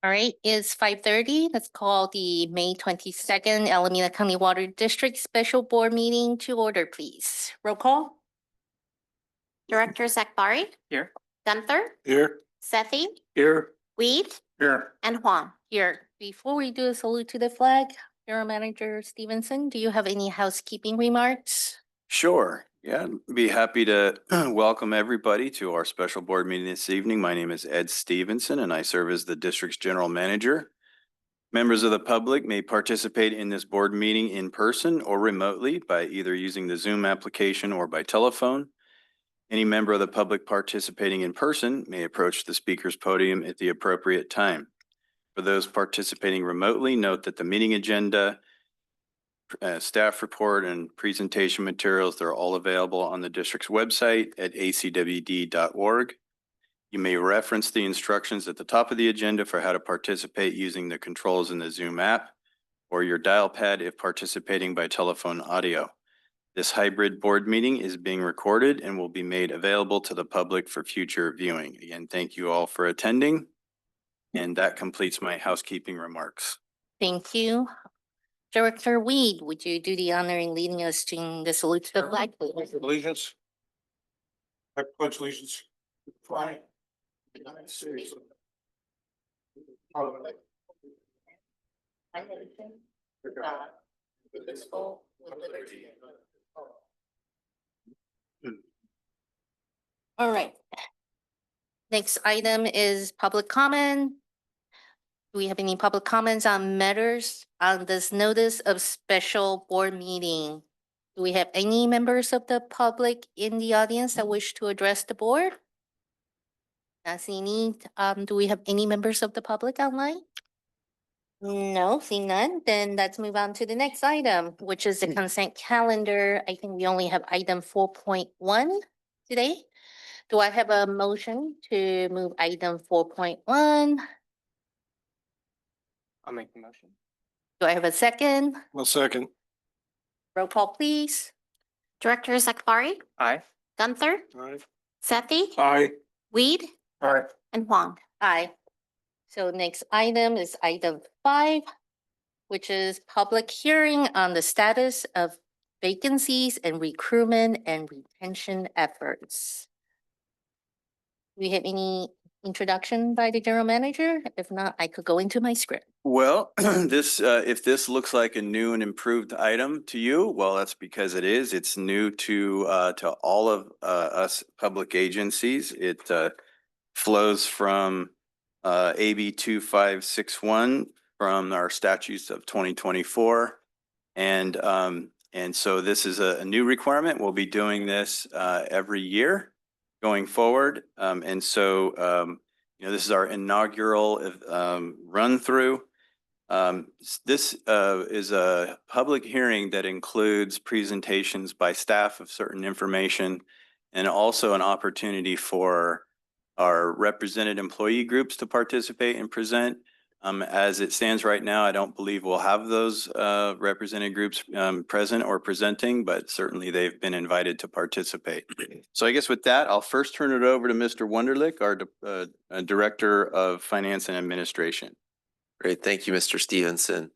All right, it's 5:30. Let's call the May 22nd Alameda County Water District Special Board Meeting to order, please. Roll call. Directors Akbari, Here. Gunther, Here. Sethy, Here. Weed, Here. and Huang. Here, before we do a salute to the flag, General Manager Stevenson, do you have any housekeeping remarks? Sure. Yeah, I'd be happy to welcome everybody to our special board meeting this evening. My name is Ed Stevenson and I serve as the district's general manager. Members of the public may participate in this board meeting in person or remotely by either using the Zoom application or by telephone. Any member of the public participating in person may approach the speaker's podium at the appropriate time. For those participating remotely, note that the meeting agenda, staff report and presentation materials, they're all available on the district's website at acwd.org. You may reference the instructions at the top of the agenda for how to participate using the controls in the Zoom app or your dial pad if participating by telephone audio. This hybrid board meeting is being recorded and will be made available to the public for future viewing. Again, thank you all for attending. And that completes my housekeeping remarks. Thank you. Director Weed, would you do the honor in leading us to the salute to the flag, please? Allegiance. I pledge allegiance. Flag. United States. All right. Next item is public comment. Do we have any public comments on matters on this notice of special board meeting? Do we have any members of the public in the audience that wish to address the board? Not seeing any. Do we have any members of the public online? No, seeing none. Then let's move on to the next item, which is the consent calendar. I think we only have item 4.1 today. Do I have a motion to move item 4.1? I'll make the motion. Do I have a second? Well, second. Roll call, please. Directors Akbari, Aye. Gunther, Aye. Sethy, Aye. Weed, Aye. and Huang. Aye. So next item is item 5, which is public hearing on the status of vacancies and recruitment and retention efforts. Do we have any introduction by the general manager? If not, I could go into my script. Well, this, if this looks like a new and improved item to you, well, that's because it is. It's new to all of us public agencies. It flows from AB 2561 from our statutes of 2024. And so this is a new requirement. We'll be doing this every year going forward. And so, this is our inaugural run through. This is a public hearing that includes presentations by staff of certain information and also an opportunity for our represented employee groups to participate and present. As it stands right now, I don't believe we'll have those represented groups present or presenting, but certainly they've been invited to participate. So I guess with that, I'll first turn it over to Mr. Wunderlich, our Director of Finance and Administration. Great. Thank you, Mr. Stevenson.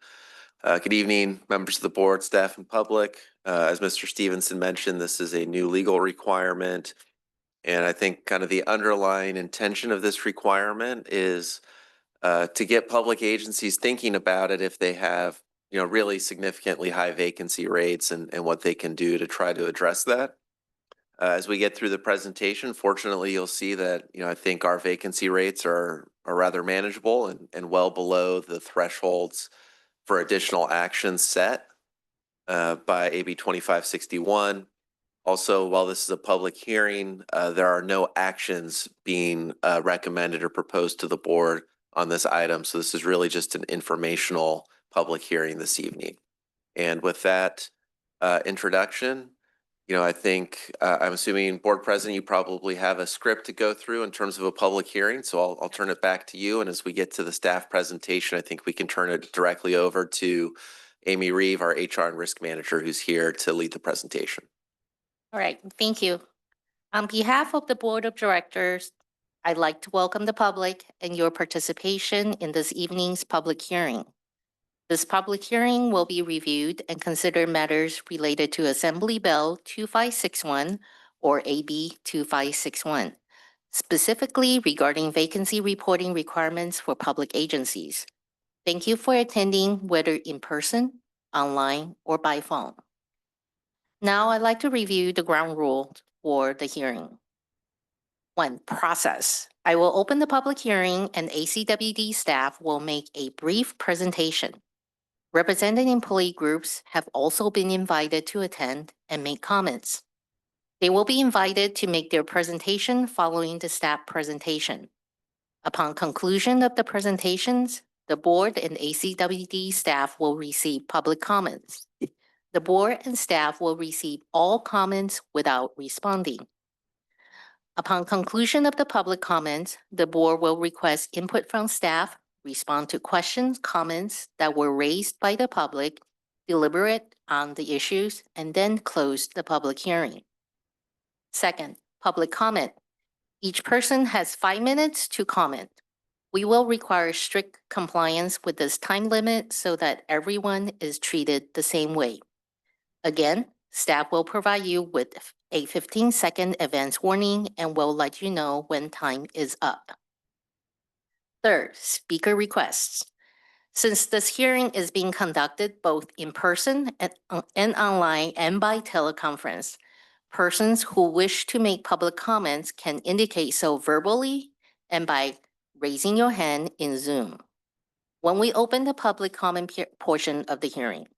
Good evening, members of the board, staff, and public. As Mr. Stevenson mentioned, this is a new legal requirement. And I think kind of the underlying intention of this requirement is to get public agencies thinking about it if they have, really significantly high vacancy rates and what they can do to try to address that. As we get through the presentation, fortunately, you'll see that, I think our vacancy rates are rather manageable and well below the thresholds for additional actions set by AB 2561. Also, while this is a public hearing, there are no actions being recommended or proposed to the board on this item. So this is really just an informational public hearing this evening. And with that introduction, I think I'm assuming Board President, you probably have a script to go through in terms of a public hearing. So I'll turn it back to you. And as we get to the staff presentation, I think we can turn it directly over to Amy Reeve, our HR and Risk Manager, who's here to lead the presentation. All right, thank you. On behalf of the Board of Directors, I'd like to welcome the public and your participation in this evening's public hearing. This public hearing will be reviewed and consider matters related to Assembly Bill 2561 or AB 2561, specifically regarding vacancy reporting requirements for public agencies. Thank you for attending, whether in person, online, or by phone. Now I'd like to review the ground rules for the hearing. 1. Process. I will open the public hearing and ACWD staff will make a brief presentation. Represented employee groups have also been invited to attend and make comments. They will be invited to make their presentation following the staff presentation. Upon conclusion of the presentations, the board and ACWD staff will receive public comments. The board and staff will receive all comments without responding. Upon conclusion of the public comments, the board will request input from staff, respond to questions, comments that were raised by the public, deliberate on the issues, and then close the public hearing. Second, public comment. Each person has 5 minutes to comment. We will require strict compliance with this time limit so that everyone is treated the same way. Again, staff will provide you with a 15-second advance warning and will let you know when time is up. Third, speaker requests. Since this hearing is being conducted both in person and online and by teleconference, persons who wish to make public comments can indicate so verbally and by raising your hand in Zoom when we open the public comment portion of the hearing.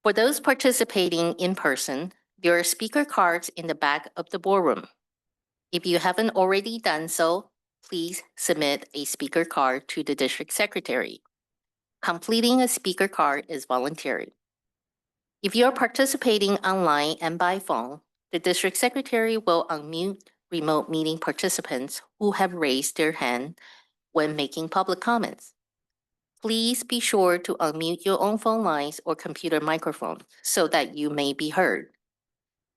For those participating in person, there are speaker cards in the back of the boardroom. If you haven't already done so, please submit a speaker card to the district secretary. Completing a speaker card is voluntary. If you are participating online and by phone, the district secretary will unmute remote meeting participants who have raised their hand when making public comments. Please be sure to unmute your own phone lines or computer microphone so that you may be heard.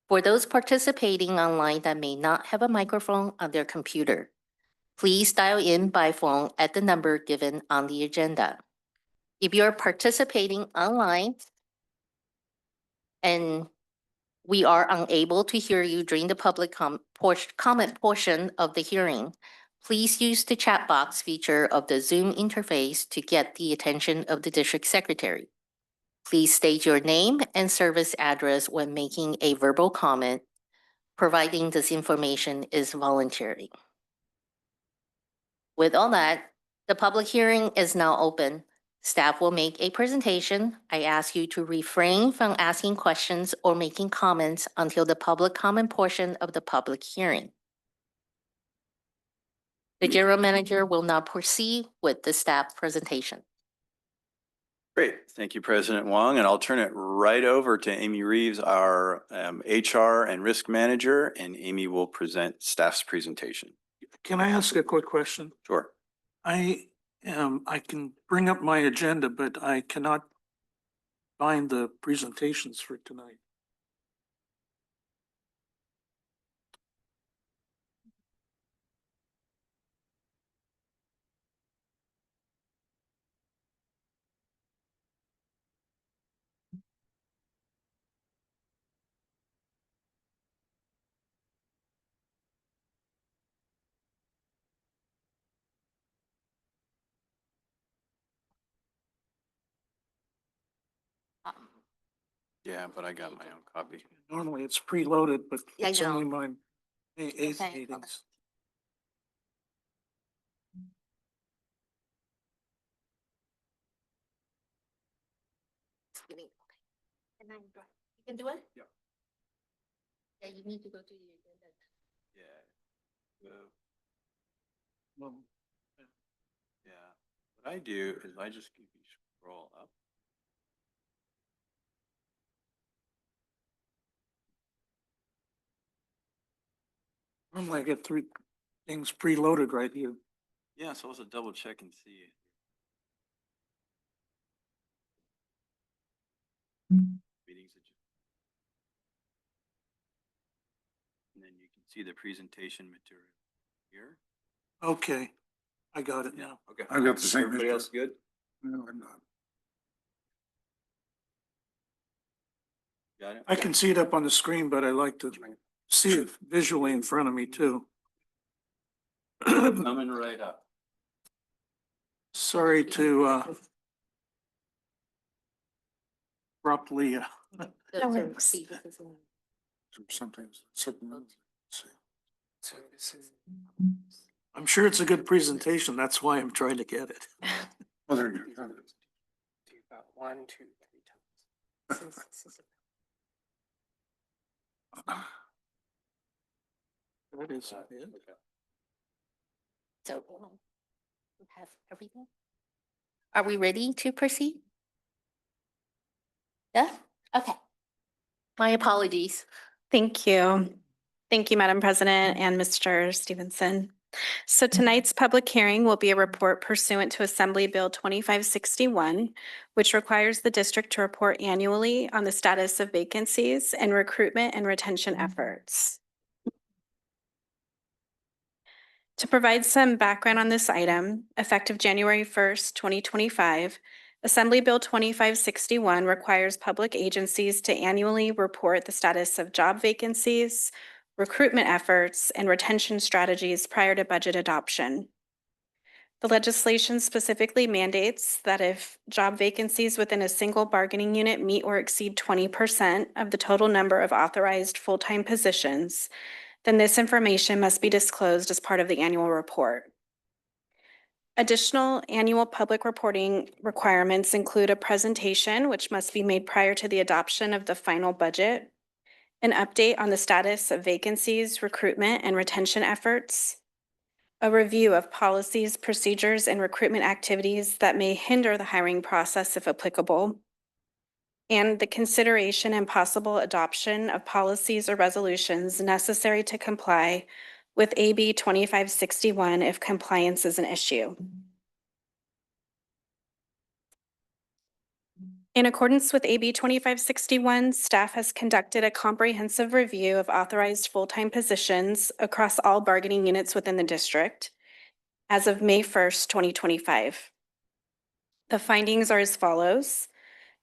For those participating online that may not have a microphone on their computer, please dial in by phone at the number given on the agenda. If you're participating online and we are unable to hear you during the public comment portion of the hearing, please use the chat box feature of the Zoom interface to get the attention of the district secretary. Please state your name and service address when making a verbal comment. Providing this information is voluntary. With all that, the public hearing is now open. Staff will make a presentation. I ask you to refrain from asking questions or making comments until the public comment portion of the public hearing. The general manager will now proceed with the staff presentation. Great. Thank you, President Huang. And I'll turn it right over to Amy Reeves, our HR and risk manager, and Amy will present staff's presentation. Can I ask a quick question? Sure. I can bring up my agenda, but I cannot find the presentations for tonight. Yeah, but I got my own copy. Normally it's preloaded, but I it's only know. mine. Eighth Okay, meetings. You can do it? Yeah. Yeah, you need to go to the agenda. Yeah. Well, Yeah. What I do is I just scroll up. normally I get 3 things preloaded right here. Yeah, so let's double check and see. Meetings that and then you can see the presentation material. Here? Okay, I got it now. Okay. I've got the same Everybody issue. else good? No, I'm not. Got it? I can see it up on the screen, but I like to see it visually in front of me too. Coming right up. Sorry to abruptly, No worries. Sometimes. I'm sure it's a good presentation. That's why I'm trying to get it. Well, there you go. About 1, 2, 3 times. That is it. So we have everything. Are we ready to proceed? Yeah, okay. My apologies. Thank you. Thank you, Madam President and Mr. Stevenson. So tonight's public hearing will be a report pursuant to Assembly Bill 2561, which requires the district to report annually on the status of vacancies and recruitment and retention efforts. To provide some background on this item, effective January 1st, 2025, Assembly Bill 2561 requires public agencies to annually report the status of job vacancies, recruitment efforts, and retention strategies prior to budget adoption. The legislation specifically mandates that if job vacancies within a single bargaining unit meet or exceed 20% of the total number of authorized full-time positions, then this information must be disclosed as part of the annual report. Additional annual public reporting requirements include a presentation, which must be made prior to the adoption of the final budget, an update on the status of vacancies, recruitment, and retention efforts, a review of policies, procedures, and recruitment activities that may hinder the hiring process if applicable, and the consideration and possible adoption of policies or resolutions necessary to comply with AB 2561 if compliance is an issue. In accordance with AB 2561, staff has conducted a comprehensive review of authorized full-time positions across all bargaining units within the district as of May 1st, 2025. The findings are as follows.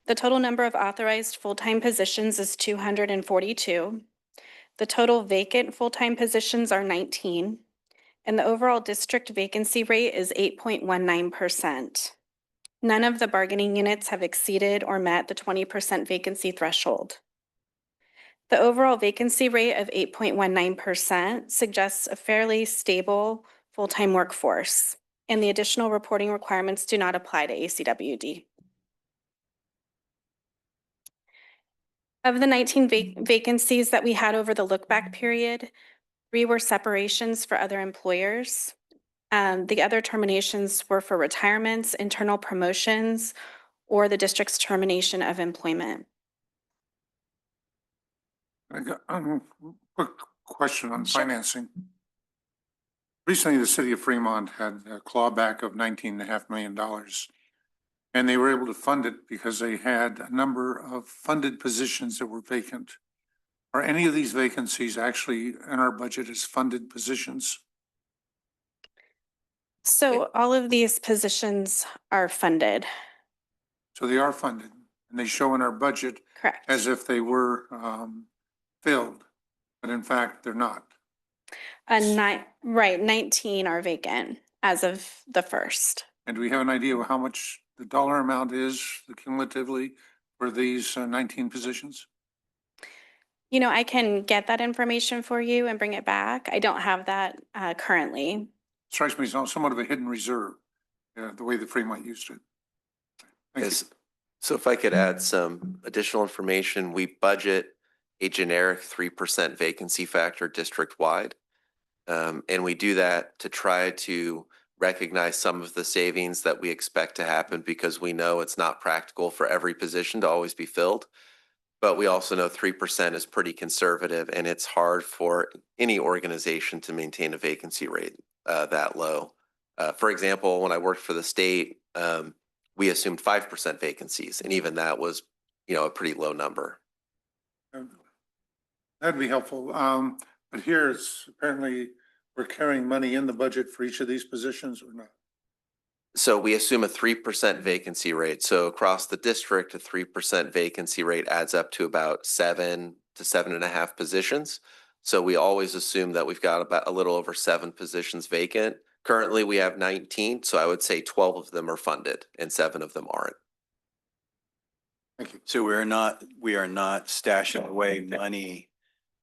The total number of authorized full-time positions is 242. The total vacant full-time positions are 19, and the overall district vacancy rate is 8.19%. None of the bargaining units have exceeded or met the 20% vacancy threshold. The overall vacancy rate of 8.19% suggests a fairly stable full-time workforce, and the additional reporting requirements do not apply to ACWD. Of the 19 vacancies that we had over the look-back period, 3 were separations for other employers. The other terminations were for retirements, internal promotions, or the district's termination of employment. I got quick question on financing. Recently, the city of Fremont had a clawback of $19.5 million. And they were able to fund it because they had a number of funded positions that were vacant. Are any of these vacancies actually in our budget as funded positions? So all of these positions are funded, So they are funded and they show in our budget correct? as if they were filled, but in fact, they're not. 19 are vacant as of the 1st. And do we have an idea of how much the dollar amount is cumulatively for these 19 positions? You know, I can get that information for you and bring it back. I don't have that currently. Strikes me as somewhat of a hidden reserve, the way the Fremont used it. Thank you. Yes. So if I could add some additional information, we budget a generic 3% vacancy factor district-wide. And we do that to try to recognize some of the savings that we expect to happen because we know it's not practical for every position to always be filled. But we also know 3% is pretty conservative and it's hard for any organization to maintain a vacancy rate that low. For example, when I worked for the state, we assumed 5% vacancies, and even that was, a pretty low number. That'd be helpful. But here it's apparently we're carrying money in the budget for each of these positions or not? So we assume a 3% vacancy rate. So across the district, a 3% vacancy rate adds up to about 7 to 7.5 positions. So we always assume that we've got about a little over 7 positions vacant. Currently, we have 19, so I would say 12 of them are funded and 7 of them aren't. Thank you. So we are not stashing away money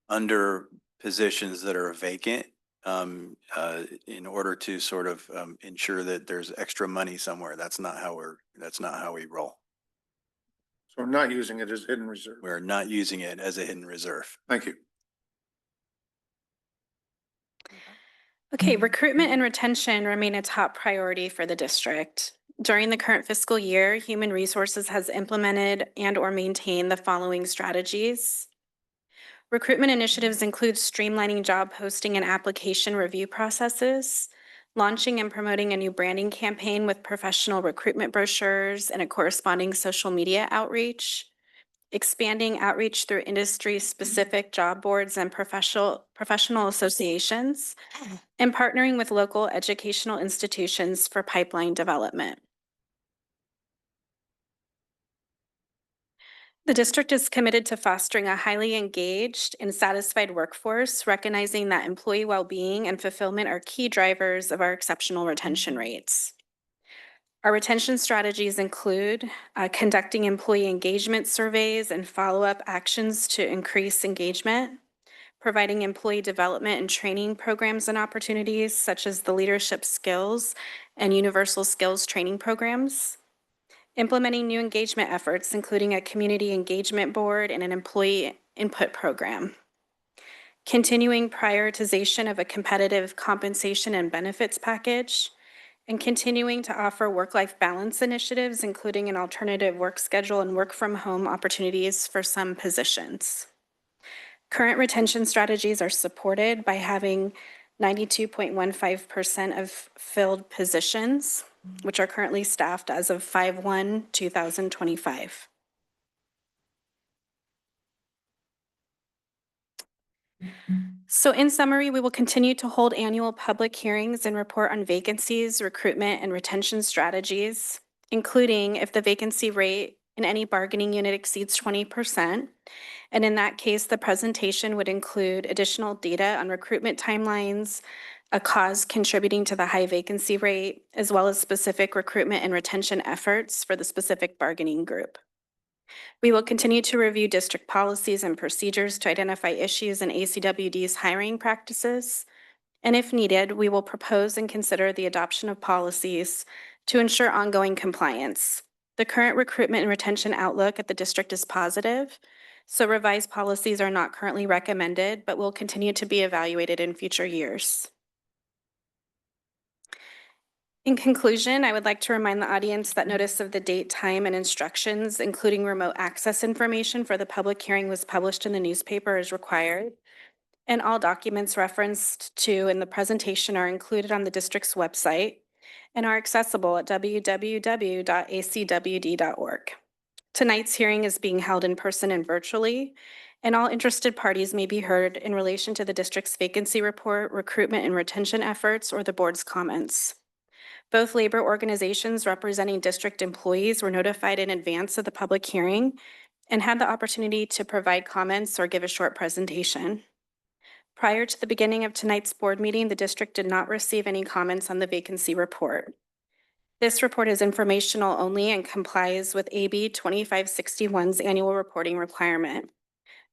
under positions that are vacant in order to sort of ensure that there's extra money somewhere. That's not how we roll. So we're not using it as hidden reserve. We're not using it as a hidden reserve. Thank you. Okay, recruitment and retention remain a top priority for the district. During the current fiscal year, Human Resources has implemented and/or maintained the following strategies. Recruitment initiatives include streamlining job posting and application review processes, launching and promoting a new branding campaign with professional recruitment brochures and a corresponding social media outreach, expanding outreach through industry-specific job boards and professional associations, and partnering with local educational institutions for pipeline development. The district is committed to fostering a highly engaged and satisfied workforce, recognizing that employee well-being and fulfillment are key drivers of our exceptional retention rates. Our retention strategies include conducting employee engagement surveys and follow-up actions to increase engagement, providing employee development and training programs and opportunities such as the leadership skills and universal skills training programs, implementing new engagement efforts, including a community engagement board and an employee input program, continuing prioritization of a competitive compensation and benefits package, and continuing to offer work-life balance initiatives, including an alternative work schedule and work from home opportunities for some positions. Current retention strategies are supported by having 92.15% of filled positions, which are currently staffed as of 5/1/2025. So in summary, we will continue to hold annual public hearings and report on vacancies, recruitment, and retention strategies, including if the vacancy rate in any bargaining unit exceeds 20%. And in that case, the presentation would include additional data on recruitment timelines, a cause contributing to the high vacancy rate, as well as specific recruitment and retention efforts for the specific bargaining group. We will continue to review district policies and procedures to identify issues in ACWD's hiring practices. And if needed, we will propose and consider the adoption of policies to ensure ongoing compliance. The current recruitment and retention outlook at the district is positive, so revised policies are not currently recommended, but will continue to be evaluated in future years. In conclusion, I would like to remind the audience that notice of the date, time, and instructions, including remote access information for the public hearing, was published in the newspaper as required. And all documents referenced to in the presentation are included on the district's website and are accessible at www.acwd.org. Tonight's hearing is being held in person and virtually, and all interested parties may be heard in relation to the district's vacancy report, recruitment and retention efforts, or the board's comments. Both labor organizations representing district employees were notified in advance of the public hearing and had the opportunity to provide comments or give a short presentation. Prior to the beginning of tonight's board meeting, the district did not receive any comments on the vacancy report. This report is informational only and complies with AB 2561's annual reporting requirement.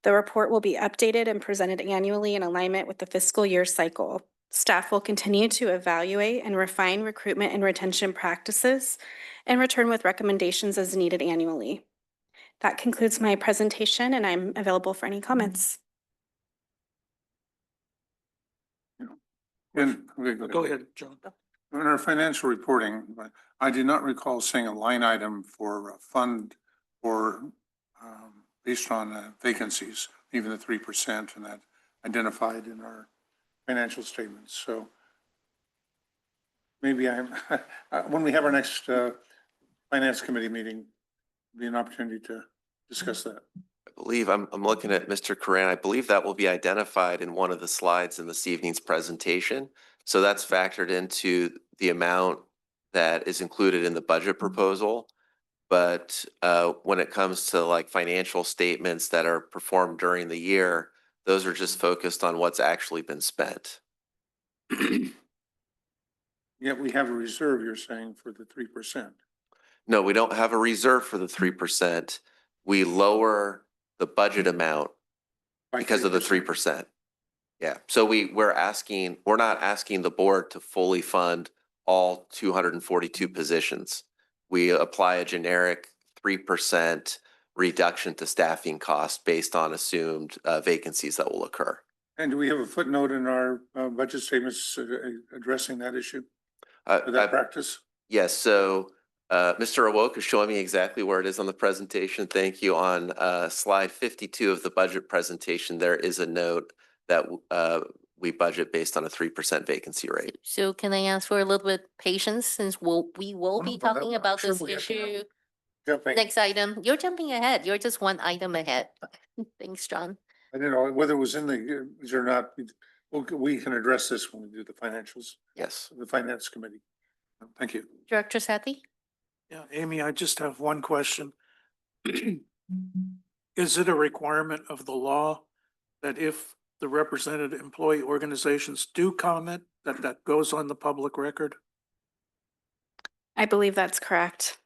The report will be updated and presented annually in alignment with the fiscal year cycle. Staff will continue to evaluate and refine recruitment and retention practices and return with recommendations as needed annually. That concludes my presentation, and I'm available for any comments. Go ahead, John. In our financial reporting, I did not recall seeing a line item for a fund or based on vacancies, even the 3%, and that identified in our financial statements. So maybe when we have our next finance committee meeting, be an opportunity to discuss that. I believe I'm looking at Mr. Coran. I believe that will be identified in one of the slides in this evening's presentation. So that's factored into the amount that is included in the budget proposal. But when it comes to like financial statements that are performed during the year, those are just focused on what's actually been spent. Yet we have a reserve, you're saying, for the 3%. No, we don't have a reserve for the 3%. We lower the budget amount By because of the 3%. Yeah, so we're not asking the board to fully fund all 242 positions. We apply a generic 3% reduction to staffing costs based on assumed vacancies that will occur. And do we have a footnote in our budget statements addressing that issue, or that practice? Yes, so Mr. Awoke is showing me exactly where it is on the presentation. Thank you. On slide 52 of the budget presentation, there is a note that we budget based on a 3% vacancy rate. So can I ask for a little bit patience since we will be talking about this issue? Jumping. Next item, you're jumping ahead. You're just one item ahead. Thanks, John. I didn't know whether it was in the, is or not. We can address this when we do the financials, Yes. the finance committee. Thank you. Director Sethy? Yeah, Amy, I just have one question. Is it a requirement of the law that if the represented employee organizations do comment, that goes on the public record? I believe that's correct.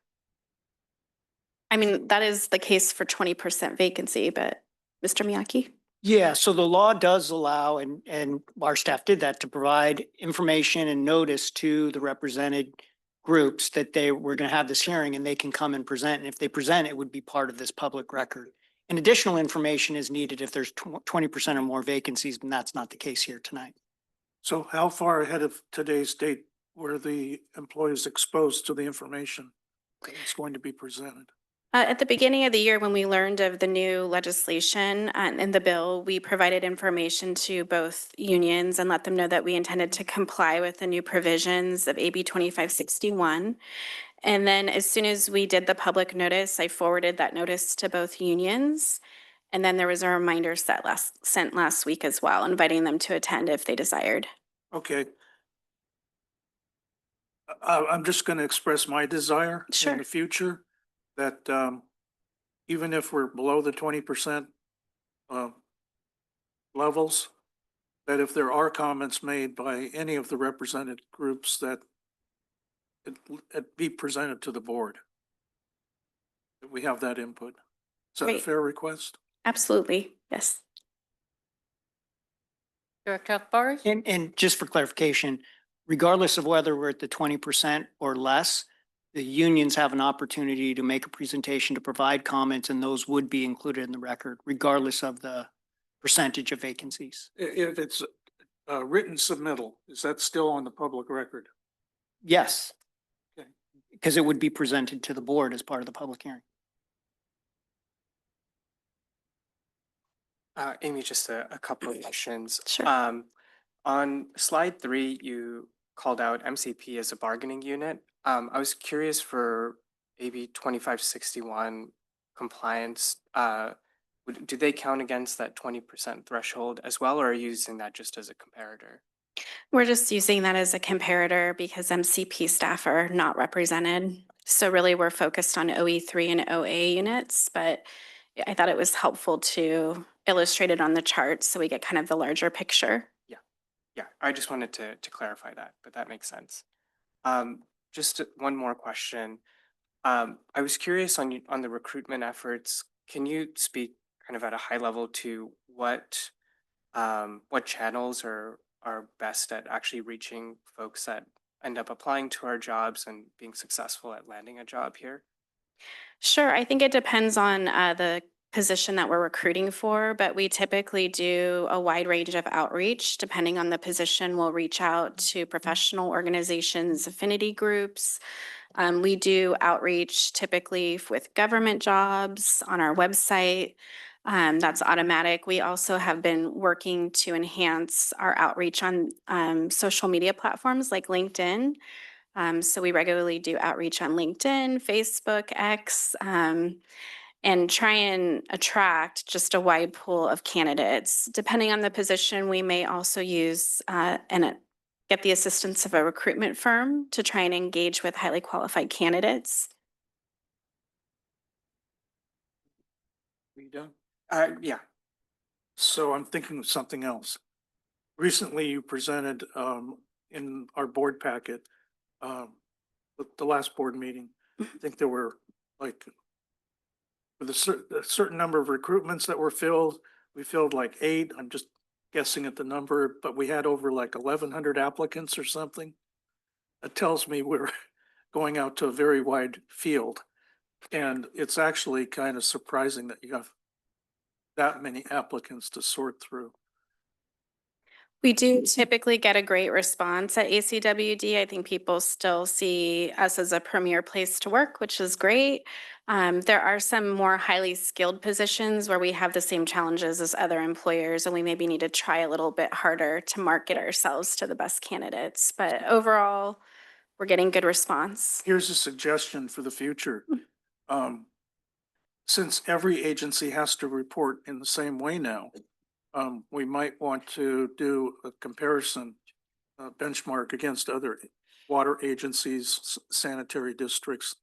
I mean, that is the case for 20% vacancy, but Mr. Miyake? Yeah, so the law does allow, and our staff did that, to provide information and notice to the represented groups that they were going to have this hearing and they can come and present. And if they present, it would be part of this public record. And additional information is needed if there's 20% or more vacancies, and that's not the case here tonight. So how far ahead of today's date were the employees exposed to the information that's going to be presented? At the beginning of the year, when we learned of the new legislation and the bill, we provided information to both unions and let them know that we intended to comply with the new provisions of AB 2561. And then as soon as we did the public notice, I forwarded that notice to both unions. And then there was a reminder sent last week as well, inviting them to attend if they desired. Okay. I'm just going to express my desire Sure. in the future that even if we're below the 20% levels, that if there are comments made by any of the represented groups, that it be presented to the board. That we have that input. Is that a Great. fair request? Absolutely, yes. Director Akbari? And just for clarification, regardless of whether we're at the 20% or less, the unions have an opportunity to make a presentation to provide comments, and those would be included in the record, regardless of the percentage of vacancies. If it's a written submittal, is that still on the public record? Yes. Okay. Because it would be presented to the board as part of the public hearing. Amy, just a couple of questions. Sure. On slide 3, you called out MCP as a bargaining unit. I was curious for AB 2561 compliance. Do they count against that 20% threshold as well, or are you using that just as a comparator? We're just using that as a comparator because MCP staff are not represented. So really we're focused on OE3 and OA units, but I thought it was helpful to illustrate it on the chart so we get kind of the larger picture. Yeah, I just wanted to clarify that, but that makes sense. Just one more question. I was curious on the recruitment efforts. Can you speak kind of at a high level to what channels are best at actually reaching folks that end up applying to our jobs and being successful at landing a job here? Sure, I think it depends on the position that we're recruiting for, but we typically do a wide range of outreach. Depending on the position, we'll reach out to professional organizations, affinity groups. We do outreach typically with government jobs on our website. That's automatic. We also have been working to enhance our outreach on social media platforms like LinkedIn. So we regularly do outreach on LinkedIn, Facebook, X, and try and attract just a wide pool of candidates. Depending on the position, we may also use get the assistance of a recruitment firm to try and engage with highly qualified candidates. We done? Yeah, So I'm thinking of something else. Recently, you presented in our board packet, the last board meeting, I think there were like with a certain number of recruitments that were filled, we filled like 8. I'm just guessing at the number, but we had over like 1,100 applicants or something. That tells me we're going out to a very wide field. And it's actually kind of surprising that you have that many applicants to sort through. We do typically get a great response at ACWD. I think people still see us as a premier place to work, which is great. There are some more highly skilled positions where we have the same challenges as other employers, and we maybe need to try a little bit harder to market ourselves to the best candidates. But overall, we're getting good response. Here's a suggestion for the future. Since every agency has to report in the same way now, we might want to do a comparison, benchmark against other water agencies, sanitary districts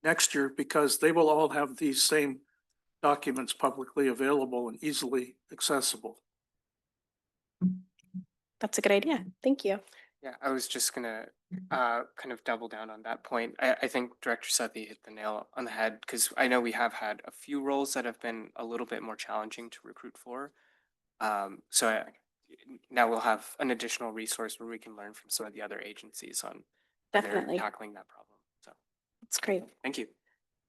next year, because they will all have these same documents publicly available and easily accessible. That's a good idea. Thank you. yeah, I was just gonna kind of double down on that point. I think Director Sethy hit the nail on the head, because I know we have had a few roles that have been a little bit more challenging to recruit for. Now we'll have an additional resource where we can learn from some of the other agencies on how they're Definitely. tackling that problem. So, That's great. thank you.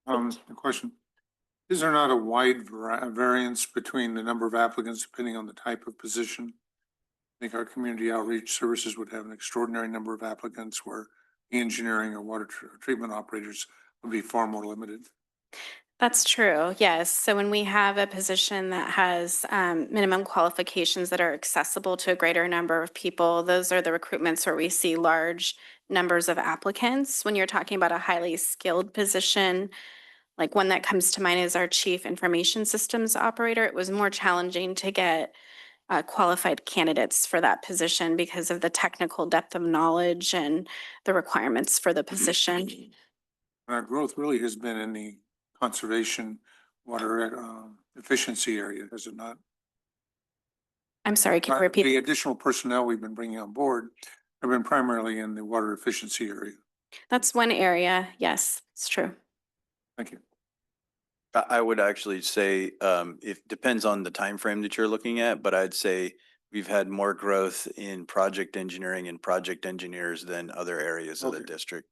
The question, is there not a wide variance between the number of applicants depending on the type of position? I think our community outreach services would have an extraordinary number of applicants, where engineering or water treatment operators would be far more limited. That's true, yes. So when we have a position that has minimum qualifications that are accessible to a greater number of people, those are the recruitments where we see large numbers of applicants. When you're talking about a highly skilled position, like one that comes to mind is our chief information systems operator, it was more challenging to get qualified candidates for that position because of the technical depth of knowledge and the requirements for the position. Our growth really has been in the conservation water efficiency area, has it not? I'm sorry, can you The repeat? additional personnel we've been bringing on board have been primarily in the water efficiency area. That's one area. Yes, it's true. Thank you. I would actually say, it depends on the time frame that you're looking at, but I'd say we've had more growth in project engineering and project engineers than other areas of the Okay. district.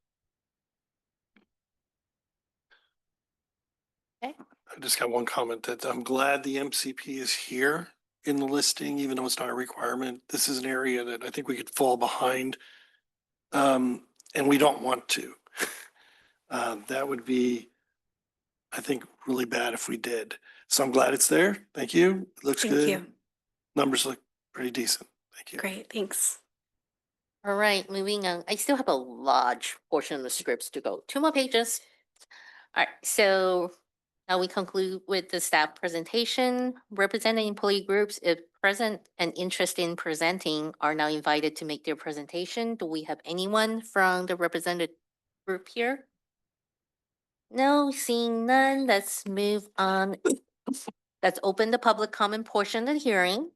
I just got one comment that I'm glad the MCP is here in the listing, even though it's not a requirement. This is an area that I think we could fall behind. And we don't want to. That would be, I think, really bad if we did. So I'm glad it's there. Thank you. It looks Thank good. you. Numbers look pretty decent. Thank you. Great, thanks. All right, moving on. I still have a large portion of the scripts to go. 2 more pages. All right, so now we conclude with the staff presentation. Representing employee groups, if present and interested in presenting, are now invited to make their presentation. Do we have anyone from the represented group here? No, seeing none, let's move on. Let's open the public comment portion of the hearing.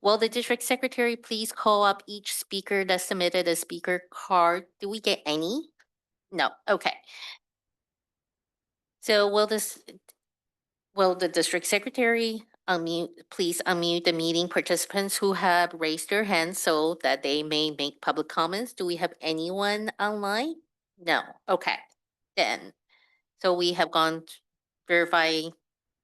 Will the district secretary please call up each speaker that submitted a speaker card? Do we get any? No, okay. So will the district secretary please unmute the meeting participants who have raised their hands so that they may make public comments? Do we have anyone online? No, okay. Then, so we have gone to verify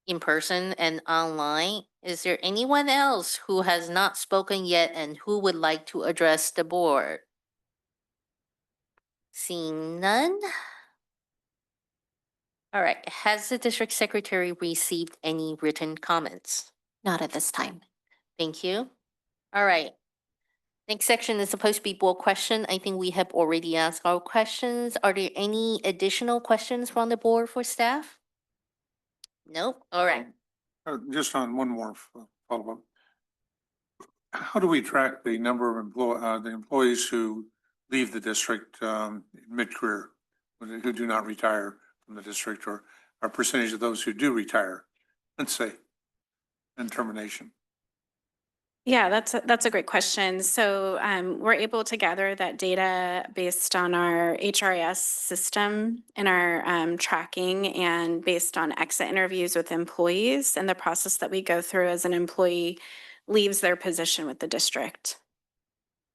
in person and online. Is there anyone else who has not spoken yet and who would like to address the board? Seeing none? All right, has the district secretary received any written comments? Not at this time. Thank you. All right. Next section is supposed to be board question. I think we have already asked our questions. Are there any additional questions from the board for staff? Nope. All right. Just on one more follow-up. How do we track the number of the employees who leave the district, mid-career, who do not retire from the district, or a percentage of those who do retire, let's say, and termination? Yeah, that's a great question. So we're able to gather that data based on our HRIS system and our tracking and based on exit interviews with employees and the process that we go through as an employee leaves their position with the district.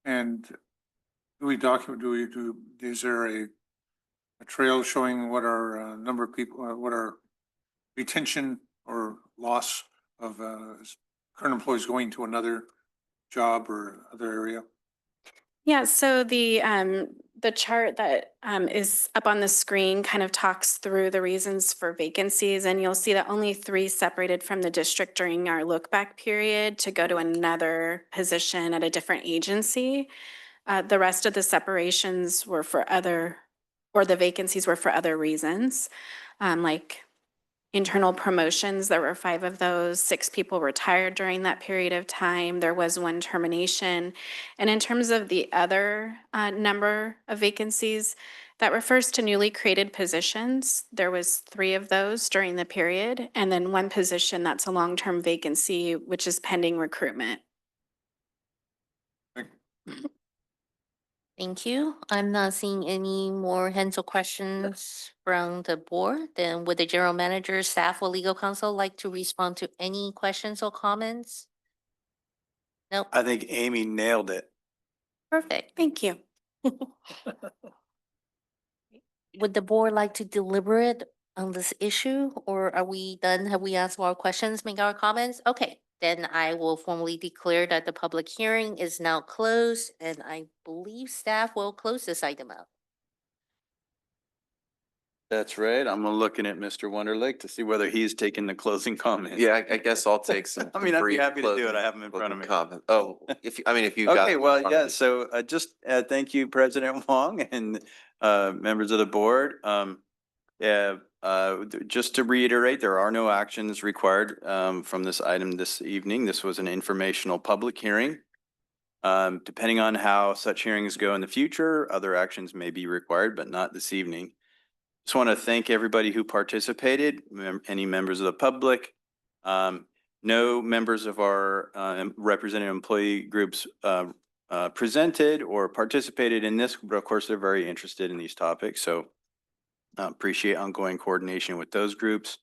And do we document, is there a trail showing what our number of people, what our retention or loss of current employees going to another job or other area? Yeah, so the chart that is up on the screen kind of talks through the reasons for vacancies, and you'll see that only 3 separated from the district during our look back period to go to another position at a different agency. The rest of the separations were for other, or the vacancies were for other reasons, like internal promotions. There were 5 of those. 6 people retired during that period of time. There was 1 termination. And in terms of the other number of vacancies, that refers to newly created positions. There was 3 of those during the period, and then 1 position that's a long-term vacancy, which is pending recruitment. Thank you. I'm not seeing any more hands or questions from the board. Then would the general manager, staff, or legal counsel like to respond to any questions or comments? Nope. I think Amy nailed it. Perfect. Thank you. Would the board like to deliberate on this issue, or are we done? Have we asked our questions, make our comments? Okay, then I will formally declare that the public hearing is now closed, and I believe staff will close this item out. That's right. I'm looking at Mr. Wonderlick to see whether he's taking the closing comment. Yeah, I guess I'll take some. I mean, I'd be brief happy to do it. closing- I have them in front of closing me. comment. Oh, if you got. Okay, it in well, front of yeah, you. so just thank you, President Huang and members of the board. Just to reiterate, there are no actions required from this item this evening. This was an informational public hearing. Depending on how such hearings go in the future, other actions may be required, but not this evening. Just want to thank everybody who participated, any members of the public. No members of our representative employee groups presented or participated in this, but of course, they're very interested in these topics. So appreciate ongoing coordination with those groups.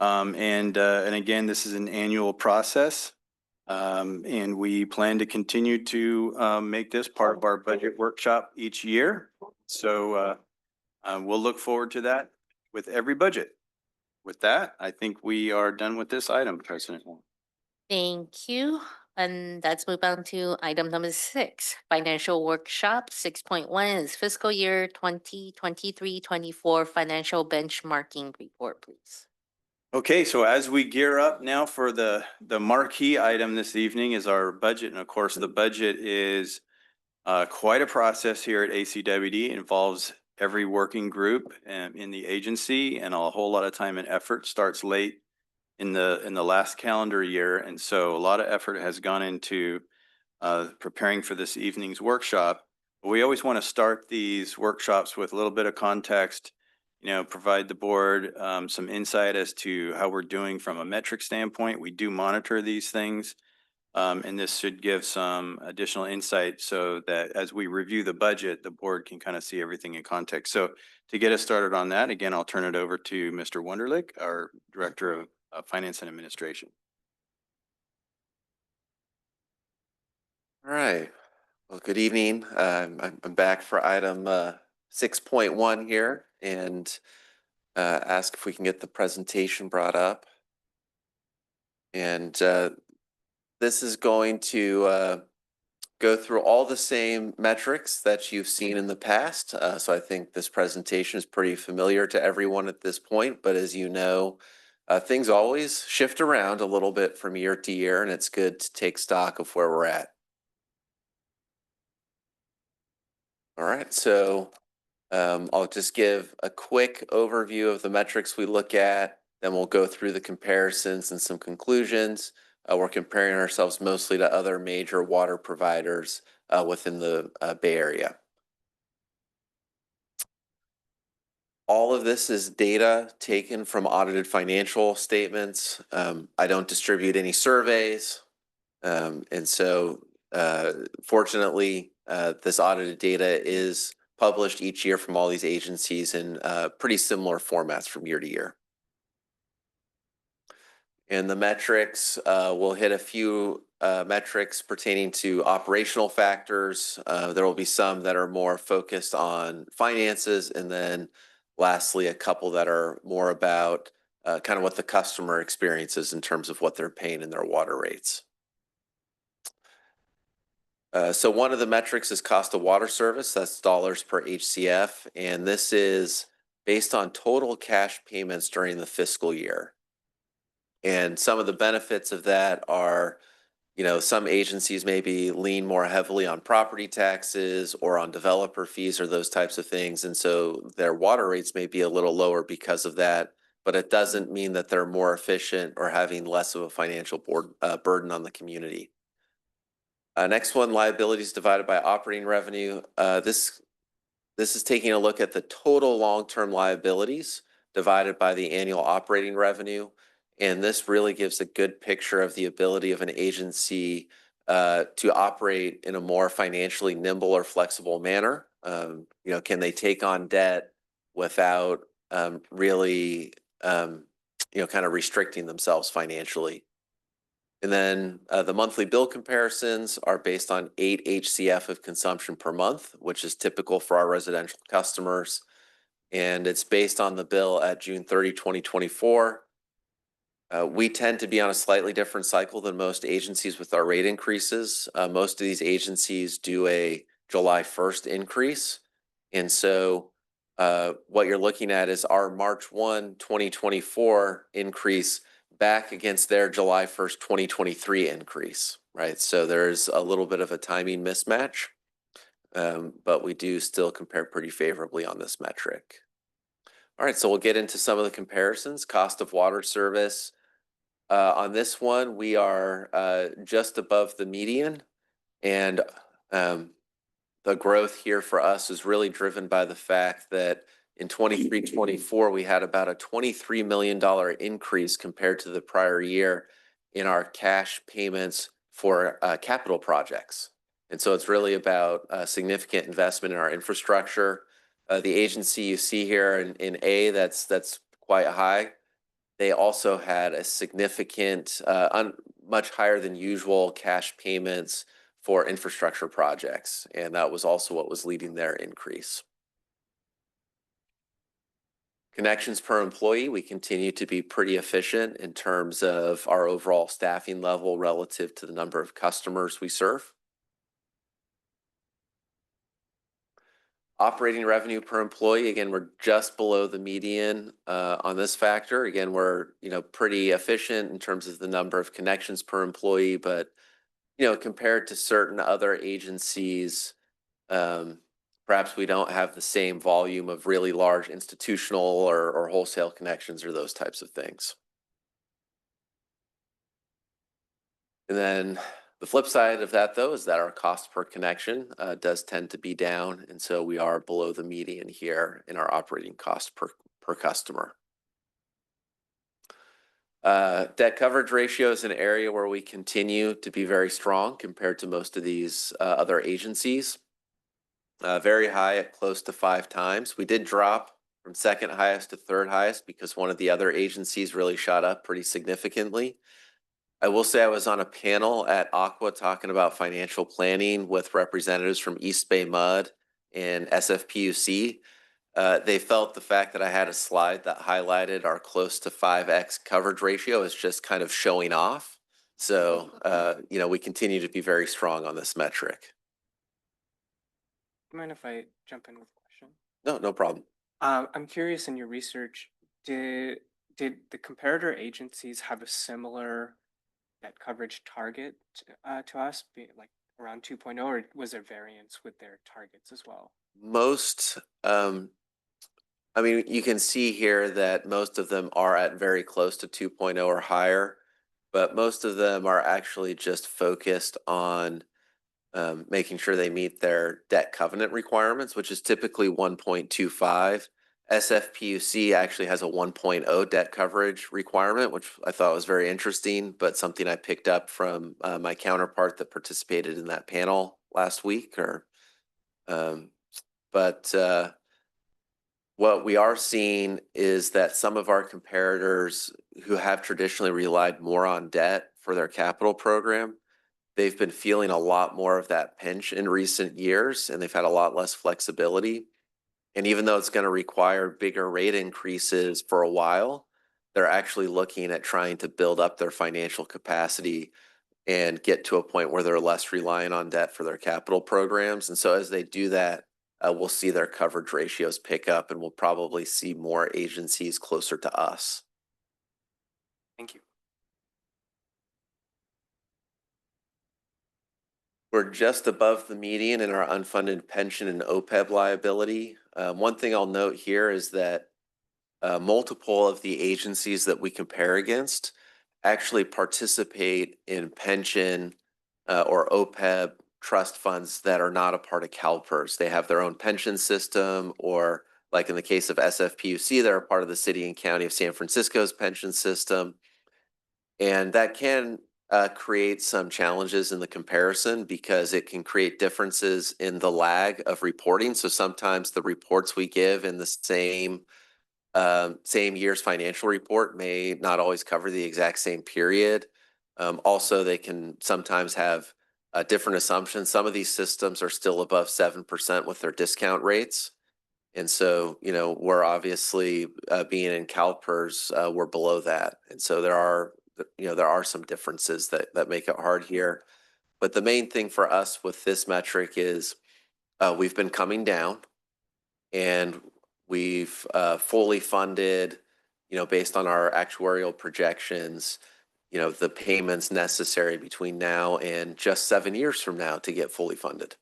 And again, this is an annual process. And we plan to continue to make this part of our budget workshop each year. So we'll look forward to that with every budget. With that, I think we are done with this item, President Wong. Thank you. And let's move on to item number 6, financial workshop. 6.1 is fiscal year 2023-24 financial benchmarking report, please. Okay, so as we gear up now for the marquee item this evening is our budget. And of course, the budget is quite a process here at ACWD. It involves every working group in the agency, and a whole lot of time and effort starts late in the last calendar year. And so a lot of effort has gone into preparing for this evening's workshop. But we always want to start these workshops with a little bit of context, provide the board some insight as to how we're doing from a metric standpoint. We do monitor these things. And this should give some additional insight so that as we review the budget, the board can kind of see everything in context. So to get us started on that, again, I'll turn it over to Mr. Wonderlick, our Director of Finance and Administration. All right. Well, good evening. I'm back for item 6.1 here and ask if we can get the presentation brought up. And this is going to go through all the same metrics that you've seen in the past. So I think this presentation is pretty familiar to everyone at this point. But as you know, things always shift around a little bit from year to year, and it's good to take stock of where we're at. All right, so I'll just give a quick overview of the metrics we look at. Then we'll go through the comparisons and some conclusions. We're comparing ourselves mostly to other major water providers within the Bay Area. All of this is data taken from audited financial statements. I don't distribute any surveys. And so fortunately, this audited data is published each year from all these agencies in pretty similar formats from year to year. And the metrics, we'll hit a few metrics pertaining to operational factors. There will be some that are more focused on finances, and then lastly, a couple that are more about kind of what the customer experiences in terms of what they're paying in their water rates. So one of the metrics is cost of water service. That's dollars per HCF. And this is based on total cash payments during the fiscal year. And some of the benefits of that are, you know, some agencies maybe lean more heavily on property taxes or on developer fees or those types of things. And so their water rates may be a little lower because of that, but it doesn't mean that they're more efficient or having less of a financial burden on the community. Next one, liabilities divided by operating revenue. This is taking a look at the total long-term liabilities divided by the annual operating revenue. And this really gives a good picture of the ability of an agency to operate in a more financially nimble or flexible manner. You know, can they take on debt without really, you know, kind of restricting themselves financially? And then the monthly bill comparisons are based on 8 HCF of consumption per month, which is typical for our residential customers. And it's based on the bill at June 30, 2024. We tend to be on a slightly different cycle than most agencies with our rate increases. Most of these agencies do a July 1st increase. And so what you're looking at is our March 1, 2024 increase back against their July 1st, 2023 increase, right? So there's a little bit of a timing mismatch, but we do still compare pretty favorably on this metric. All right, so we'll get into some of the comparisons. Cost of water service. On this one, we are just above the median, and the growth here for us is really driven by the fact that in 23-24, we had about a $23 million increase compared to the prior year in our cash payments for capital projects. And so it's really about a significant investment in our infrastructure. The agency you see here in A, that's quite high. They also had a significant, much higher than usual cash payments for infrastructure projects. And that was also what was leading their increase. Connections per employee, we continue to be pretty efficient in terms of our overall staffing level relative to the number of customers we serve. Operating revenue per employee, again, we're just below the median on this factor. Again, we're pretty efficient in terms of the number of connections per employee, but compared to certain other agencies, perhaps we don't have the same volume of really large institutional or wholesale connections or those types of things. And then the flip side of that, though, is that our cost per connection does tend to be down. And so we are below the median here in our operating cost per customer. Debt coverage ratio is an area where we continue to be very strong compared to most of these other agencies. Very high at close to 5 times. We did drop from second highest to third highest because one of the other agencies really shot up pretty significantly. I will say I was on a panel at Aqua talking about financial planning with representatives from East Bay Mud and SFPUC. They felt the fact that I had a slide that highlighted our close to 5x coverage ratio is just kind of showing off. So, we continue to be very strong on this metric. Mind if I jump in with a question? No problem. I'm curious, in your research, did the comparator agencies have a similar net coverage target to us, be like around 2.0, or was there variance with their targets as well? Most I mean, you can see here that most of them are at very close to 2.0 or higher, but most of them are actually just focused on making sure they meet their debt covenant requirements, which is typically 1.25. SFPUC actually has a 1.0 debt coverage requirement, which I thought was very interesting, but something I picked up from my counterpart that participated in that panel last week. What we are seeing is that some of our comparators who have traditionally relied more on debt for their capital program, they've been feeling a lot more of that pinch in recent years, and they've had a lot less flexibility. And even though it's going to require bigger rate increases for a while, they're actually looking at trying to build up their financial capacity and get to a point where they're less reliant on debt for their capital programs. And so as they do that, we'll see their coverage ratios pick up, and we'll probably see more agencies closer to us. Thank you. We're just above the median in our unfunded pension and OPEB liability. One thing I'll note here is that multiple of the agencies that we compare against actually participate in pension or OPEB trust funds that are not a part of CalPERS. They have their own pension system, or like in the case of SFPUC, they're a part of the City and County of San Francisco's pension system. And that can create some challenges in the comparison because it can create differences in the lag of reporting. So sometimes the reports we give in the same year's financial report may not always cover the exact same period. Also, they can sometimes have different assumptions. Some of these systems are still above 7% with their discount rates. And so, we're obviously being in CalPERS, we're below that. And so there are some differences that make it hard here. But the main thing for us with this metric is we've been coming down, and we've fully funded, based on our actuarial projections, the payments necessary between now and just 7 years from now to get fully funded.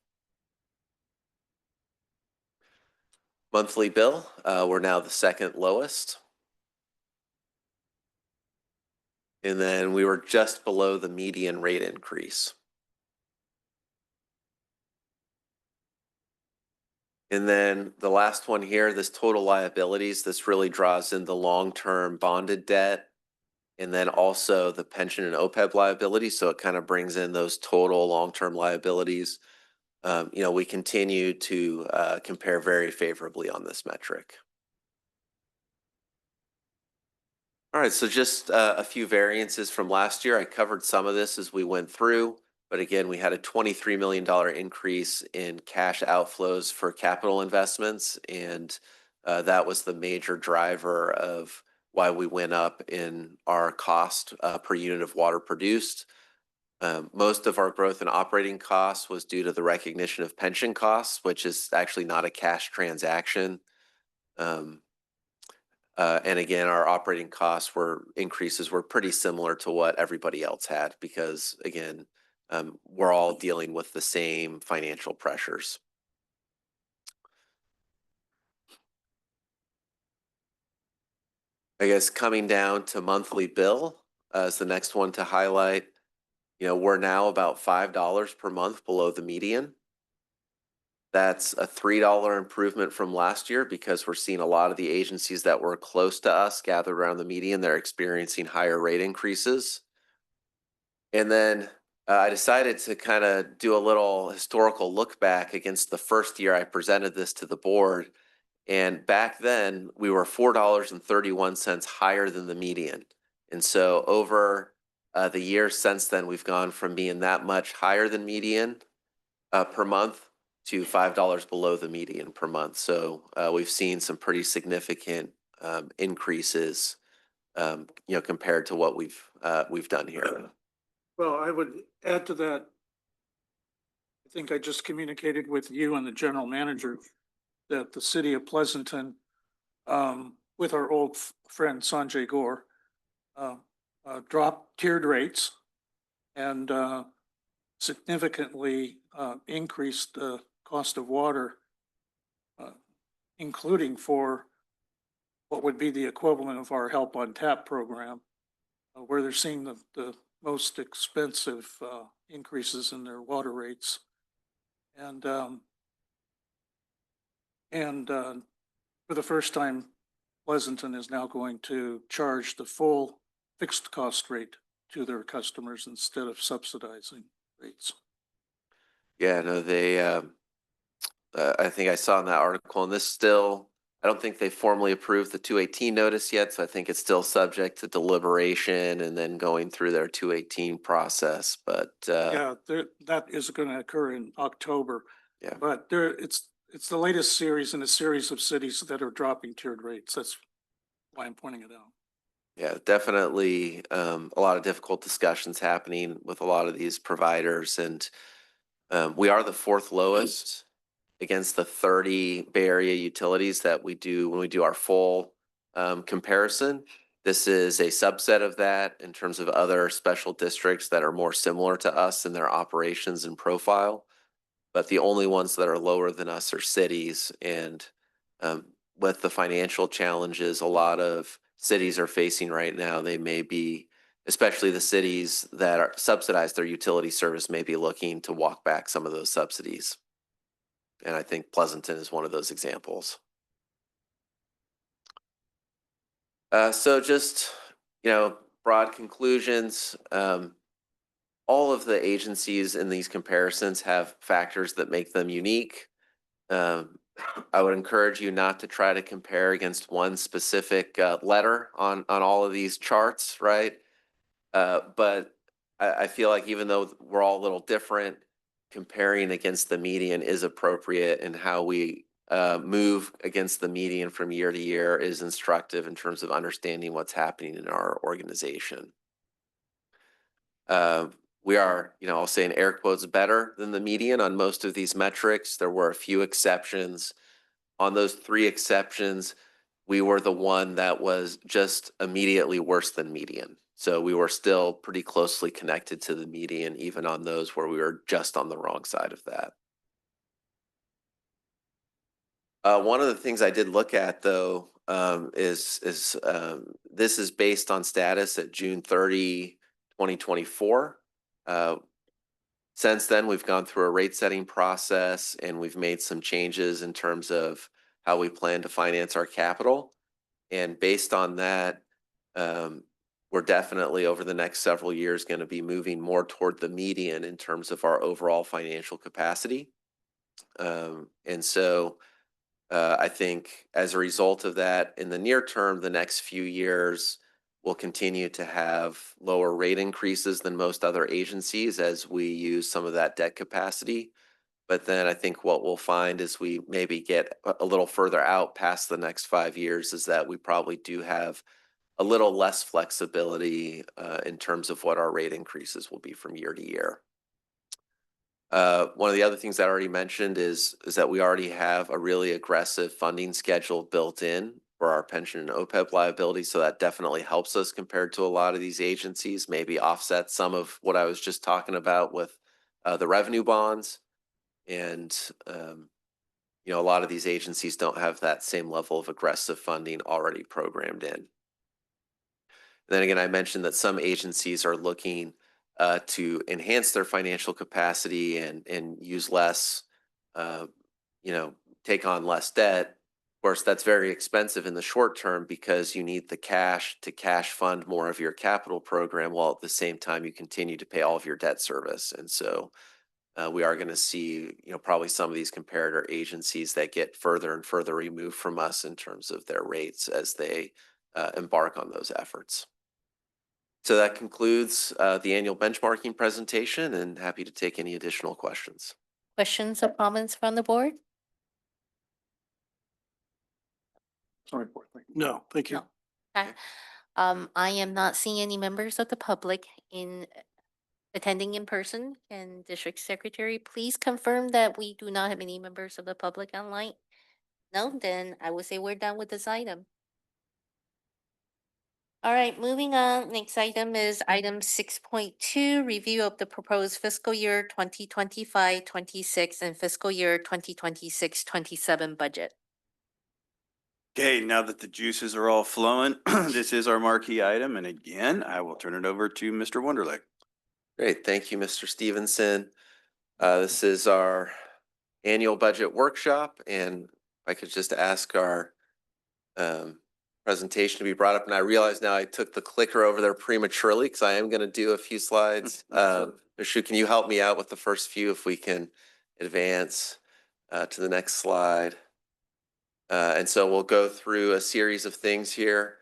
Monthly bill, we're now the second lowest. And then we were just below the median rate increase. And then the last one here, this total liabilities, this really draws in the long-term bonded debt, and then also the pension and OPEB liabilities. So it kind of brings in those total long-term liabilities. We continue to compare very favorably on this metric. All right, so just a few variances from last year. I covered some of this as we went through, but again, we had a $23 million increase in cash outflows for capital investments, and that was the major driver of why we went up in our cost per unit of water produced. Most of our growth in operating costs was due to the recognition of pension costs, which is actually not a cash transaction. And again, our operating costs increases were pretty similar to what everybody else had because, again, we're all dealing with the same financial pressures. I guess coming down to monthly bill is the next one to highlight. We're now about $5 per month below the median. That's a $3 improvement from last year because we're seeing a lot of the agencies that were close to us gathered around the median. They're experiencing higher rate increases. And then I decided to kind of do a little historical look back against the first year I presented this to the board. And back then we were $4.31 higher than the median. And so over the years since then, we've gone from being that much higher than median per month to $5 below the median per month. So we've seen some pretty significant increases, compared to what we've done here. Well, I would add to that. I think I just communicated with you and the general manager that the city of Pleasanton, with our old friend Sanjay Gore, dropped tiered rates and significantly increased the cost of water, including for what would be the equivalent of our Help on Tap program, where they're seeing the most expensive increases in their water rates. And for the first time, Pleasanton is now going to charge the full fixed cost rate to their customers instead of subsidizing rates. Yeah, no, I think I saw in that article, and this still, I don't think they formally approved the 218 notice yet, so I think it's still subject to deliberation and then going through their 218 process, but Yeah, that is going to occur in October. Yeah. But it's the latest series in a series of cities that are dropping tiered rates. That's why I'm pointing it out. yeah, definitely a lot of difficult discussions happening with a lot of these providers, and we are the fourth lowest against the 30 Bay Area utilities that we do when we do our full comparison. This is a subset of that in terms of other special districts that are more similar to us in their operations and profile. But the only ones that are lower than us are cities. And with the financial challenges a lot of cities are facing right now, they may be, especially the cities that are subsidize their utility service, may be looking to walk back some of those subsidies. And I think Pleasanton is one of those examples. So just, broad conclusions. All of the agencies in these comparisons have factors that make them unique. I would encourage you not to try to compare against one specific letter on all of these charts, right? But I feel like even though we're all a little different, comparing against the median is appropriate, and how we move against the median from year to year is instructive in terms of understanding what's happening in our organization. We are, I'll say in air quotes, better than the median on most of these metrics. There were a few exceptions. On those 3 exceptions, we were the one that was just immediately worse than median. So we were still pretty closely connected to the median, even on those where we were just on the wrong side of that. One of the things I did look at, though, is this is based on status at June 30, 2024. Since then, we've gone through a rate setting process, and we've made some changes in terms of how we plan to finance our capital. And based on that, we're definitely over the next several years going to be moving more toward the median in terms of our overall financial capacity. And so I think as a result of that, in the near term, the next few years, we'll continue to have lower rate increases than most other agencies as we use some of that debt capacity. But then I think what we'll find is we maybe get a little further out past the next 5 years is that we probably do have a little less flexibility in terms of what our rate increases will be from year to year. One of the other things I already mentioned is that we already have a really aggressive funding schedule built in for our pension and OPEB liabilities. So that definitely helps us compared to a lot of these agencies, maybe offset some of what I was just talking about with the revenue bonds. And, a lot of these agencies don't have that same level of aggressive funding already programmed in. And then again, I mentioned that some agencies are looking to enhance their financial capacity and use less, take on less debt. Of course, that's very expensive in the short term because you need the cash to cash fund more of your capital program while at the same time you continue to pay all of your debt service. And so we are going to see, probably some of these comparator agencies that get further and further removed from us in terms of their rates as they embark on those efforts. So that concludes the annual benchmarking presentation, and happy to take any additional questions. Questions or comments from the board? Sorry, board. Thank you. No, thank you. No. Okay. I am not seeing any members of the public attending in person. And District Secretary, please confirm that we do not have any members of the public online. No, then I would say we're done with this item. All right, moving on. Next item is item 6.2, review of the proposed fiscal year 2025-26 and fiscal year 2026-27 budget. Okay, now that the juices are all flowing, this is our marquee item. And again, I will turn it over to Mr. Wonderlich. Great, thank you, Mr. Stevenson. This is our annual budget workshop, and I could just ask our presentation to be brought up. And I realize now I took the clicker over there prematurely because I am going to do a few slides. Shu, can you help me out with the first few if we can advance to the next slide? And so we'll go through a series of things here.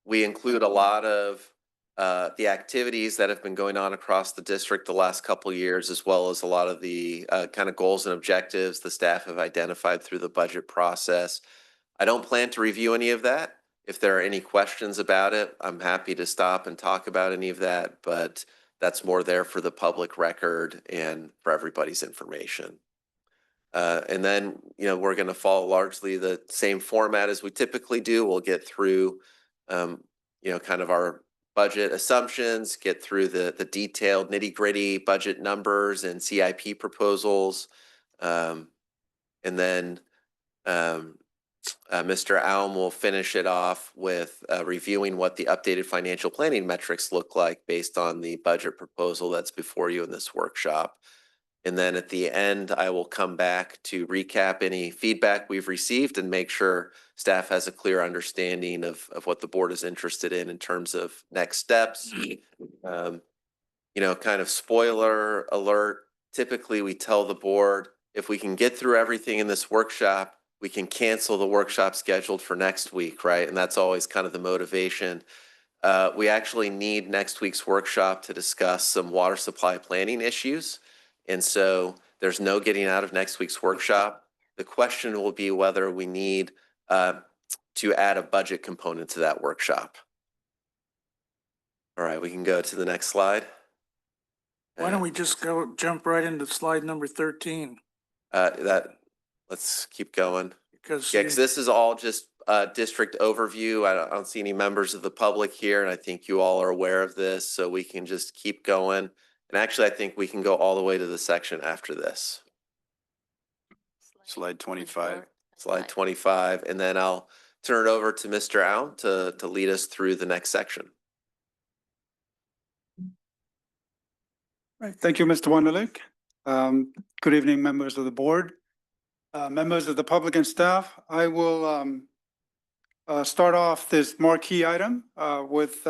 We include a lot of the activities that have been going on across the district the last couple of years, as well as a lot of the kind of goals and objectives the staff have identified through the budget process. I don't plan to review any of that. If there are any questions about it, I'm happy to stop and talk about any of that, but that's more there for the public record and for everybody's information. And then, we're going to follow largely the same format as we typically do. We'll get through, kind of our budget assumptions, get through the detailed nitty-gritty budget numbers and CIP proposals. And then Mr. Alm will finish it off with reviewing what the updated financial planning metrics look like based on the budget proposal that's before you in this workshop. And then at the end, I will come back to recap any feedback we've received and make sure staff has a clear understanding of what the board is interested in terms of next steps. Kind of spoiler alert, typically we tell the board, if we can get through everything in this workshop, we can cancel the workshop scheduled for next week, right? And that's always kind of the motivation. We actually need next week's workshop to discuss some water supply planning issues. And so there's no getting out of next week's workshop. The question will be whether we need to add a budget component to that workshop. All right, we can go to the next slide. Why don't we just jump right into slide number 13? Let's keep going. Because Yeah, because this is all just district overview. I don't see any members of the public here, and I think you all are aware of this, so we can just keep going. And actually, I think we can go all the way to the section after this. Slide 25. Slide 25, and then I'll turn it over to Mr. Alm to lead us through the next section. Right. Thank you, Mr. Wonderlich. Good evening, members of the board, members of the public and staff. I will start off this marquee item with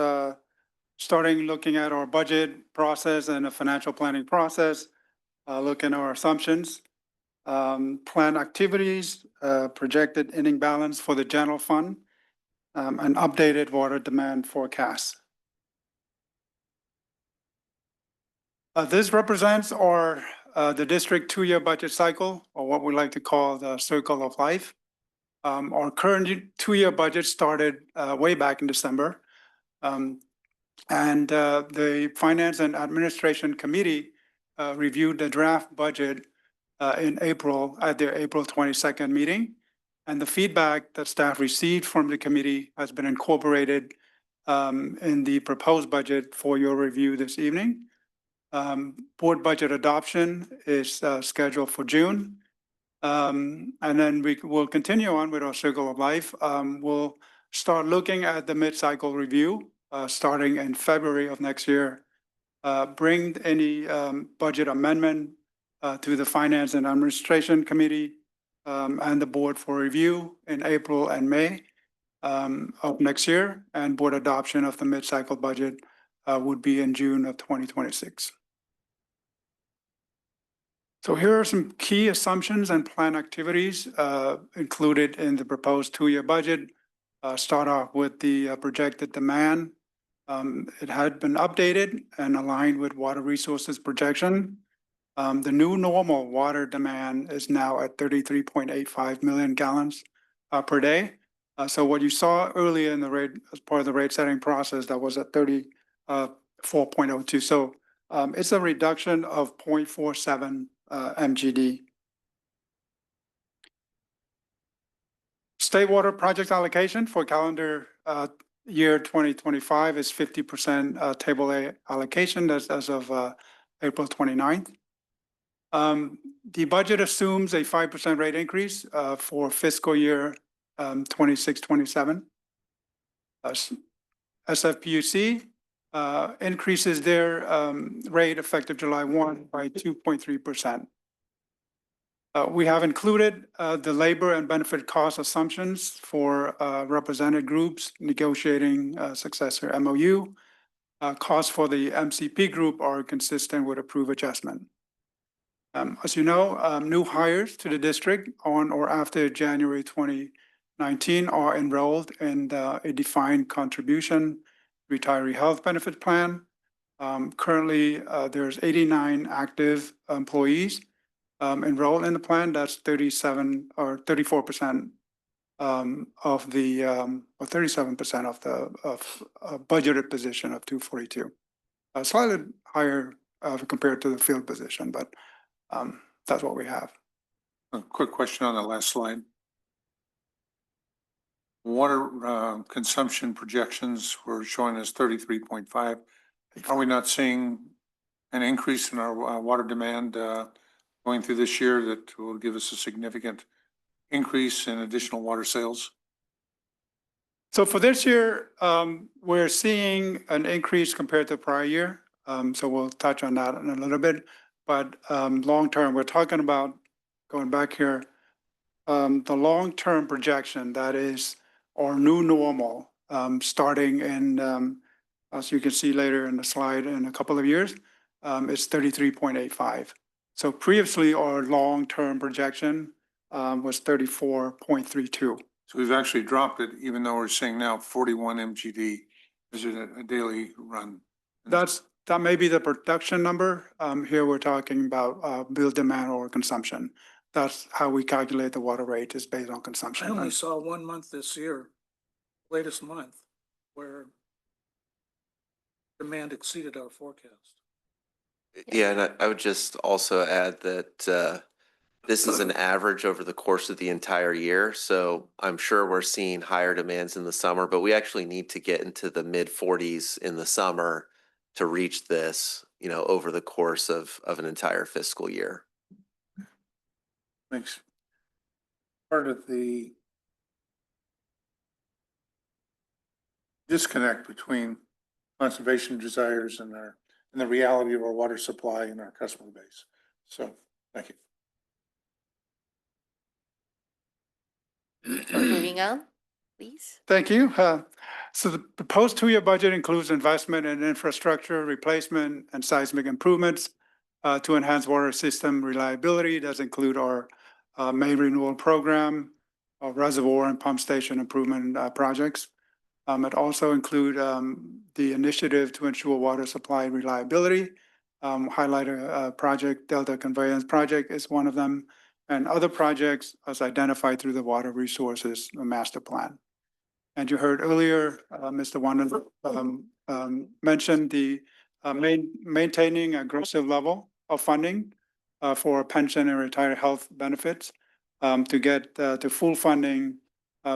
starting looking at our budget process and the financial planning process, looking at our assumptions, plan activities, projected ending balance for the general fund, and updated water demand forecast. This represents the district 2-year budget cycle, or what we like to call the circle of life. Our current 2-year budget started way back in December. And the Finance and Administration Committee reviewed the draft budget in April at their April 22nd meeting. And the feedback that staff received from the committee has been incorporated in the proposed budget for your review this evening. Board budget adoption is scheduled for June. And then we will continue on with our circle of life. We'll start looking at the mid-cycle review starting in February of next year. Bring any budget amendment to the Finance and Administration Committee and the board for review in April and May of next year. And board adoption of the mid-cycle budget would be in June of 2026. So here are some key assumptions and plan activities included in the proposed 2-year budget. Start off with the projected demand. It had been updated and aligned with water resources projection. The new normal water demand is now at 33.85 million gallons per day. So what you saw earlier in the rate as part of the rate setting process, that was at 34.02. So it's a reduction of 0.47 MGD. State water project allocation for calendar year 2025 is 50% table A allocation. That's as of April 29th. The budget assumes a 5% rate increase for fiscal year 26-27. SFPUC increases their rate effective July 1 by 2.3%. We have included the labor and benefit cost assumptions for represented groups negotiating successor MOU. Costs for the MCP group are consistent with approved adjustment. As you know, new hires to the district on or after January 2019 are enrolled in a defined contribution retiree health benefit plan. Currently, there's 89 active employees enrolled in the plan. That's 37 or 34% of the or 37% of the budgeted position of 242. Slightly higher compared to the field position, but that's what we have. A quick question on the last slide. Water consumption projections were showing us 33.5. Are we not seeing an increase in our water demand going through this year that will give us a significant increase in additional water sales? So for this year, we're seeing an increase compared to prior year. So we'll touch on that in a little bit. But long term, we're talking about going back here. The long-term projection, that is our new normal, starting in, as you can see later in the slide, in a couple of years, is 33.85. So previously, our long-term projection was 34.32. So we've actually dropped it, even though we're seeing now 41 MGD. Is it a daily run? That may be the production number. Here we're talking about bill demand or consumption. That's how we calculate the water rate, is based on consumption. I only saw 1 month this year, latest month, where demand exceeded our forecast. Yeah, and I would just also add that this is an average over the course of the entire year. So I'm sure we're seeing higher demands in the summer, but we actually need to get into the mid-40s in the summer to reach this, you know, over the course of an entire fiscal year. Thanks. Part of the disconnect between conservation desires and the reality of our water supply and our customer base. So, thank you. Moving on, please. Thank you. So the proposed two-year budget includes investment in infrastructure replacement and seismic improvements to enhance water system reliability. It does include our main renewal program, our reservoir and pump station improvement projects. It also include the initiative to ensure water supply reliability. Highlight a project, Delta Conveyance Project is one of them, and other projects as identified through the Water Resources Master Plan. And you heard earlier, Mr. Wanda mentioned the maintaining aggressive level of funding for pension and retired health benefits to get to full funding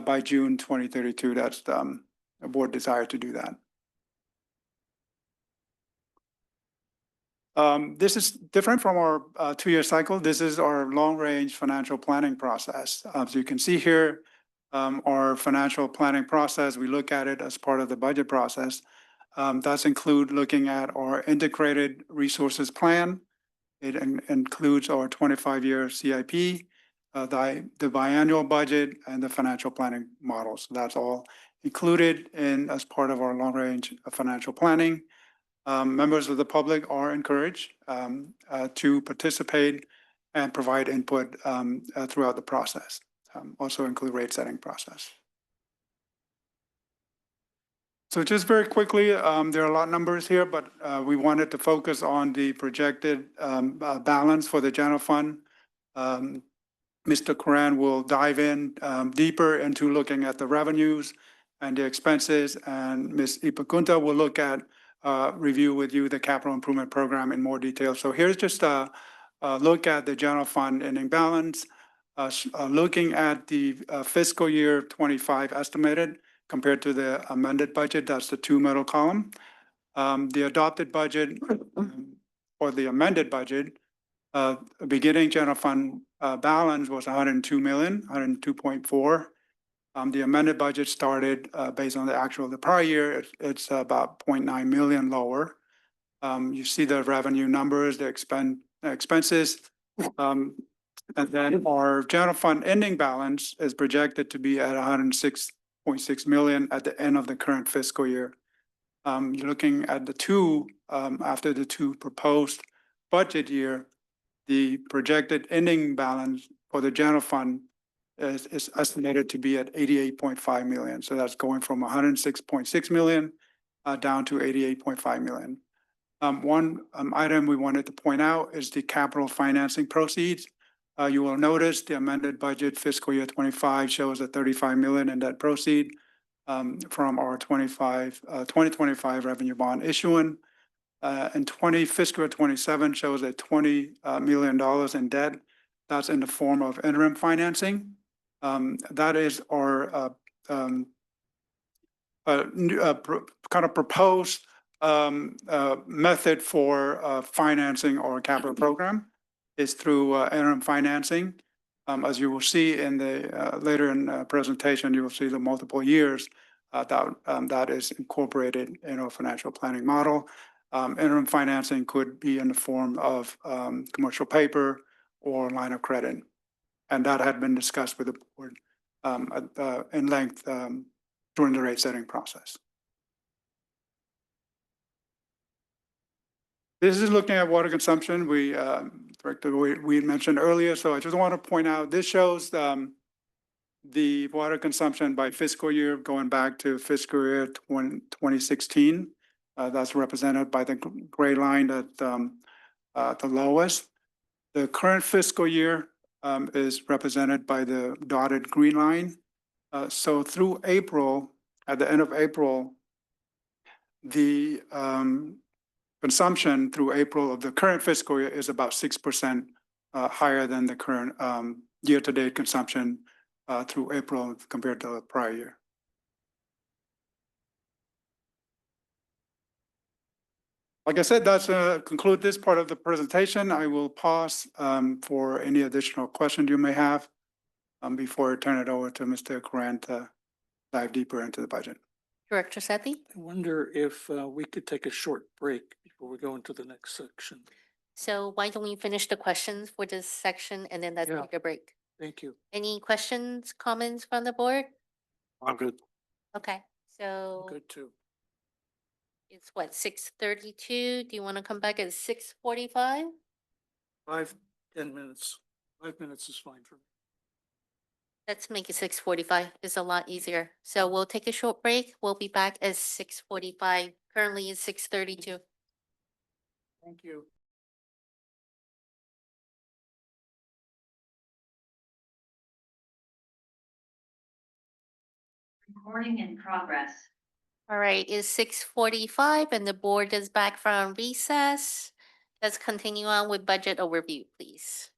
by June 2032. That's the board desire to do that. This is different from our two-year cycle. This is our long-range financial planning process. So you can see here our financial planning process. We look at it as part of the budget process. That's include looking at our integrated resources plan. It includes our 25-year CIP, the biannual budget, and the financial planning models. That's all included in as part of our long-range financial planning. Members of the public are encouraged to participate and provide input throughout the process. Also include rate setting process. So just very quickly, there are a lot of numbers here, but we wanted to focus on the projected balance for the general fund. Mr. Coran will dive in deeper into looking at the revenues and the expenses, and Ms. Gunther will look at review with you the capital improvement program in more detail. So here's just a look at the general fund ending balance, looking at the fiscal year 25 estimated compared to the amended budget. That's the two middle column. The adopted budget or the amended budget, beginning general fund balance was 102 million, 102.4. The amended budget started based on the actual of the prior year. It's about 0.9 million lower. You see the revenue numbers, the expenses. And then our general fund ending balance is projected to be at 106.6 million at the end of the current fiscal year. You're looking at the two, after the two proposed budget year, the projected ending balance for the general fund is estimated to be at 88.5 million. So that's going from 106.6 million down to 88.5 million. One item we wanted to point out is the capital financing proceeds. You will notice the amended budget fiscal year 25 shows a 35 million in that proceed from our 2025 revenue bond issuance. And fiscal year 27 shows a $20 million in debt. That's in the form of interim financing. That is our kind of proposed method for financing our capital program is through interim financing. As you will see in the later in the presentation, you will see the multiple years that is incorporated in our financial planning model. Interim financing could be in the form of commercial paper or line of credit. And that had been discussed with the board in length during the rate setting process. This is looking at water consumption. We mentioned earlier. So I just want to point out, this shows the water consumption by fiscal year going back to fiscal year 2016. That's represented by the gray line at the lowest. The current fiscal year is represented by the dotted green line. So through April, at the end of April, the consumption through April of the current fiscal year is about 6% higher than the current year-to-date consumption through April compared to the prior year. Like I said, that's conclude this part of the presentation. I will pause for any additional questions you may have before I turn it over to Mr. Coran to dive deeper into the budget. Director Sethy? I wonder if we could take a short break before we go into the next section. So why don't we finish the questions for this section and then let's Yeah. take a break? Thank you. Any questions, comments from the board? I'm good. Okay, so Good too. it's what, 6:32? Do you want to come back at 6:45? 10 minutes. 5 minutes is fine for me. Let's make it 6:45. It's a lot easier. So we'll take a short break. We'll be back at 6:45. Currently it's 6:32. Thank you. Recording in progress. All right, it's 6:45 and the board is back from recess. Let's continue on with budget overview, please.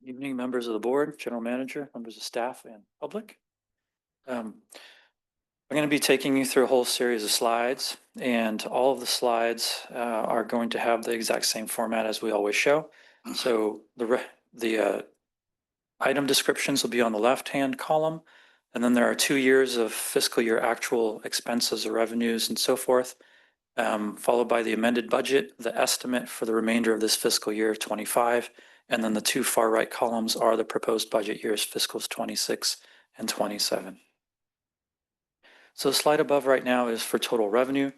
Evening, members of the board, general manager, members of staff, and public. I'm going to be taking you through a whole series of slides, and all of the slides are going to have the exact same format as we always show. So the item descriptions will be on the left-hand column, and then there are 2 years of fiscal year actual expenses or revenues and so forth, followed by the amended budget, the estimate for the remainder of this fiscal year of 25, and then the two far right columns are the proposed budget years, fiscals 26 and 27. So the slide above right now is for total revenue.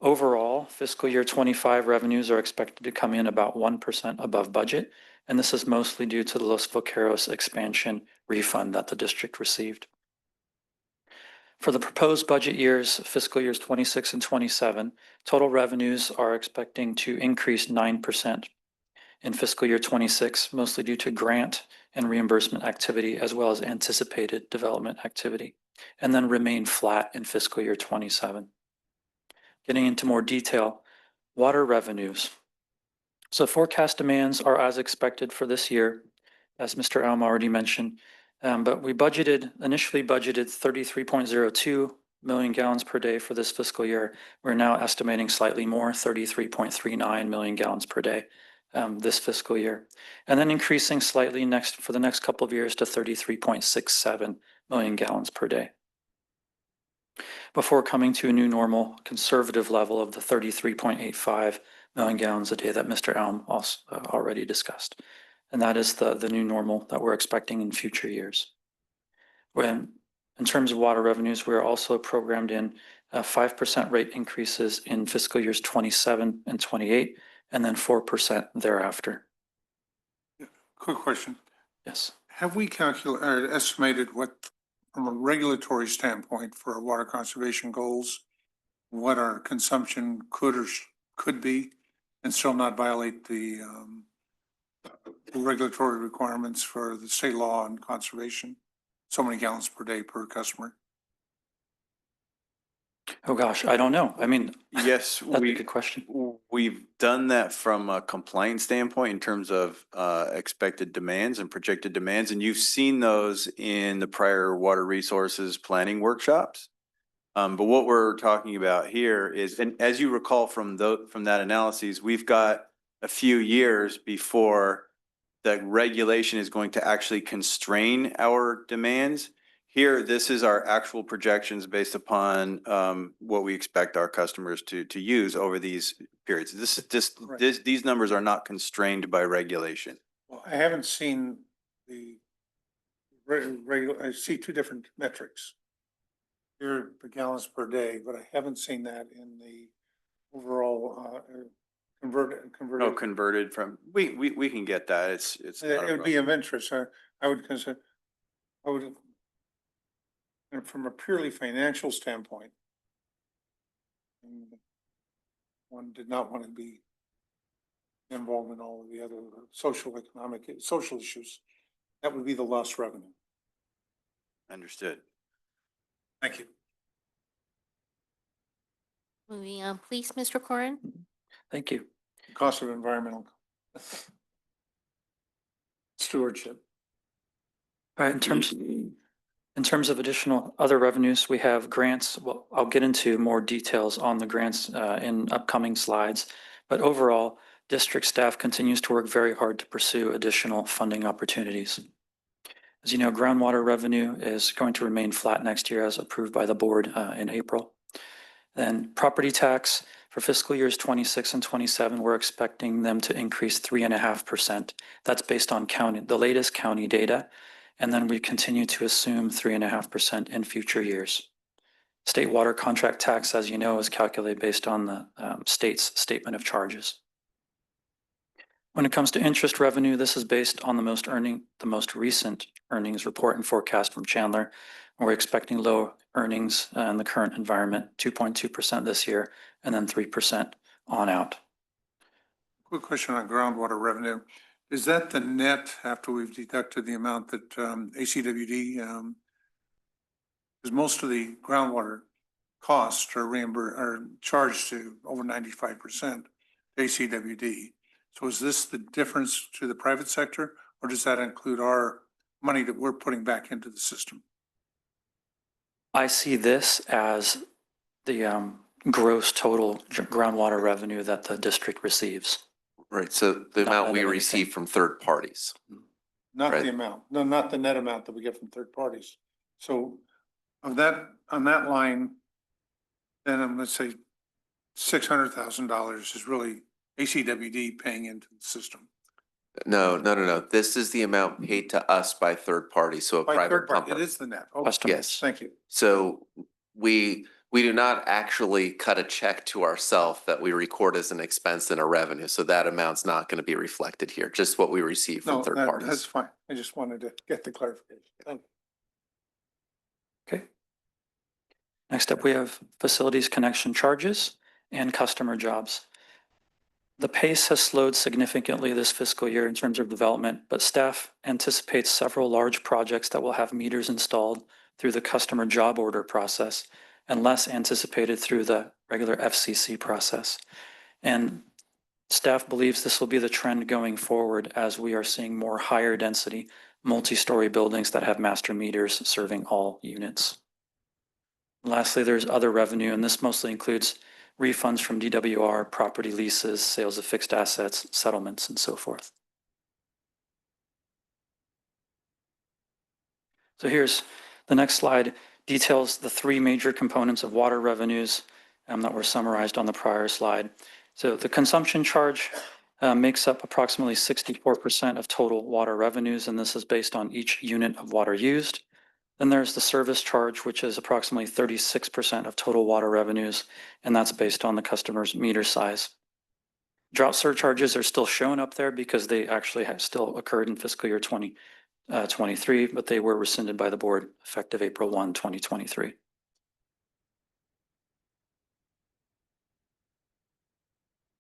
Overall, fiscal year 25 revenues are expected to come in about 1% above budget, and this is mostly due to the Los Vaqueros expansion refund that the district received. For the proposed budget years, fiscal years 26 and 27, total revenues are expecting to increase 9% in fiscal year 26, mostly due to grant and reimbursement activity, as well as anticipated development activity, and then remain flat in fiscal year 27. Getting into more detail, water revenues. So forecast demands are as expected for this year, as Mr. Alm already mentioned, but we initially budgeted 33.02 million gallons per day for this fiscal year. We're now estimating slightly more, 33.39 million gallons per day. this fiscal year, and then increasing slightly for the next couple of years to 33.67 million gallons per day, before coming to a new normal conservative level of the 33.85 million gallons a day that Mr. Elm also already discussed. And that is the new normal that we're expecting in future years. When, in terms of water revenues, we're also programmed in 5% rate increases in fiscal years 27 and 28, and then 4% thereafter. Quick question. Yes. Have we calculated or estimated what, from a regulatory standpoint for our water conservation goals, what our consumption could be and still not violate the regulatory requirements for the state law on conservation? So many gallons per day per customer. Oh, gosh, I don't know. I mean, Yes, that's a good question. we've done that from a compliance standpoint in terms of expected demands and projected demands, and you've seen those in the prior water resources planning workshops. But what we're talking about here is, and as you recall from that analysis, we've got a few years before the regulation is going to actually constrain our demands. Here, this is our actual projections based upon what we expect our customers to use over these periods. These numbers are not constrained by regulation. Well, I haven't seen the I see two different metrics. Here, the gallons per day, but I haven't seen that in the overall converted. From, we can get that. It's not a It would be problem. of interest. I would consider, and from a purely financial standpoint, one did not want to be involved in all of the other social issues. That would be the lost revenue. Understood. Thank you. Moving on, please, Mr. Corrin. Thank you. Cost of environmental stewardship. All right, in terms of additional other revenues, we have grants. Well, I'll get into more details on the grants in upcoming slides. But overall, district staff continues to work very hard to pursue additional funding opportunities. As you know, groundwater revenue is going to remain flat next year as approved by the board in April. Then property tax for fiscal years 26 and 27, we're expecting them to increase 3.5%. That's based on the latest county data. And then we continue to assume 3.5% in future years. State water contract tax, as you know, is calculated based on the state's statement of charges. When it comes to interest revenue, this is based on the most recent earnings report and forecast from Chandler. We're expecting low earnings in the current environment, 2.2% this year, and then 3% on out. Quick question on groundwater revenue. Is that the net after we've deducted the amount that ACWD, because most of the groundwater costs are are charged to over 95% ACWD. So is this the difference to the private sector, or does that include our money that we're putting back into the system? I see this as the gross total groundwater revenue that the district receives. Right, so the Not amount net we of receive anything. from third parties. Not Right. the amount, no, not the net amount that we get from third parties. So on that line, then I'm gonna say $600,000 is really ACWD paying into the system. No. This is the amount paid to us by third parties, so a By private third party, it company. is the net. Oh, Customers. Yes. thank you. So we do not actually cut a check to ourselves that we record as an expense and a revenue. So that amount's not going to be reflected here, just what we receive from No, third that's parties. fine. I just wanted to get the clarification. Thank you. Okay. Next up, we have facilities connection charges and customer jobs. The pace has slowed significantly this fiscal year in terms of development, but staff anticipates several large projects that will have meters installed through the customer job order process and less anticipated through the regular FCC process. And staff believes this will be the trend going forward as we are seeing more higher density, multi-story buildings that have master meters serving all units. Lastly, there's other revenue, and this mostly includes refunds from DWR, property leases, sales of fixed assets, settlements, and so forth. So here's the next slide, details the three major components of water revenues that were summarized on the prior slide. So the consumption charge makes up approximately 64% of total water revenues, and this is based on each unit of water used. Then there's the service charge, which is approximately 36% of total water revenues, and that's based on the customer's meter size. Drought surcharges are still shown up there because they actually have still occurred in fiscal year 2023, but they were rescinded by the board effective April 1, 2023.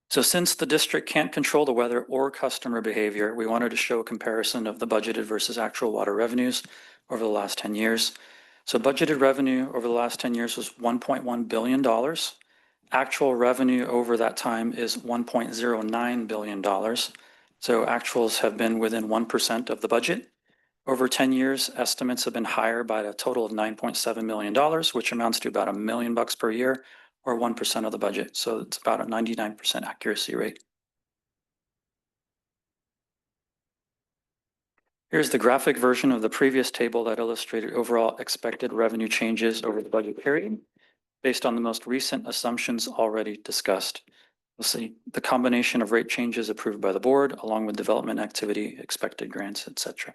So since the district can't control the weather or customer behavior, we wanted to show a comparison of the budgeted versus actual water revenues over the last 10 years. So budgeted revenue over the last 10 years was $1.1 billion. Actual revenue over that time is $1.09 billion. So actuals have been within 1% of the budget. Over 10 years, estimates have been higher by a total of $9.7 million, which amounts to about $1 million per year, or 1% of the budget. So it's about a 99% accuracy rate. Here's the graphic version of the previous table that illustrated overall expected revenue changes over the budget period based on the most recent assumptions already discussed. We'll see the combination of rate changes approved by the board, along with development activity, expected grants, etc.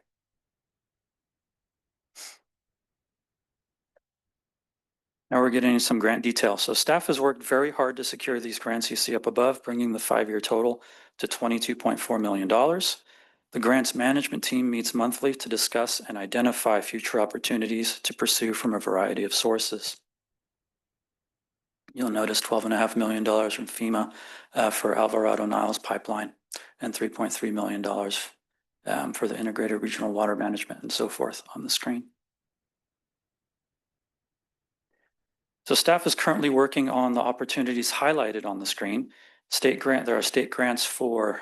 Now we're getting into some grant detail. So staff has worked very hard to secure these grants you see up above, bringing the 5-year total to $22.4 million. The grants management team meets monthly to discuss and identify future opportunities to pursue from a variety of sources. You'll notice $12.5 million from FEMA for Alvarado Niles pipeline and $3.3 million for the integrated regional water management and so forth on the screen. So staff is currently working on the opportunities highlighted on the screen. There are state grants for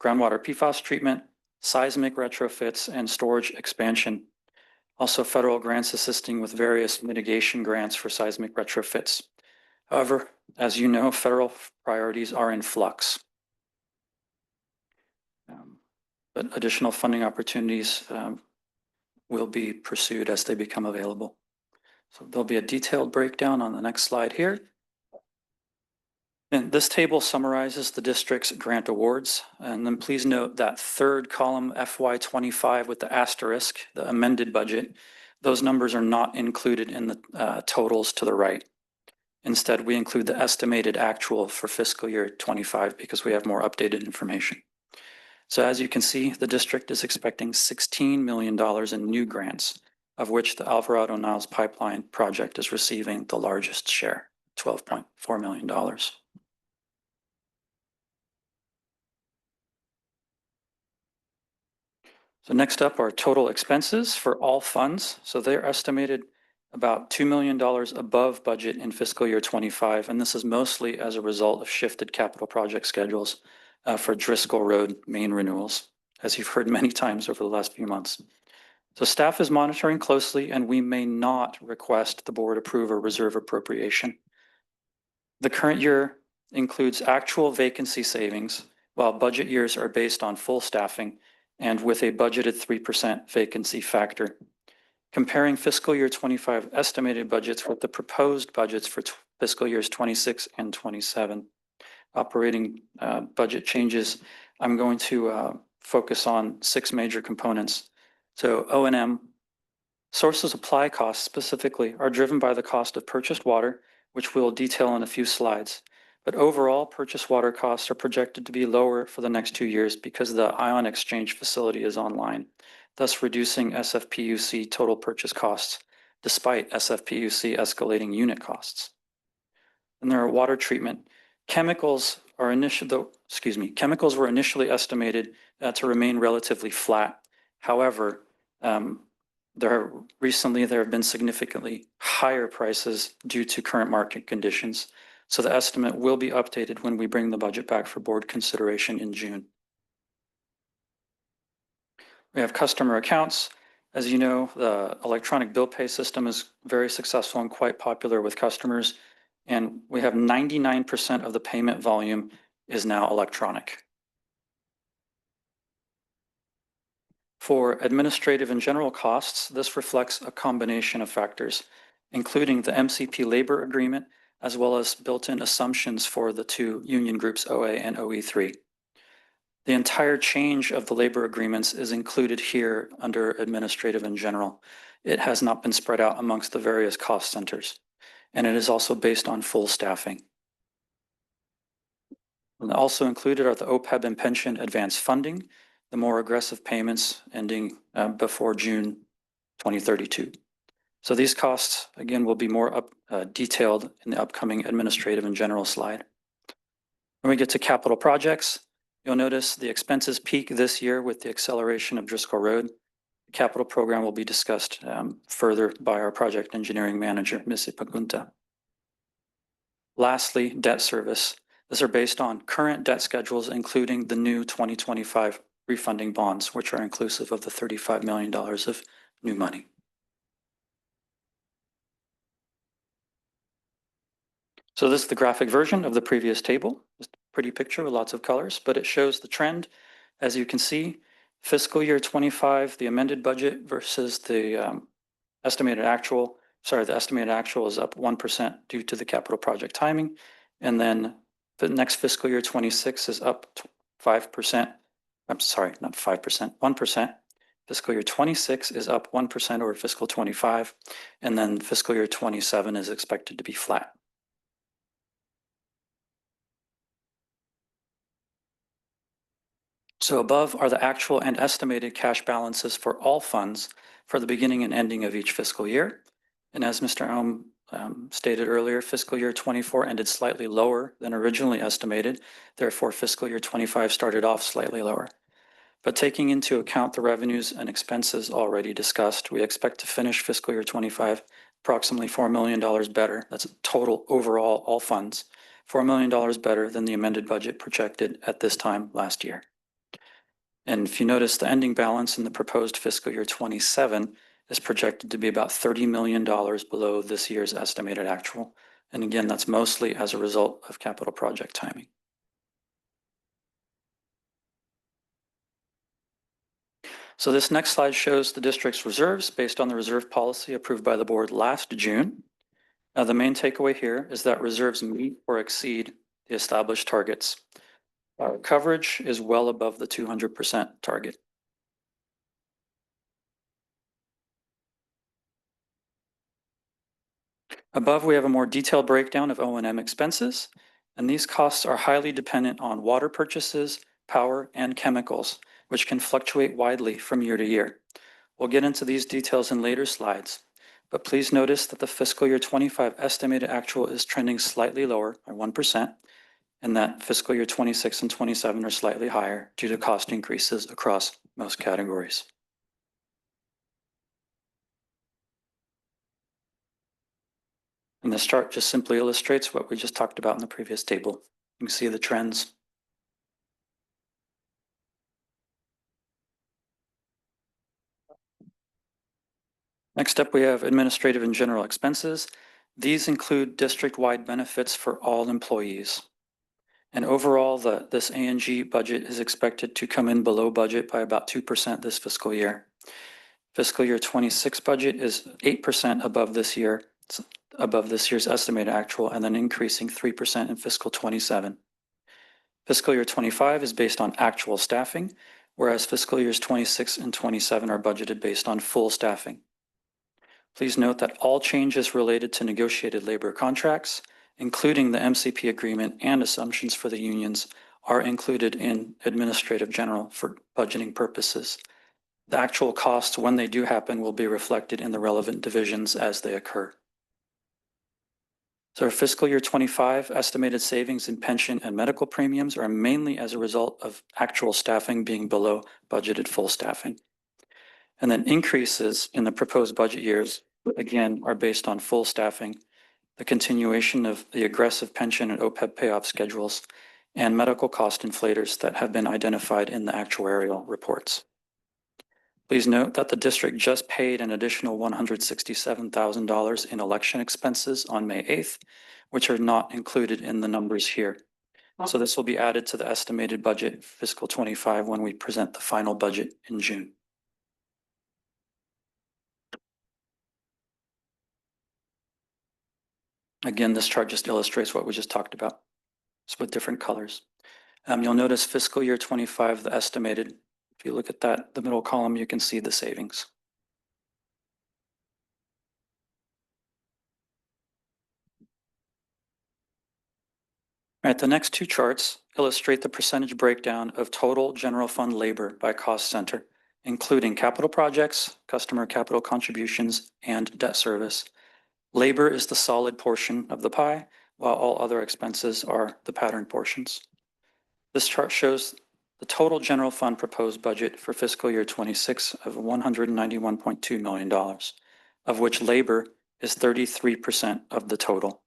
groundwater PFAS treatment, seismic retrofits, and storage expansion. Also federal grants assisting with various mitigation grants for seismic retrofits. However, as you know, federal priorities are in flux. But additional funding opportunities will be pursued as they become available. So there'll be a detailed breakdown on the next slide here. And this table summarizes the district's grant awards. And then please note that third column FY25 with the asterisk, the amended budget, those numbers are not included in the totals to the right. Instead, we include the estimated actual for fiscal year 25 because we have more updated information. So as you can see, the district is expecting $16 million in new grants, of which the Alvarado Niles pipeline project is receiving the largest share, $12.4 million. So next up are total expenses for all funds. So they're estimated about $2 million above budget in fiscal year 25, and this is mostly as a result of shifted capital project schedules for Driscoll Road main renewals, as you've heard many times over the last few months. So staff is monitoring closely, and we may not request the board approve a reserve appropriation. The current year includes actual vacancy savings, while budget years are based on full staffing and with a budgeted 3% vacancy factor. Comparing fiscal year 25 estimated budgets with the proposed budgets for fiscal years 26 and 27. Operating budget changes, I'm going to focus on 6 major components. So O&M, source of supply costs specifically are driven by the cost of purchased water, which we'll detail in a few slides. But overall, purchased water costs are projected to be lower for the next 2 years because the ion exchange facility is online, thus reducing SFPUC total purchase costs, despite SFPUC escalating unit costs. And there are water treatment. Chemicals were initially estimated to remain relatively flat. However, there have been significantly higher prices due to current market conditions. So the estimate will be updated when we bring the budget back for board consideration in June. We have customer accounts. As you know, the electronic bill pay system is very successful and quite popular with customers. And we have 99% of the payment volume is now electronic. For administrative and general costs, this reflects a combination of factors, including the MCP labor agreement, as well as built-in assumptions for the two union groups, OA and OE3. The entire change of the labor agreements is included here under administrative and general. It has not been spread out amongst the various cost centers, and it is also based on full staffing. And also included are the OPEB and pension advance funding, the more aggressive payments ending before June 2032. So these costs, again, will be more detailed in the upcoming administrative and general slide. When we get to capital projects, you'll notice the expenses peak this year with the acceleration of Driscoll Road. The capital program will be discussed further by our project engineering manager, Ms. Gunther. Lastly, debt service. These are based on current debt schedules, including the new 2025 refunding bonds, which are inclusive of the $35 million of new money. So this is the graphic version of the previous table. Just a pretty picture with lots of colors, but it shows the trend. As you can see, fiscal year 25, the amended budget versus the estimated actual. Sorry, the estimated actual is up 1% due to the capital project timing. And then the next fiscal year 26 is up 5%. I'm sorry, not 5%, 1%. Fiscal year 26 is up 1% over fiscal 25. And then fiscal year 27 is expected to be flat. So above are the actual and estimated cash balances for all funds for the beginning and ending of each fiscal year. And as Mr. Aum stated earlier, fiscal year 24 ended slightly lower than originally estimated. Therefore, fiscal year 25 started off slightly lower. But taking into account the revenues and expenses already discussed, we expect to finish fiscal year 25 approximately $4 million better. That's total overall, all funds, $4 million better than the amended budget projected at this time last year. And if you notice, the ending balance in the proposed fiscal year 27 is projected to be about $30 million below this year's estimated actual. And again, that's mostly as a result of capital project timing. So this next slide shows the district's reserves based on the reserve policy approved by the board last June. Now, the main takeaway here is that reserves meet or exceed the established targets. Our coverage is well above the 200% target. Above, we have a more detailed breakdown of O&M expenses, and these costs are highly dependent on water purchases, power, and chemicals, which can fluctuate widely from year to year. We'll get into these details in later slides, but please notice that the fiscal year 25 estimated actual is trending slightly lower by 1%, and that fiscal year 26 and 27 are slightly higher due to cost increases across most categories. And this chart just simply illustrates what we just talked about in the previous table. You can see the trends. Next up, we have administrative and general expenses. These include district-wide benefits for all employees. And overall, this A&G budget is expected to come in below budget by about 2% this fiscal year. Fiscal year 26 budget is 8% above this year, above this year's estimated actual, and then increasing 3% in fiscal 27. Fiscal year 25 is based on actual staffing, whereas fiscal years 26 and 27 are budgeted based on full staffing. Please note that all changes related to negotiated labor contracts, including the MCP agreement and assumptions for the unions, are included in administrative general for budgeting purposes. The actual costs, when they do happen, will be reflected in the relevant divisions as they occur. So our fiscal year 25 estimated savings in pension and medical premiums are mainly as a result of actual staffing being below budgeted full staffing. And then increases in the proposed budget years, again, are based on full staffing, the continuation of the aggressive pension and OPEB payoff schedules, and medical cost inflators that have been identified in the actuarial reports. Please note that the district just paid an additional $167,000 in election expenses on May 8th, which are not included in the numbers here. So this will be added to the estimated budget fiscal 25 when we present the final budget in June. Again, this chart just illustrates what we just talked about. It's with different colors. You'll notice fiscal year 25, the estimated, if you look at that, the middle column, you can see the savings. All right, the next two charts illustrate the percentage breakdown of total general fund labor by cost center, including capital projects, customer capital contributions, and debt service. Labor is the solid portion of the pie, while all other expenses are the pattern portions. This chart shows the total general fund proposed budget for fiscal year 26 of $191.2 million, of which labor is 33% of the total.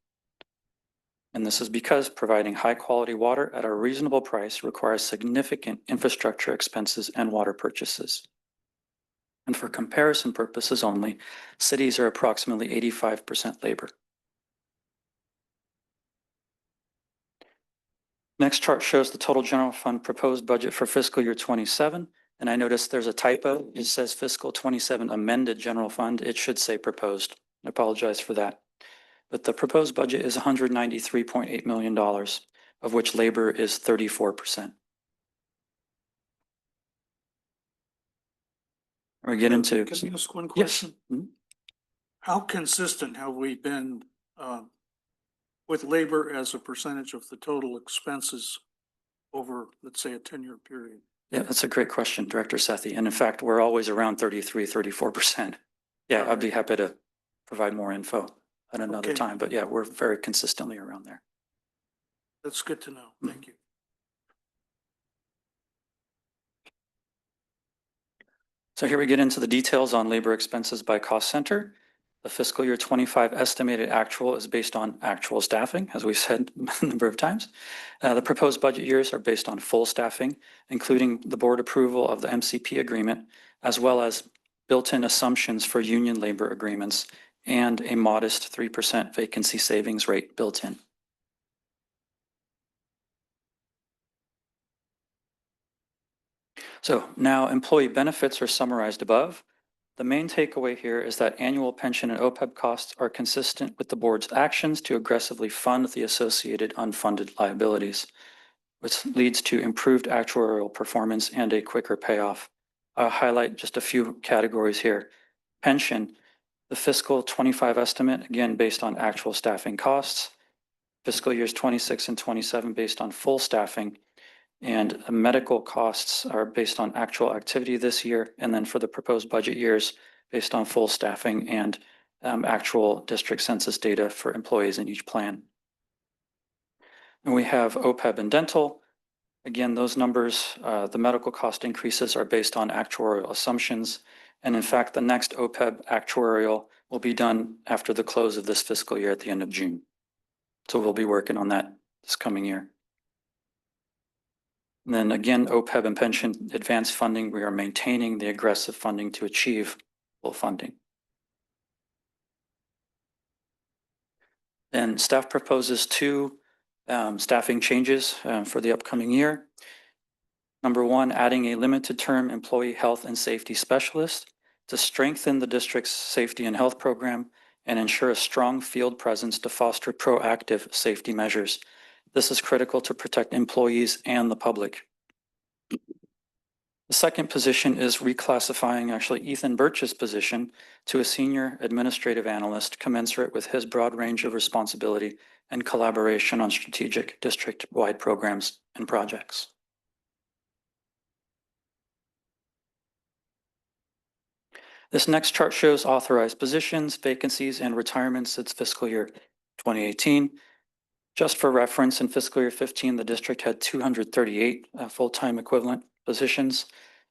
And this is because providing high quality water at a reasonable price requires significant infrastructure expenses and water purchases. And for comparison purposes only, cities are approximately 85% labor. Next chart shows the total general fund proposed budget for fiscal year 27. And I noticed there's a typo. It says fiscal 27 amended general fund. It should say proposed. I apologize for that. But the proposed budget is $193.8 million, of which labor is 34%. We get into. Can I ask one Yes. question? Mhm. How consistent have we been with labor as a percentage of the total expenses over, let's say, a 10-year period? Yeah, that's a great question, Director Sethy. And in fact, we're always around 33, 34%. Yeah, I'd be happy to provide more info at another Okay. time, but yeah, we're very consistently around there. That's good to know. Thank you. So here we get into the details on labor expenses by cost center. The fiscal year 25 estimated actual is based on actual staffing, as we've said a number of times. The proposed budget years are based on full staffing, including the board approval of the MCP agreement, as well as built-in assumptions for union labor agreements and a modest 3% vacancy savings rate built in. So now employee benefits are summarized above. The main takeaway here is that annual pension and OPEB costs are consistent with the board's actions to aggressively fund the associated unfunded liabilities, which leads to improved actuarial performance and a quicker payoff. I'll highlight just a few categories here. Pension, the fiscal 25 estimate, again, based on actual staffing costs. Fiscal years 26 and 27 based on full staffing. And medical costs are based on actual activity this year. And then for the proposed budget years, based on full staffing and actual district census data for employees in each plan. And we have OPEB and dental. Again, those numbers, the medical cost increases are based on actuarial assumptions. And in fact, the next OPEB actuarial will be done after the close of this fiscal year at the end of June. So we'll be working on that this coming year. And then again, OPEB and pension advance funding, we are maintaining the aggressive funding to achieve full funding. And staff proposes two staffing changes for the upcoming year. Number one, adding a limited term employee health and safety specialist to strengthen the district's safety and health program and ensure a strong field presence to foster proactive safety measures. This is critical to protect employees and the public. The second position is reclassifying actually Ethan Birch's position to a senior administrative analyst commensurate with his broad range of responsibility and collaboration on strategic district-wide programs and projects. This next chart shows authorized positions, vacancies, and retirements since fiscal year 2018. Just for reference, in fiscal year 15, the district had 238 full-time equivalent positions.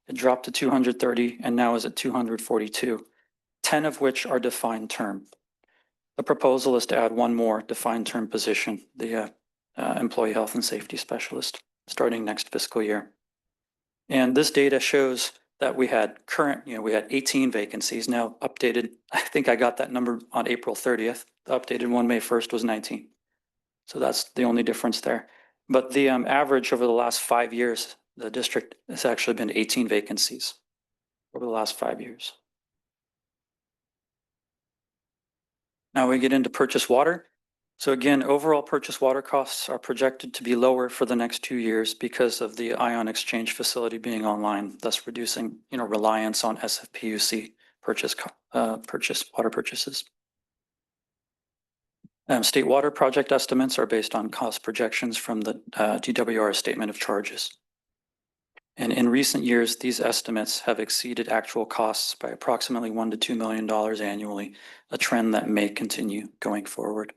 It dropped to 230 and now is at 242, 10 of which are defined term. The proposal is to add one more defined term position, the employee health and safety specialist, starting next fiscal year. And this data shows that we had we had 18 vacancies, now updated. I think I got that number on April 30th. The updated one, May 1st, was 19. So that's the only difference there. But the average over the last 5 years, the district has actually been 18 vacancies over the last 5 years. Now we get into purchase water. So again, overall purchase water costs are projected to be lower for the next 2 years because of the ion exchange facility being online, thus reducing, reliance on SFPUC purchase water purchases. State water project estimates are based on cost projections from the DWR statement of charges. And in recent years, these estimates have exceeded actual costs by approximately $1 to $2 million annually, a trend that may continue going forward.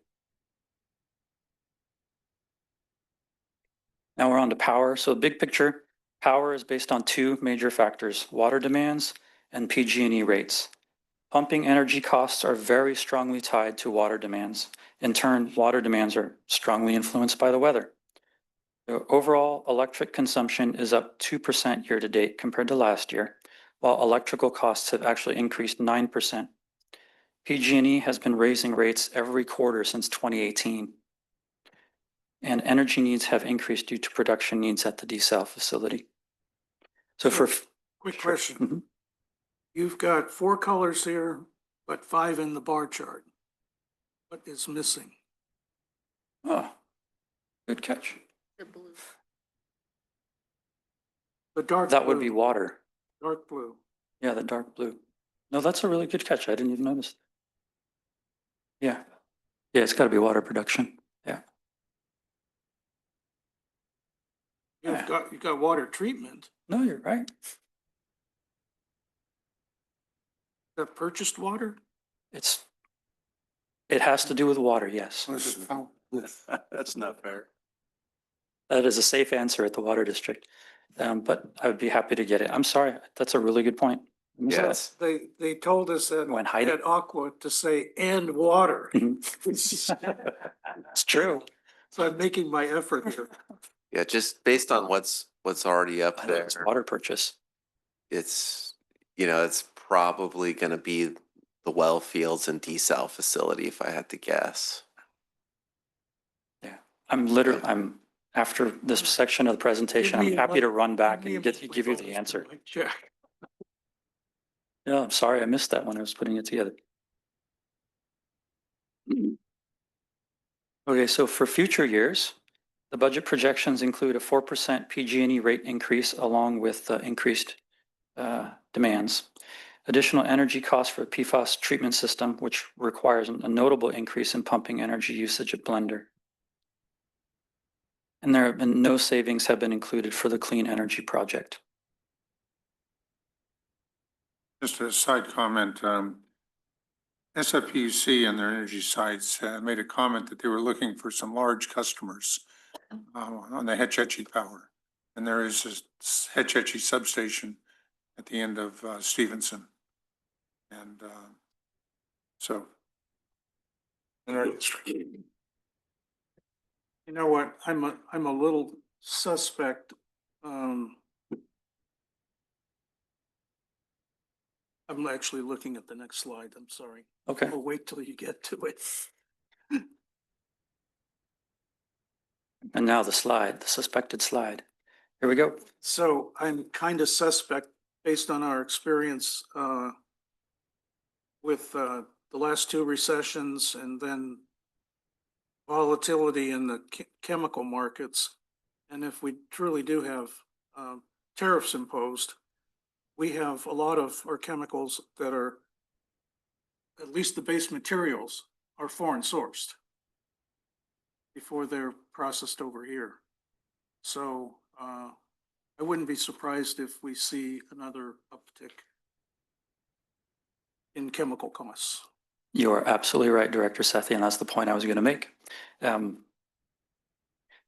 Now we're on to power. So big picture, power is based on two major factors, water demands and PG&E rates. Pumping energy costs are very strongly tied to water demands. In turn, water demands are strongly influenced by the weather. The overall electric consumption is up 2% year to date compared to last year, while electrical costs have actually increased 9%. PG&E has been raising rates every quarter since 2018. And energy needs have increased due to production needs at the desal facility. So for Quick question. Mhm. You've got 4 colors here, but 5 in the bar chart. What is missing? Oh, good catch. The blue. The dark That would be blue, water. dark blue. Yeah, the dark blue. No, that's a really good catch. I didn't even notice. Yeah. Yeah, it's got to be water production. Yeah. Yeah. You've got water treatment. No, you're right. That purchased water? It has to do with water, yes. That's not fair. That is a safe answer at the water district. But I would be happy to get it. I'm sorry. That's a really good point. I missed Yes. They told us at, Went hide it. at Aqua to say and water. that. Mhm. It's true. So I'm making my effort here. Yeah, just based on what's already up I know there, it's water purchase. it's, it's probably gonna be the well fields and desal facility if I had to guess. Yeah. I'm after this section of the presentation, Give I'm me happy to my- run back Give me and a give you bonus the for answer. my check. Yeah, I'm sorry. I missed that when I was putting it together. Okay, so for future years, the budget projections include a 4% PG&E rate increase along with increased demands. Additional energy costs for the PFAS treatment system, which requires a notable increase in pumping energy usage at Blender. And there have been no savings have been included for the clean energy project. Just a side comment, SFPUC and their energy sites made a comment that they were looking for some large customers on the Hetch Hetchy power. And there is a Hetch Hetchy substation at the end of Stevenson. And so. You know what? I'm a little suspect. I'm actually looking at the next slide. I'm sorry. Okay. I'll wait till you get to it. And now the slide, the suspected slide. Here we go. So I'm kind of suspect based on our experience with the last 2 recessions and then volatility in the chemical markets. And if we truly do have tariffs imposed, we have a lot of our chemicals that are, at least the base materials, are foreign sourced before they're processed over here. So I wouldn't be surprised if we see another uptick in chemical costs. You are absolutely right, Director Sethy, and that's the point I was going to make.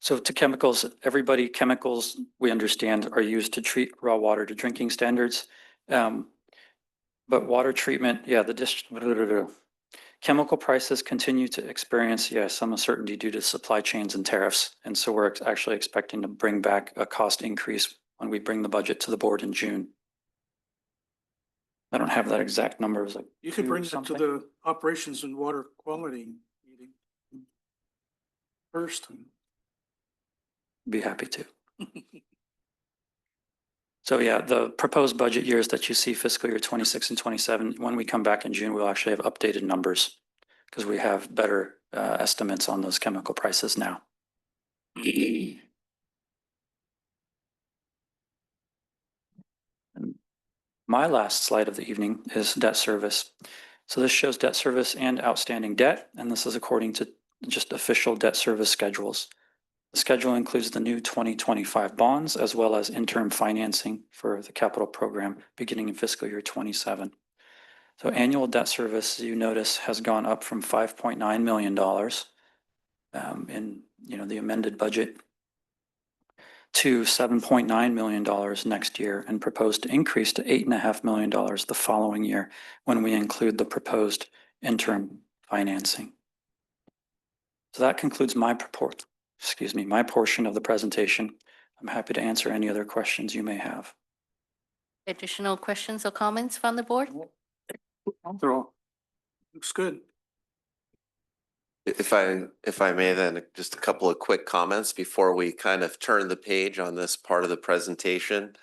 So to chemicals, chemicals we understand are used to treat raw water to drinking standards. But water treatment, chemical prices continue to experience, some uncertainty due to supply chains and tariffs. And so we're actually expecting to bring back a cost increase when we bring the budget to the board in June. I don't have that exact number. It was like You could 2 bring it to something. the operations and water quality meeting first. Be happy to. So yeah, the proposed budget years that you see fiscal year 26 and 27, when we come back in June, we'll actually have updated numbers because we have better estimates on those chemical prices now. And my last slide of the evening is debt service. So this shows debt service and outstanding debt, and this is according to just official debt service schedules. The schedule includes the new 2025 bonds as well as interim financing for the capital program beginning in fiscal year 27. So annual debt service, you notice, has gone up from $5.9 million in the amended budget to $7.9 million next year, and proposed to increase to $8.5 million the following year when we include the proposed interim financing. So that concludes my my portion of the presentation. I'm happy to answer any other questions you may have. Additional questions or comments from the board? Looks good. If I may, then just a couple of quick comments before we kind of turn the page on this part of the presentation.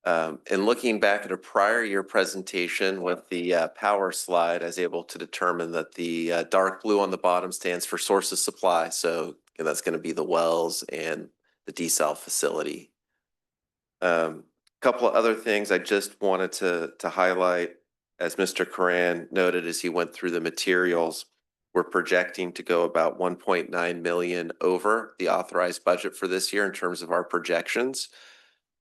In looking back at a prior year presentation with the power slide, I was able to determine that the dark blue on the bottom stands for source of supply. So that's going to be the wells and the desal facility. Couple of other things I just wanted to highlight, as Mr. Coran noted as he went through the materials. We're projecting to go about 1.9 million over the authorized budget for this year in terms of our projections.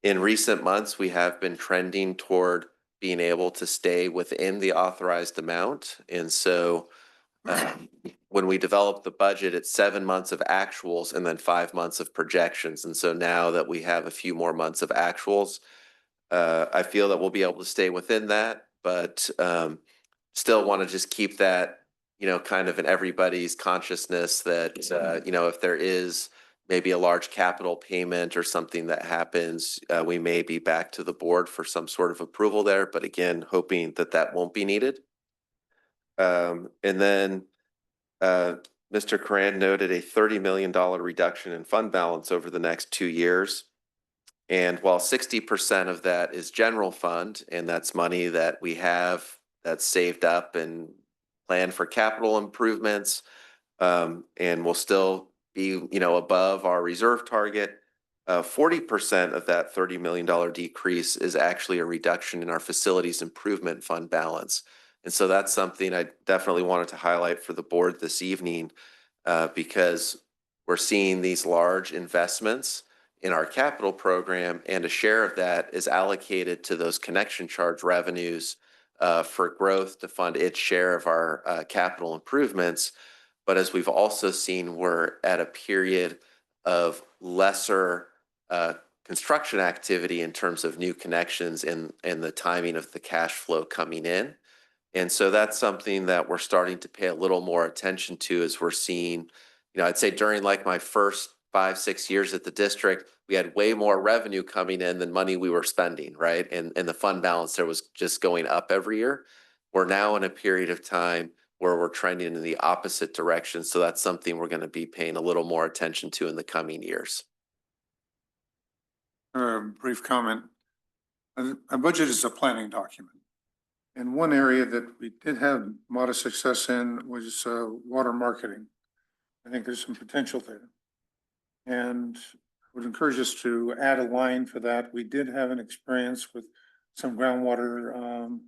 In recent months, we have been trending toward being able to stay within the authorized amount. And so when we develop the budget, it's 7 months of actuals and then 5 months of projections. And so now that we have a few more months of actuals, I feel that we'll be able to stay within that, but still want to just keep that kind of in everybody's consciousness that, if there is maybe a large capital payment or something that happens, we may be back to the board for some sort of approval there, but again, hoping that that won't be needed. And then Mr. Coran noted a $30 million reduction in fund balance over the next 2 years. And while 60% of that is general fund, and that's money that we have that's saved up and planned for capital improvements, and will still be, above our reserve target. 40% of that $30 million decrease is actually a reduction in our facilities improvement fund balance. And so that's something I definitely wanted to highlight for the board this evening, because we're seeing these large investments in our capital program, and a share of that is allocated to those connection charge revenues for growth to fund its share of our capital improvements. But as we've also seen, we're at a period of lesser construction activity in terms of new connections and the timing of the cash flow coming in. And so that's something that we're starting to pay a little more attention to as we're seeing, I'd say during like my first 5-6 years at the district, we had way more revenue coming in than money we were spending, right? And the fund balance there was just going up every year. We're now in a period of time where we're trending in the opposite direction. So that's something we're going to be paying a little more attention to in the coming years. Brief comment. A budget is a planning document. And one area that we did have modest success in was water marketing. I think there's some potential there. And I would encourage us to add a line for that. We did have an experience with some groundwater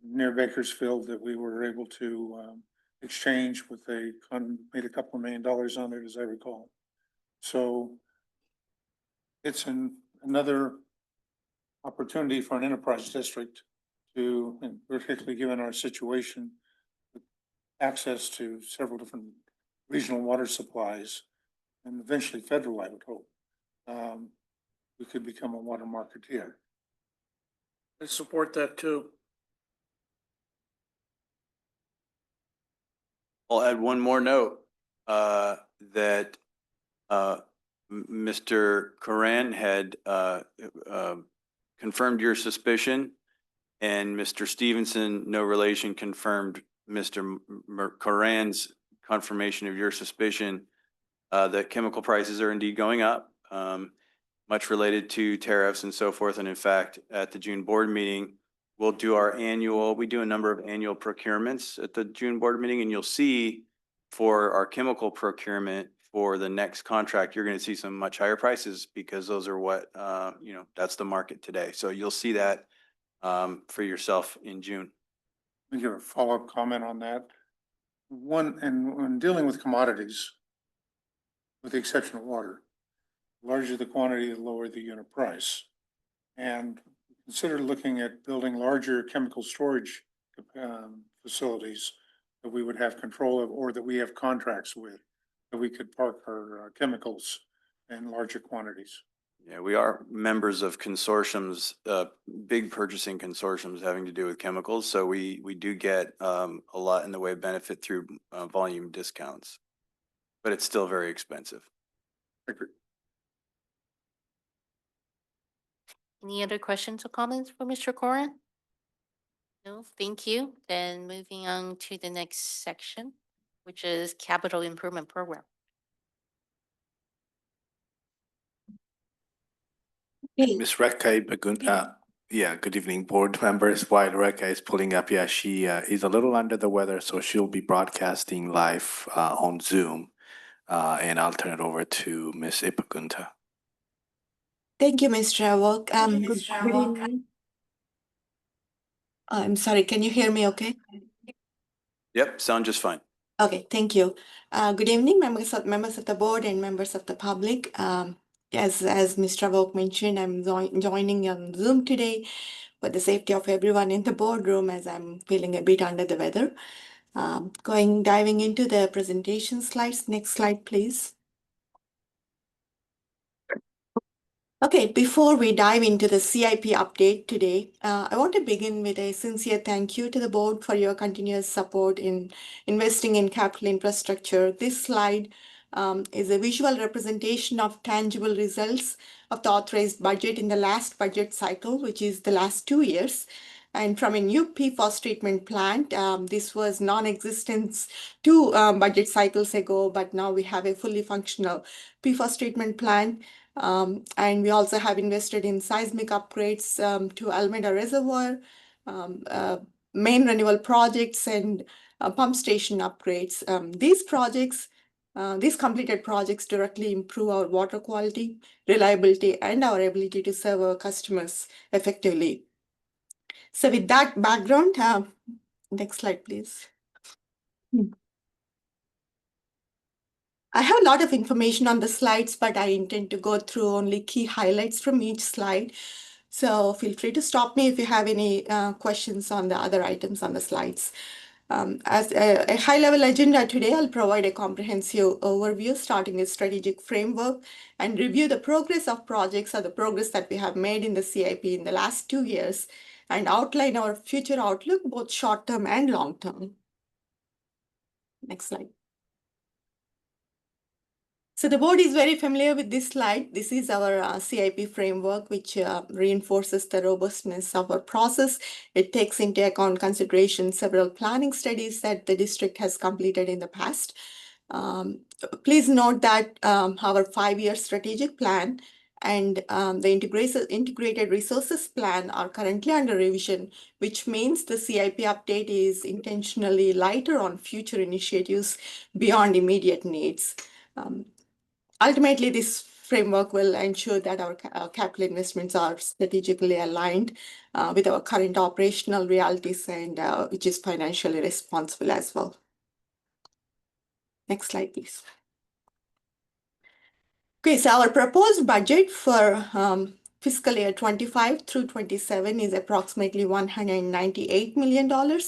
near Bakersfield that we were able to exchange with made a couple of $1 million on it, as I recall. So it's another opportunity for an enterprise district to, and particularly given our situation, access to several different regional water supplies, and eventually federal, I would hope. We could become a water marketeer. I support that too. I'll add one more note, that Mr. Coran had confirmed your suspicion And Mr. Stevenson, no relation, confirmed Mr. Coran's confirmation of your suspicion that chemical prices are indeed going up, much related to tariffs and so forth. And in fact, at the June board meeting, we do a number of annual procurements at the June board meeting, and you'll see for our chemical procurement for the next contract, you're going to see some much higher prices because those are what, that's the market today. So you'll see that for yourself in June. Let me give a follow-up comment on that. One, and when dealing with commodities, with the exception of water, the larger the quantity, the lower the unit price. And consider looking at building larger chemical storage facilities that we would have control of, or that we have contracts with, that we could park our chemicals in larger quantities. Yeah, we are members of consortiums, big purchasing consortiums having to do with chemicals. So we do get a lot in the way of benefit through volume discounts, but it's still very expensive. Agree. Any other questions or comments for Mr. Coran? No, thank you. Then moving on to the next section, which is capital improvement program. Miss Rekha Bagunta, yeah, good evening, board members. While Rekha is pulling up, yeah, she is a little under the weather, so she'll be broadcasting live on Zoom. And I'll turn it over to Miss Ipagunta. Thank you, Mr. Awok. Good evening. I'm sorry, can you hear me okay? Yep, sound just fine. Okay, thank you. Good evening, members of the board and members of the public. As Mr. Awok mentioned, I'm joining on Zoom today for the safety of everyone in the boardroom as I'm feeling a bit under the weather. Diving into the presentation slides. Next slide, please. Okay, before we dive into the CIP update today, I want to begin with a sincere thank you to the board for your continuous support in investing in capital infrastructure. This slide is a visual representation of tangible results of the authorized budget in the last budget cycle, which is the last 2 years. And from a new PFOS treatment plant, this was non-existent 2 budget cycles ago, but now we have a fully functional PFOS treatment plant. And we also have invested in seismic upgrades to Alameda Reservoir, main renewal projects, and pump station upgrades. These completed projects directly improve our water quality, reliability, and our ability to serve our customers effectively. So with that background, next slide, please. I have a lot of information on the slides, but I intend to go through only key highlights from each slide. So feel free to stop me if you have any questions on the other items on the slides. As a high-level agenda today, I'll provide a comprehensive overview, starting with strategic framework, and review the progress of projects or the progress that we have made in the CIP in the last 2 years, and outline our future outlook, both short-term and long-term. Next slide. So the board is very familiar with this slide. This is our CIP framework, which reinforces the robustness of our process. It takes into account consideration several planning studies that the district has completed in the past. Please note that our 5-year strategic plan and the integrated resources plan are currently under revision, which means the CIP update is intentionally lighter on future initiatives beyond immediate needs. Ultimately, this framework will ensure that our capital investments are strategically aligned with our current operational realities and which is financially responsible as well. Next slide, please. Okay, so our proposed budget for fiscal year 25 through 27 is approximately $198 million.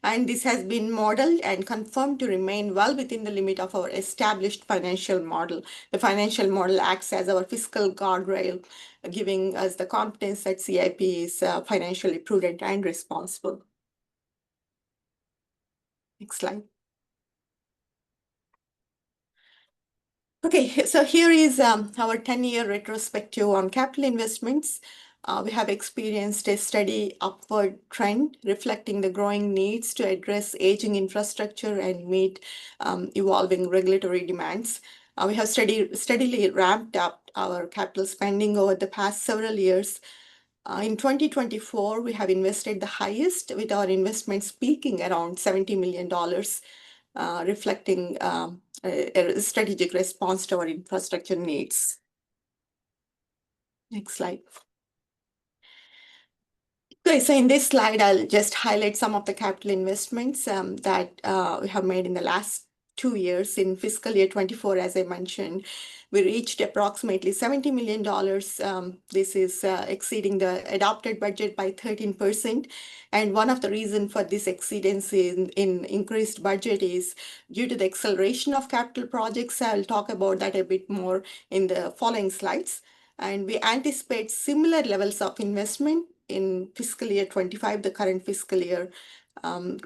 And this has been modeled and confirmed to remain well within the limit of our established financial model. The financial model acts as our fiscal guardrail, giving us the confidence that CIP is financially prudent and responsible. Next slide. Okay, so here is our 10-year retrospective on capital investments. We have experienced a steady upward trend reflecting the growing needs to address aging infrastructure and meet evolving regulatory demands. We have steadily ramped up our capital spending over the past several years. In 2024, we have invested the highest, with our investments peaking around $70 million, reflecting a strategic response to our infrastructure needs. Next slide. Okay, so in this slide, I'll just highlight some of the capital investments that we have made in the last 2 years. In fiscal year 24, as I mentioned, we reached approximately $70 million. This is exceeding the adopted budget by 13%. And one of the reasons for this exceedance in increased budget is due to the acceleration of capital projects. I'll talk about that a bit more in the following slides. And we anticipate similar levels of investment in fiscal year 25, the current fiscal year,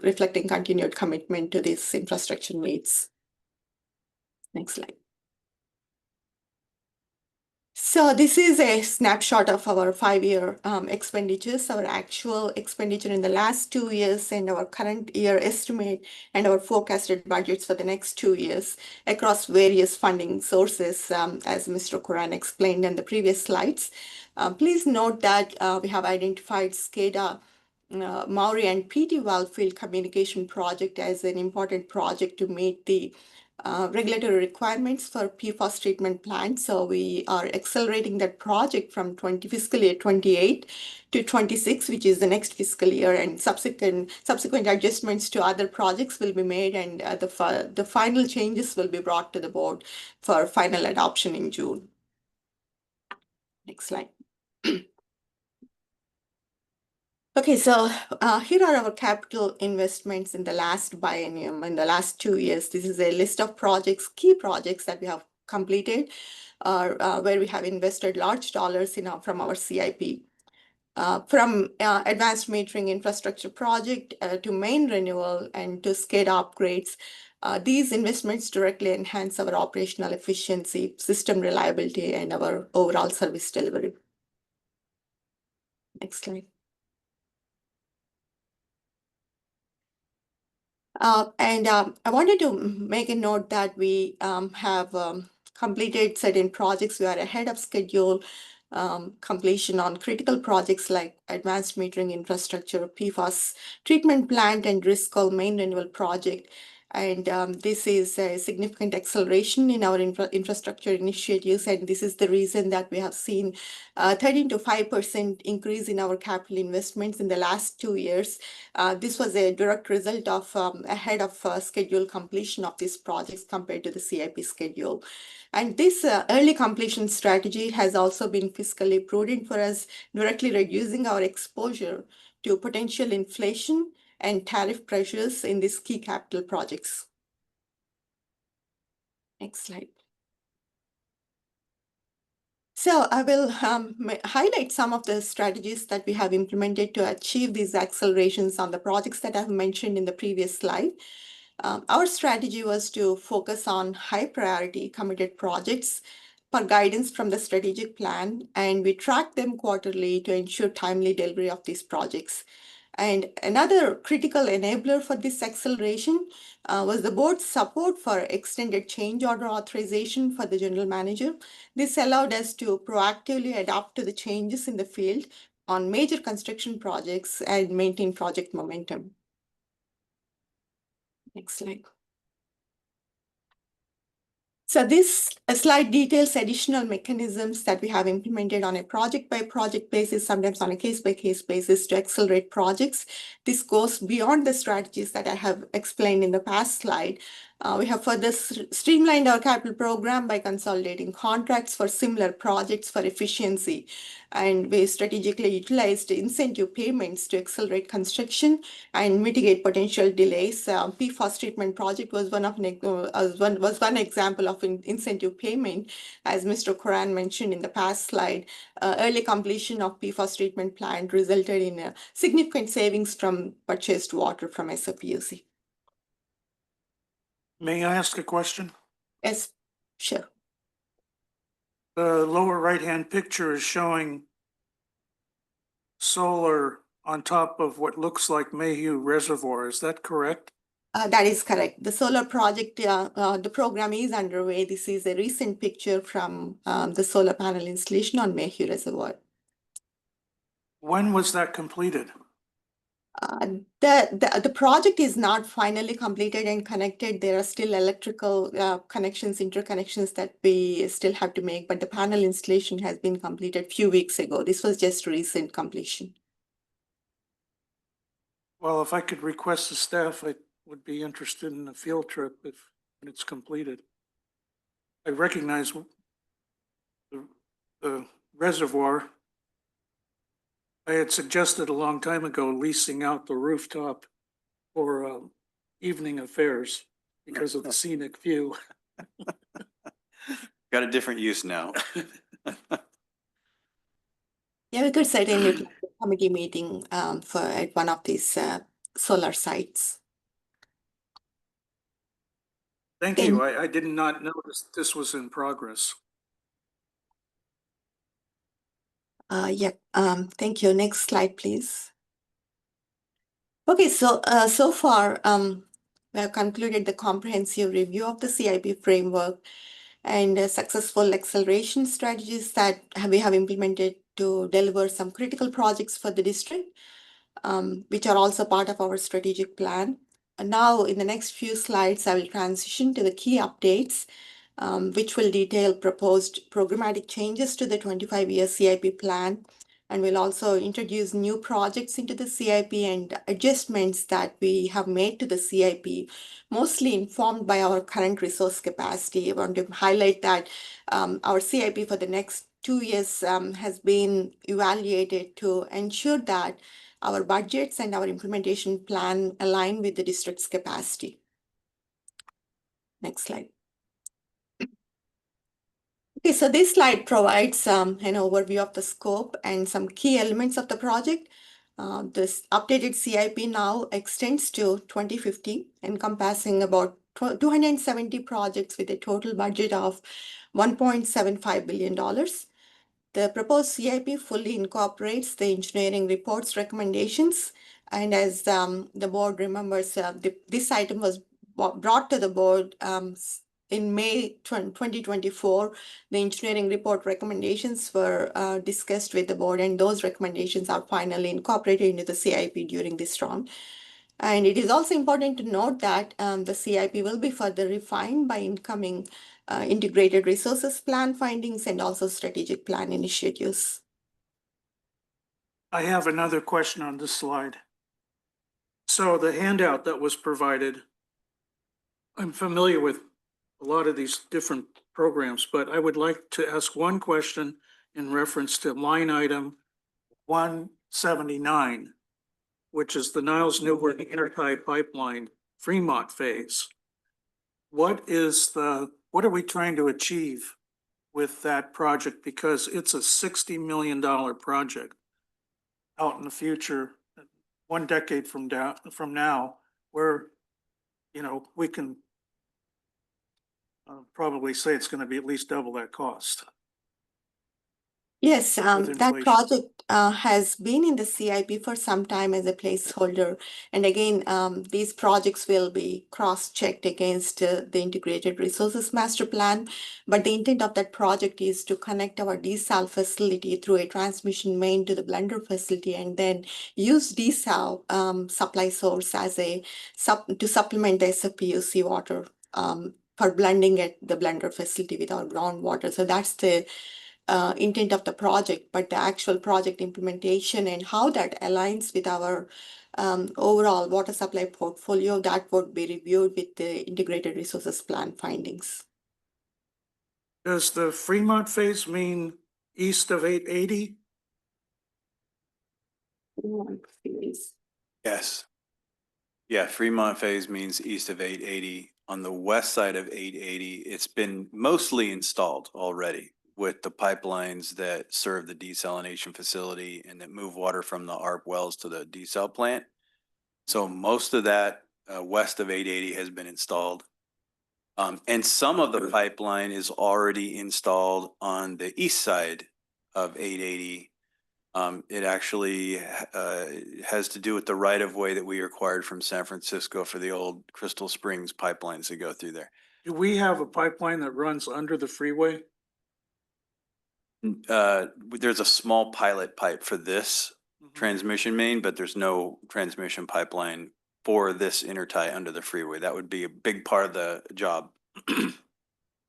reflecting continued commitment to these infrastructure needs. Next slide. So this is a snapshot of our 5-year expenditures, our actual expenditure in the last 2 years, and our current year estimate, and our forecasted budgets for the next 2 years across various funding sources, as Mr. Kuran explained in the previous slides. Please note that we have identified SCADA, Maury and PT Wellfield communication project as an important project to meet the regulatory requirements for PFAS treatment plants. So we are accelerating that project from fiscal year 28 to 26, which is the next fiscal year, and subsequent adjustments to other projects will be made, and the final changes will be brought to the board for final adoption in June. Next slide. Okay, so here are our capital investments in the last biennium, in the last 2 years. This is a list of projects, key projects that we have completed, where we have invested large dollars from our CIP. From advanced metering infrastructure project to main renewal and to SCADA upgrades, these investments directly enhance our operational efficiency, system reliability, and our overall service delivery. Next slide. I wanted to make a note that we have completed certain projects. We are ahead of schedule, completion on critical projects like advanced metering infrastructure, PFAS treatment plant, and Driscoll main renewal project. And this is a significant acceleration in our infrastructure initiatives. And this is the reason that we have seen 13 to 5% increase in our capital investments in the last 2 years. This was a direct result of ahead of schedule completion of these projects compared to the CIP schedule. And this early completion strategy has also been fiscally prudent for us, directly reducing our exposure to potential inflation and tariff pressures in these key capital projects. Next slide. So I will highlight some of the strategies that we have implemented to achieve these accelerations on the projects that I've mentioned in the previous slide. Our strategy was to focus on high priority committed projects for guidance from the strategic plan, and we track them quarterly to ensure timely delivery of these projects. And another critical enabler for this acceleration was the board's support for extended change order authorization for the general manager. This allowed us to proactively adapt to the changes in the field on major construction projects and maintain project momentum. Next slide. So this slide details additional mechanisms that we have implemented on a project-by-project basis, sometimes on a case-by-case basis to accelerate projects. This goes beyond the strategies that I have explained in the past slide. We have further streamlined our capital program by consolidating contracts for similar projects for efficiency. And we strategically utilized incentive payments to accelerate construction and mitigate potential delays. PFAS treatment project was one example of an incentive payment. As Mr. Kuran mentioned in the past slide, early completion of PFAS treatment plant resulted in significant savings from purchased water from SFPUC. May I ask a question? Yes, sure. The lower right-hand picture is showing solar on top of what looks like Mayhew Reservoir. Is that correct? That is correct. The solar project, the program is underway. This is a recent picture from the solar panel installation on Mayhew Reservoir. When was that completed? The project is not finally completed and connected. There are still electrical connections, interconnections that we still have to make, but the panel installation has been completed a few weeks ago. This was just recent completion. Well, if I could request the staff, I would be interested in a field trip if when it's completed. I recognize the reservoir. I had suggested a long time ago leasing out the rooftop for evening affairs because of the scenic view. Got a different use now. Yeah, we could certainly plan a committee meeting for at one of these solar sites. Thank you. I did not notice this was in progress. Thank you. Next slide, please. Okay, so so far we have concluded the comprehensive review of the CIP framework and successful acceleration strategies that we have implemented to deliver some critical projects for the district, which are also part of our strategic plan. And now, in the next few slides, I will transition to the key updates, which will detail proposed programmatic changes to the 25-year CIP plan, and we'll also introduce new projects into the CIP and adjustments that we have made to the CIP, mostly informed by our current resource capacity. I want to highlight that our CIP for the next 2 years has been evaluated to ensure that our budgets and our implementation plan align with the district's capacity. Next slide. Okay, so this slide provides an overview of the scope and some key elements of the project. This updated CIP now extends to 2050, encompassing about 270 projects with a total budget of $1.75 billion. The proposed CIP fully incorporates the engineering report's recommendations. And as the board remembers, this item was brought to the board in May 2024. The engineering report recommendations were discussed with the board, and those recommendations are finally incorporated into the CIP during this round. And it is also important to note that the CIP will be further refined by incoming integrated resources plan findings and also strategic plan initiatives. I have another question on this slide. So the handout that was provided, I'm familiar with a lot of these different programs, but I would like to ask one question in reference to line item 179, which is the Niles Newark Intertie Pipeline Fremont phase. What are we trying to achieve with that project? Because it's a $60 million project out in the future, 1 decade from now, where, we can probably say it's going to be at least double that cost. Yes, that inflation. project has been in the CIP for some time as a placeholder. And again, these projects will be cross-checked against the Integrated Resources Master Plan. But the intent of that project is to connect our desal facility through a transmission main to the blender facility, and then use desal supply source as to supplement the SFPUC water for blending at the blender facility with our groundwater. So that's the intent of the project, but the actual project implementation and how that aligns with our overall water supply portfolio, that would be reviewed with the Integrated Resources Plan findings. Does the Fremont phase mean east of 880? Yes. Yeah, Fremont phase means east of 880. On the west side of 880, it's been mostly installed already with the pipelines that serve the desalination facility and that move water from the ARP wells to the desal plant. So most of that west of 880 has been installed. And some of the pipeline is already installed on the east side of 880 It actually has to do with the right of way that we acquired from San Francisco for the old Crystal Springs pipelines that go through there. Do we have a pipeline that runs under the freeway? There's a small pilot pipe for this transmission main, but there's no transmission pipeline for this intertie under the freeway. That would be a big part of the job.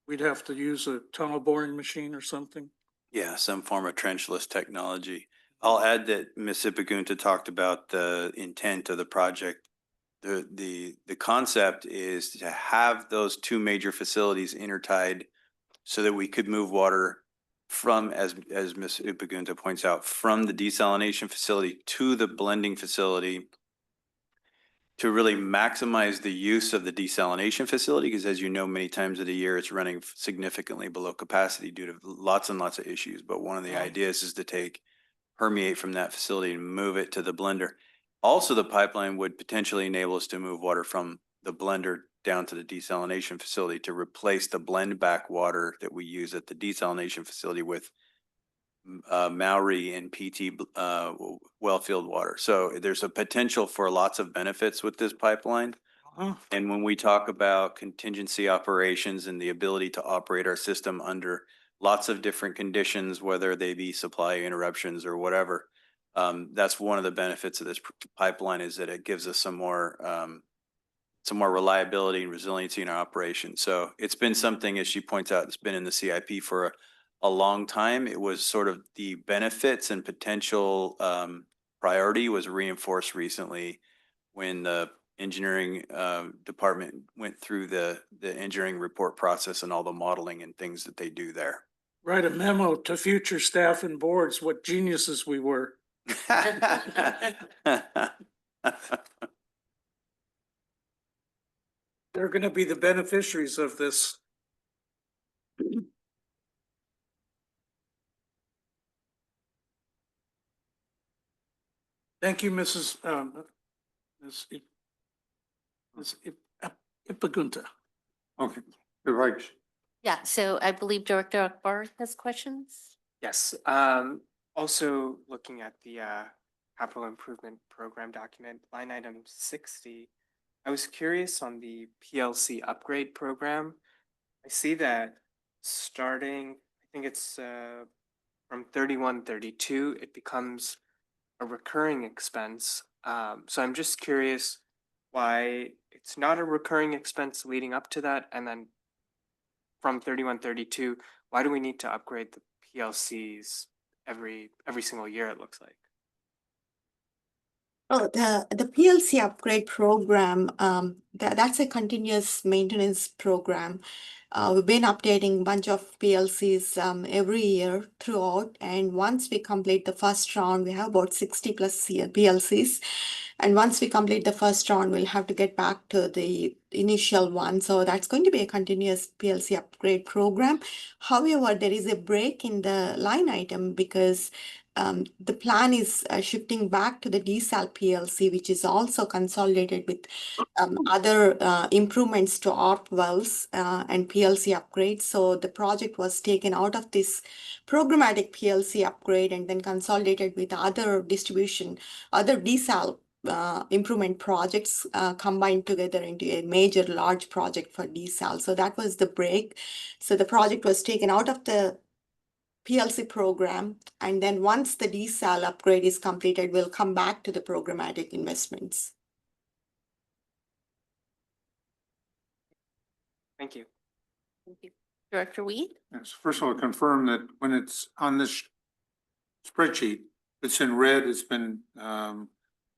We'd have to use a tunnel boring machine or something? Yeah, some form of trenchless technology. I'll add that Ms. Ipagunta talked about the intent of the project. The concept is to have those two major facilities intertied so that we could move water from, as Ms. Ipagunta points out, from the desalination facility to the blending facility to really maximize the use of the desalination facility, because as you know, many times of the year, it's running significantly below capacity due to lots and lots of issues. But one of the ideas is to permeate from that facility and move it to the blender. Also, the pipeline would potentially enable us to move water from the blender down to the desalination facility to replace the blend back water that we use at the desalination facility with Maori and PT wellfield water. So there's a potential for lots of benefits with this pipeline. And when we talk about contingency operations and the ability to operate our system under lots of different conditions, whether they be supply interruptions or whatever, that's one of the benefits of this pipeline, is that it gives us some more reliability and resiliency in our operation. So it's been something, as she points out, it's been in the CIP for a long time. It was sort of the benefits and potential priority was reinforced recently when the engineering department went through the engineering report process and all the modeling and things that they do there. Write a memo to future staff and boards, what geniuses we were. They're going to be the beneficiaries of this. Thank you, Ms. Ipagunta. Okay, right. Yeah, so I believe Director Akbari has questions. Yes, also looking at the capital improvement program document, line item 60, I was curious on the PLC upgrade program. I see that starting, I think it's from 3132, it becomes a recurring expense. So I'm just curious why it's not a recurring expense leading up to that, and then from 3132, why do we need to upgrade the PLCs every single year, it looks like? Oh, the PLC upgrade program, that's a continuous maintenance program. We've been updating a bunch of PLCs every year throughout, and once we complete the first round, we have about 60 plus PLCs. And once we complete the first round, we'll have to get back to the initial one. So that's going to be a continuous PLC upgrade program. However, there is a break in the line item because the plan is shifting back to the desal PLC, which is also consolidated with other improvements to ARP wells and PLC upgrades. So the project was taken out of this programmatic PLC upgrade and then consolidated with other desal improvement projects combined together into a major large project for desal. So that was the break. So the project was taken out of the PLC program, and then once the desal upgrade is completed, we'll come back to the programmatic investments. Thank you. Thank you. Director Weed? Yes, first of all, confirm that when it's on this spreadsheet, it's in red, it's been,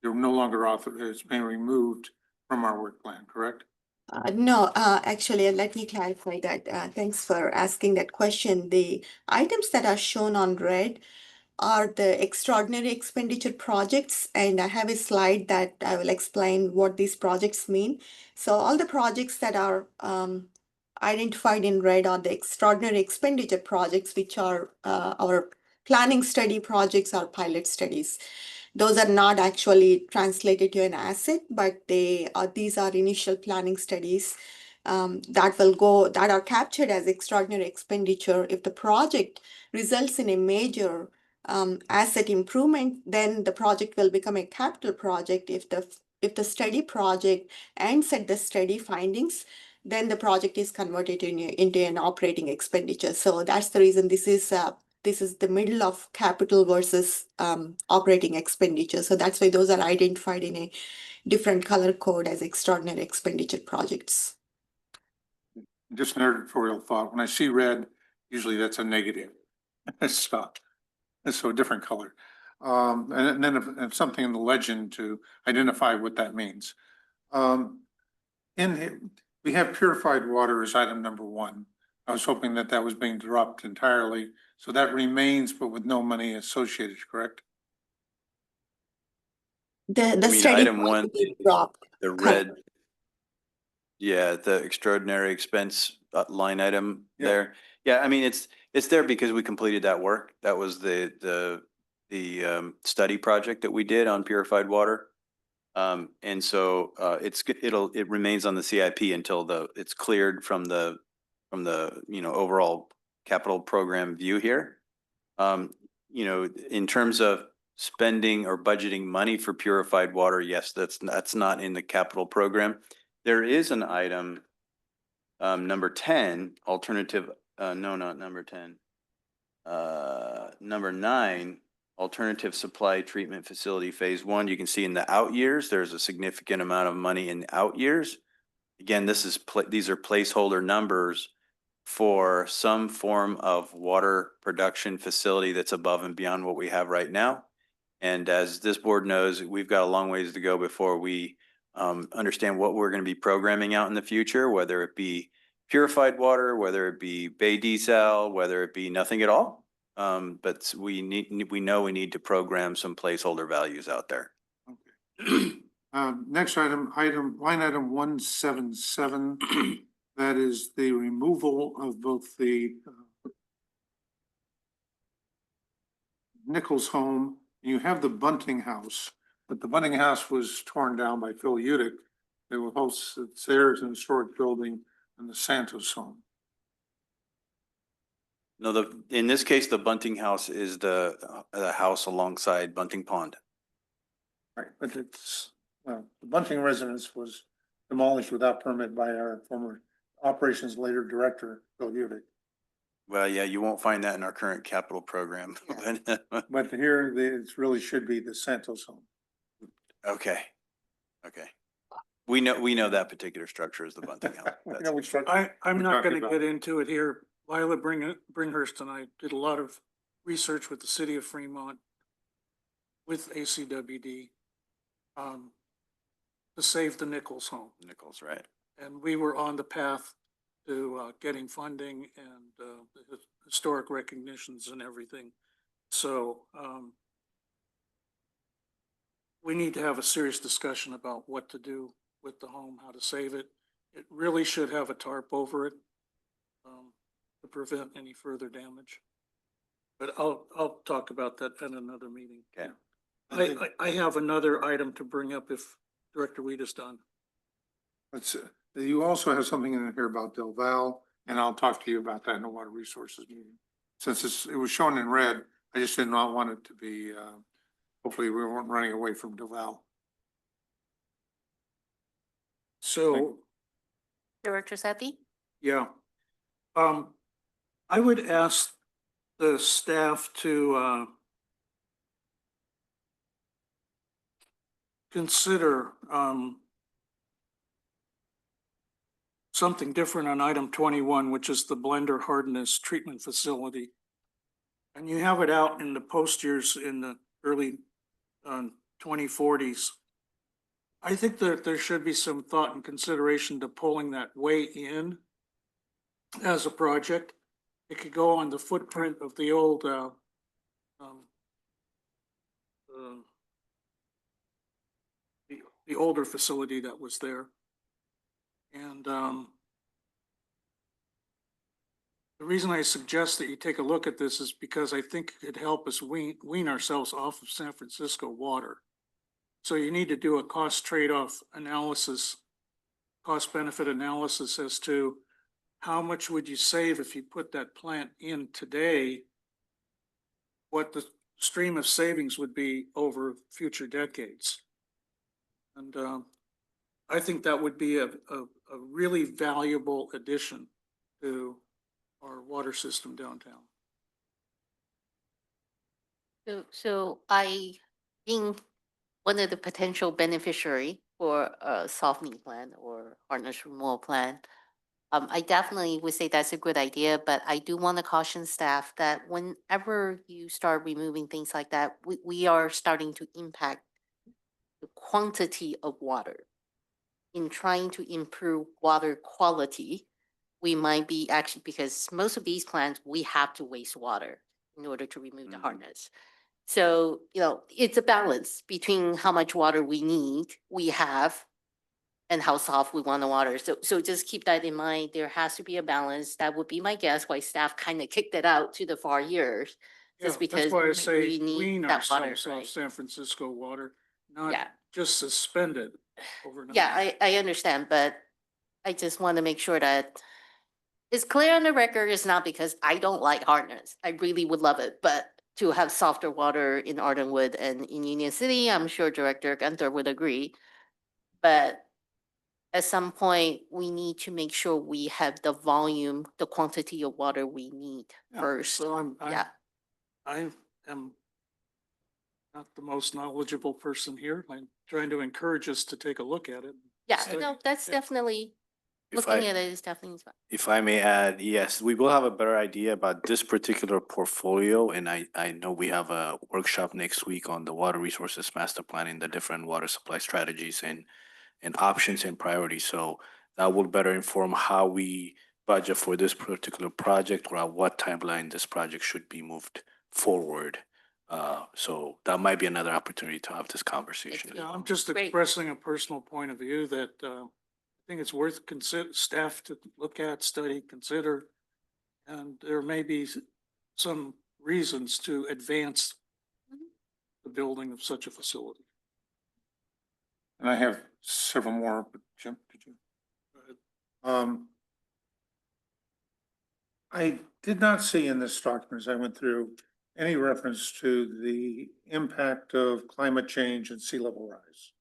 you're no longer authorized, it's been removed from our work plan, correct? No, actually, let me clarify that. Thanks for asking that question. The items that are shown on red are the extraordinary expenditure projects, and I have a slide that I will explain what these projects mean. So all the projects that are identified in red are the extraordinary expenditure projects, which are our planning study projects or pilot studies. Those are not actually translated to an asset, but these are initial planning studies that are captured as extraordinary expenditure if the project results in a major asset improvement, then the project will become a capital project. If the study project ends at the study findings, then the project is converted into an operating expenditure. So that's the reason this is the middle of capital versus operating expenditure. So that's why those are identified in a different color code as extraordinary expenditure projects. Just an editorial thought, when I see red, usually that's a negative. So a different color. And then if something in the legend to identify what that means. We have purified water as item number 1. I was hoping that was being dropped entirely, so that remains, but with no money associated, correct? The I mean, study item 1, project is dropped. the red. Yeah, the extraordinary expense line item Yeah. there. Yeah, I mean, it's there because we completed that work. That was the study project that we did on purified water. And so it remains on the CIP until it's cleared from the overall capital program view here. In terms of spending or budgeting money for purified water, yes, that's not in the capital program. There is an item, number 10, alternative, no, not number 10. Number 9, alternative supply treatment facility phase 1. You can see in the out years, there's a significant amount of money in out years. Again, these are placeholder numbers for some form of water production facility that's above and beyond what we have right now. And as this board knows, we've got a long ways to go before we understand what we're going to be programming out in the future, whether it be purified water, whether it be bay desal, whether it be nothing at all. But we know we need to program some placeholder values out there. Okay. Next item, line item 177. That is the removal of both the Nichols home. You have the Bunting house, but the Bunting house was torn down by Phil Udick. They will host theirs in a historic building in the Santos home. No, in this case, the Bunting house is the house alongside Bunting Pond. Right, but it's the Bunting residence was demolished without permit by our former operations later director, Phil Udick. Well, yeah, you won't find that in our current capital program. But here, it really should be the Santos home. Okay. We know that particular structure is the Bunting house. You know which structure I'm we're not talking going to about. get into it here. Lila Bringhurst and I did a lot of research with the city of Fremont, with ACWD, to save the Nichols home. Nichols, right? And we were on the path to getting funding and the historic recognitions and everything. So we need to have a serious discussion about what to do with the home, how to save it. It really should have a tarp over it to prevent any further damage. But I'll talk about that at another meeting. Okay. I have another item to bring up if Director Weed is done. You also have something in here about Del Val, and I'll talk to you about that in the Water Resources meeting. Since it was shown in red, I just did not want it to be, hopefully we weren't running away from Del Val. So, Director Sethy? yeah. I would ask the staff to consider something different on item 21, which is the blender hardness treatment facility. And you have it out in the posters in the early 2040s. I think that there should be some thought and consideration to pulling that way in as a project. It could go on the footprint of the old the older facility that was there. And the reason I suggest that you take a look at this is because I think it could help us wean ourselves off of San Francisco water. So you need to do a cost trade-off analysis, cost benefit analysis as to how much would you save if you put that plant in today, what the stream of savings would be over future decades. And I think that would be a really valuable addition to our water system downtown. So I, being one of the potential beneficiary for a softening plan or hardness removal plan, I definitely would say that's a good idea, but I do want to caution staff that whenever you start removing things like that, we are starting to impact the quantity of water. In trying to improve water quality, we might be actually, because most of these plants, we have to waste water in order to remove the hardness. So, it's a balance between how much water we have, and how soft we want the water. So just keep that in mind. There has to be a balance. That would be my guess why staff kind of kicked it out to the far years. Just Yeah, because that's why I say we need wean that water, ourselves off right? San Francisco water, not Yeah. just suspend it overnight. Yeah, I understand, but I just want to make sure that it's clear on the record. It's not because I don't like hardness. I really would love it, but to have softer water in Ardenwood and in Union City, I'm sure Director Gunther would agree. But at some point, we need to make sure we have the volume, the quantity of water we need Yeah, first. So Yeah. I am not the most knowledgeable person here. I'm trying to encourage us to take a look at it. Yeah, Study. no, that's Yeah. definitely, If looking I, at it is definitely. if I may add, yes, we will have a better idea about this particular portfolio. And I know we have a workshop next week on the water resources master planning, the different water supply strategies and options and priorities. So that will better inform how we budget for this particular project or at what timeline this project should be moved forward. So that might be another opportunity to have this conversation. Yeah, I'm just Great. expressing a personal point of view that I think it's worth staff to look at, study, consider. And there may be some reasons to advance the building of such a facility. And I have several more, but Jim, did you? Go ahead. I did not see in this document, as I went through, any reference to the impact of climate change and sea level rise.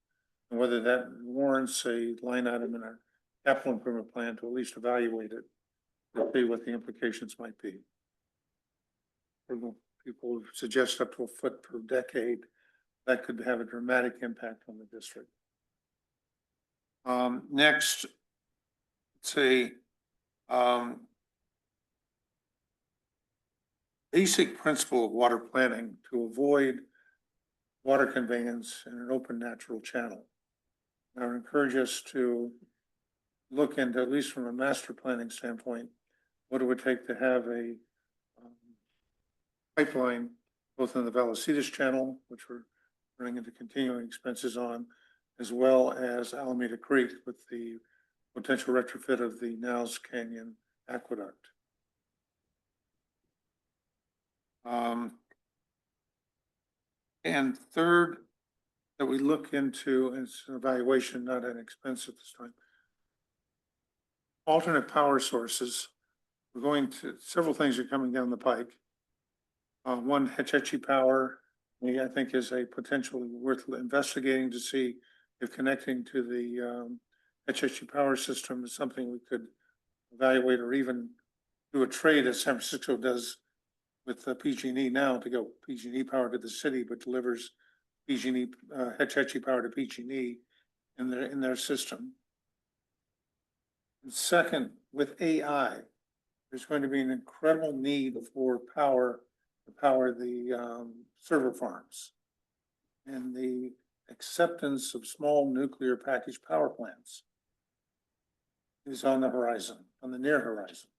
And whether that warrants a line item in our capital improvement plan to at least evaluate it, to see what the implications might be. For the people who suggest up to a foot per decade, that could have a dramatic impact on the district. Next, say, basic principle of water planning to avoid water conveyance in an open natural channel. I would encourage us to look into, at least from a master planning standpoint, what it would take to have a pipeline both in the Vallecillas Channel, which we're running into continuing expenses on, as well as Alameda Creek with the potential retrofit of the Niles Canyon Aqueduct. And third, that we look into, and it's an evaluation, not an expense at this time, alternate power sources. We're going to, several things are coming down the pike. One, Hetchy Power, I think is a potentially worth investigating to see if connecting to the Hetchy Power system is something we could evaluate or even do a trade as San Francisco does with PG&E now to go PG&E power to the city, but delivers PG&E Hetchy Power to PG&E in their system. And second, with AI, there's going to be an incredible need for power to power the server farms, and the acceptance of small nuclear package power plants is on the horizon, on the near horizon.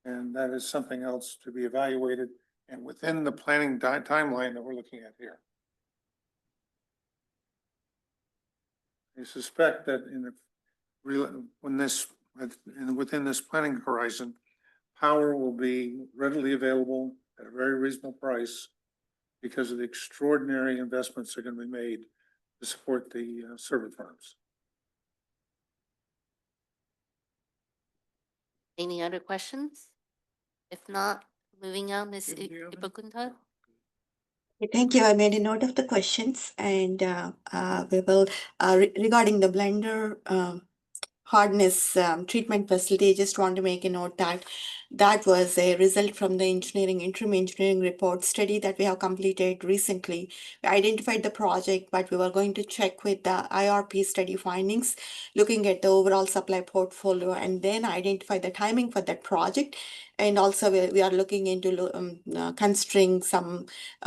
And that is something else to be evaluated and within the planning timeline that we're looking at here. I suspect that within this planning horizon, power will be readily available at a very reasonable price because of the extraordinary investments that are going to be made to support the server farms. Any other questions? If not, moving on, Ms. Jim, do you have any? Ipakunta? Thank you. I made a note of the questions and we will, regarding the blender hardness treatment facility, I just want to make a note that that was a result from the interim engineering report study that we have completed recently. We identified the project, but we were going to check with the IRP study findings, looking at the overall supply portfolio, and then identify the timing for that project. And also we are looking into considering some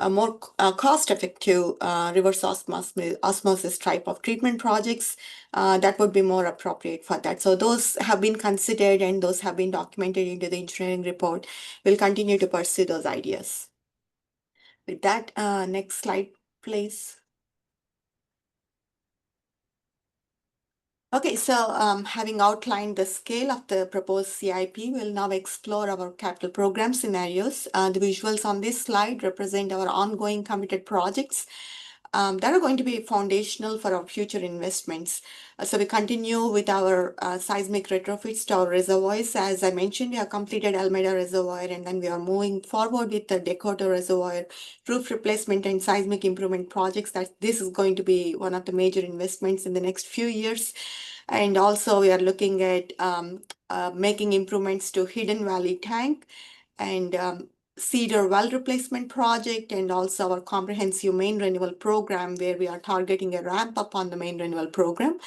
more cost-effective reverse osmosis type of treatment projects that would be more appropriate for that. So those have been considered and those have been documented into the engineering report. We'll continue to pursue those ideas. With that, next slide, please. Okay, so having outlined the scale of the proposed CIP, we'll now explore our capital program scenarios. The visuals on this slide represent our ongoing committed projects that are going to be foundational for our future investments. So we continue with our seismic retrofits to our reservoirs. As I mentioned, we have completed Alameda Reservoir, and then we are moving forward with the Dakota Reservoir roof replacement and seismic improvement projects. That this is going to be one of the major investments in the next few years. And also we are looking at making improvements to Hidden Valley Tank and Cedar well replacement project, and also our comprehensive main renewal program, where we are targeting a ramp up on the main renewal program.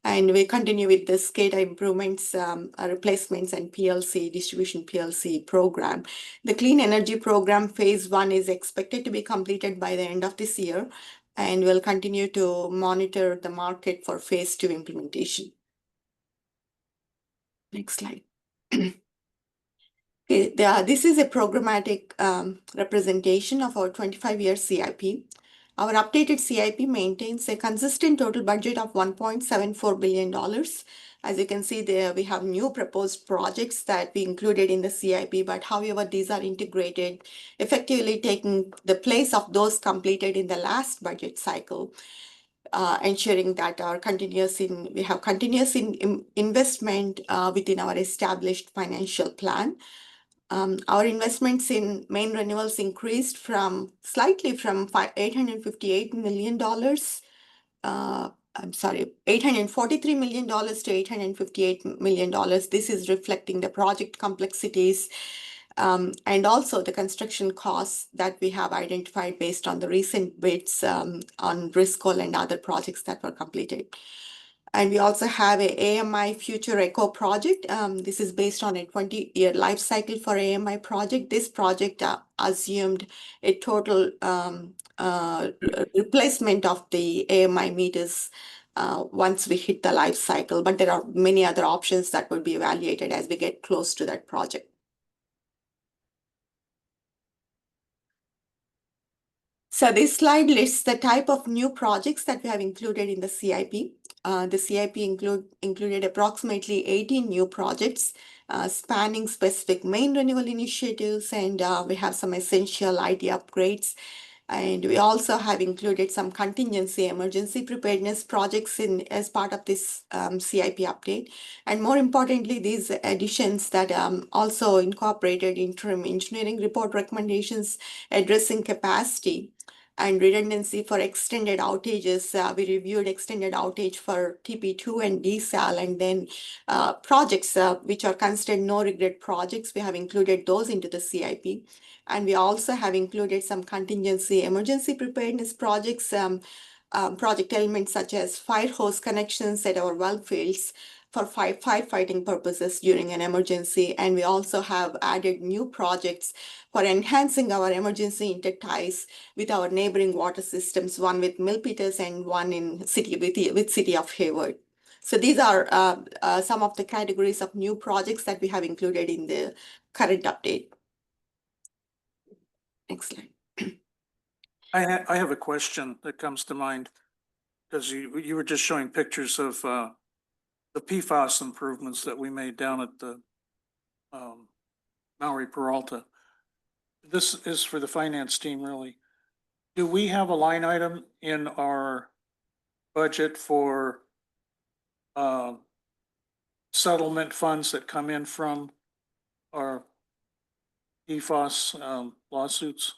And we continue with the SCADA improvements, replacements, and PLC distribution PLC program. The clean energy program phase 1 is expected to be completed by the end of this year, and we'll continue to monitor the market for phase 2 implementation. Next slide. This is a programmatic representation of our 25-year CIP. Our updated CIP maintains a consistent total budget of $1.74 billion. As you can see there, we have new proposed projects that we included in the CIP, but however, these are integrated, effectively taking the place of those completed in the last budget cycle. Ensuring that we have continuous investment within our established financial plan. Our investments in main renewals increased slightly from $858 million. $843 million to $858 million. This is reflecting the project complexities and also the construction costs that we have identified based on the recent bids on Driscoll and other projects that were completed. And we also have a AMI Future Eco project. This is based on a 20-year life cycle for AMI project. This project assumed a total replacement of the AMI meters once we hit the life cycle, but there are many other options that will be evaluated as we get close to that project. So this slide lists the type of new projects that we have included in the CIP. The CIP included approximately 18 new projects spanning specific main renewal initiatives, and we have some essential IT upgrades. And we also have included some contingency emergency preparedness projects as part of this CIP update. And more importantly, these additions that also incorporated interim engineering report recommendations addressing capacity and redundancy for extended outages. We reviewed extended outage for TP2 and DSAL, and then projects which are considered no regret projects. We have included those into the CIP. And we also have included some contingency emergency preparedness projects, project elements such as fire hose connections at our well fields for firefighting purposes during an emergency. And we also have added new projects for enhancing our emergency interties with our neighboring water systems, one with Milpitas and one in City of Hayward. So these are some of the categories of new projects that we have included in the current update. Next slide. I have a question that comes to mind, because you were just showing pictures of the PFAS improvements that we made down at the Maui Peralta. This is for the finance team, really. Do we have a line item in our budget for settlement funds that come in from our PFAS lawsuits?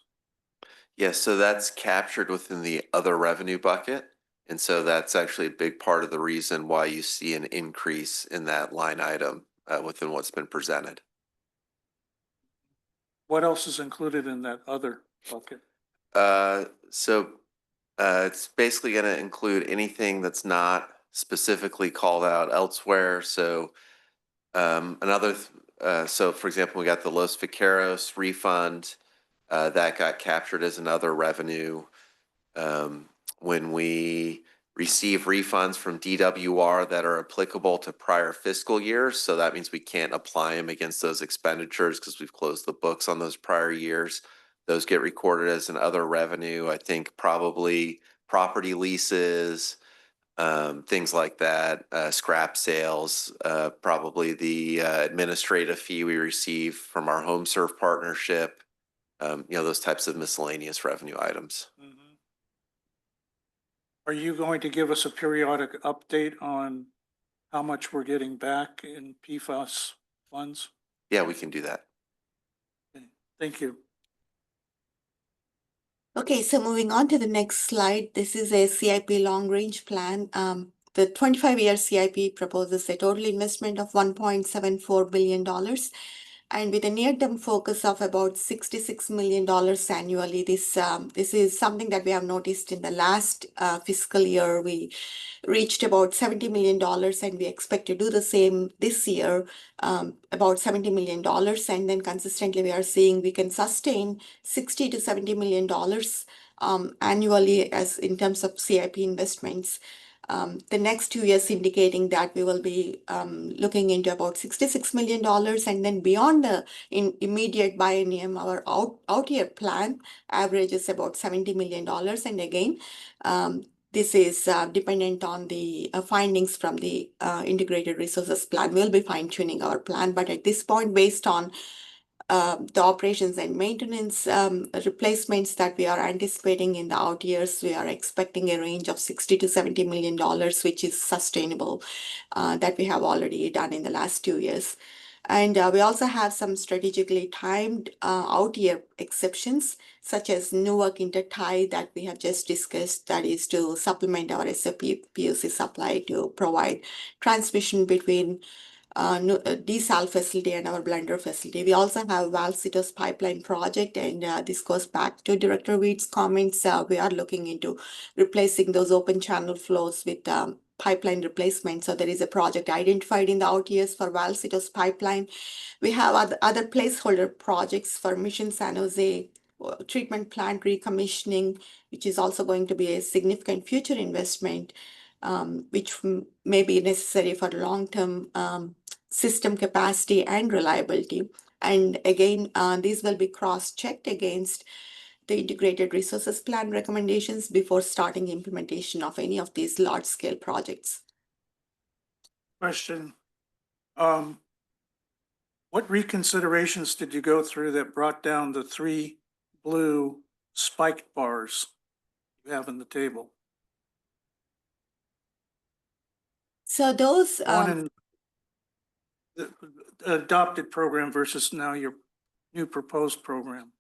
Yeah, so that's captured within the other revenue bucket. And so that's actually a big part of the reason why you see an increase in that line item within what's been presented. What else is included in that other bucket? It's basically going to include anything that's not specifically called out elsewhere. So so for example, we got the Los Vaqueros refund that got captured as another revenue. When we receive refunds from DWR that are applicable to prior fiscal years, so that means we can't apply them against those expenditures because we've closed the books on those prior years. Those get recorded as an other revenue. I think probably property leases, things like that, scrap sales, probably the administrative fee we receive from our home serve partnership, those types of miscellaneous revenue items. Are you going to give us a periodic update on how much we're getting back in PFAS funds? Yeah, we can do that. Okay, thank you. Okay, so moving on to the next slide, this is a CIP long-range plan. The 25-year CIP proposes a total investment of $1.74 billion. And with a near-term focus of about $66 million annually, this is something that we have noticed in the last fiscal year. We reached about $70 million, and we expect to do the same this year, about $70 million. And then consistently, we are seeing we can sustain $60 to $70 million annually as in terms of CIP investments. The next 2 years indicating that we will be looking into about $66 million. And then beyond the immediate biennium, our out year plan averages about $70 million. And again, this is dependent on the findings from the integrated resources plan. We'll be fine tuning our plan, but at this point, based on the operations and maintenance replacements that we are anticipating in the out years, we are expecting a range of $60 to $70 million, which is sustainable, that we have already done in the last 2 years. And we also have some strategically timed out year exceptions, such as Newark intertie that we have just discussed, that is to supplement our SOP PUC supply to provide transmission between desal facility and our blender facility. We also have Valcitos pipeline project, and this goes back to Director Weed's comments. We are looking into replacing those open channel flows with pipeline replacement. So there is a project identified in the out years for Valcitos pipeline. We have other placeholder projects for Mission San Jose treatment plant recommissioning, which is also going to be a significant future investment, which may be necessary for long-term system capacity and reliability. And again, these will be cross-checked against the integrated resources plan recommendations before starting implementation of any of these large-scale projects. Question. What reconsiderations did you go through that brought down the 3 blue spiked bars you have in the table? So those One in the adopted program versus now your new proposed program.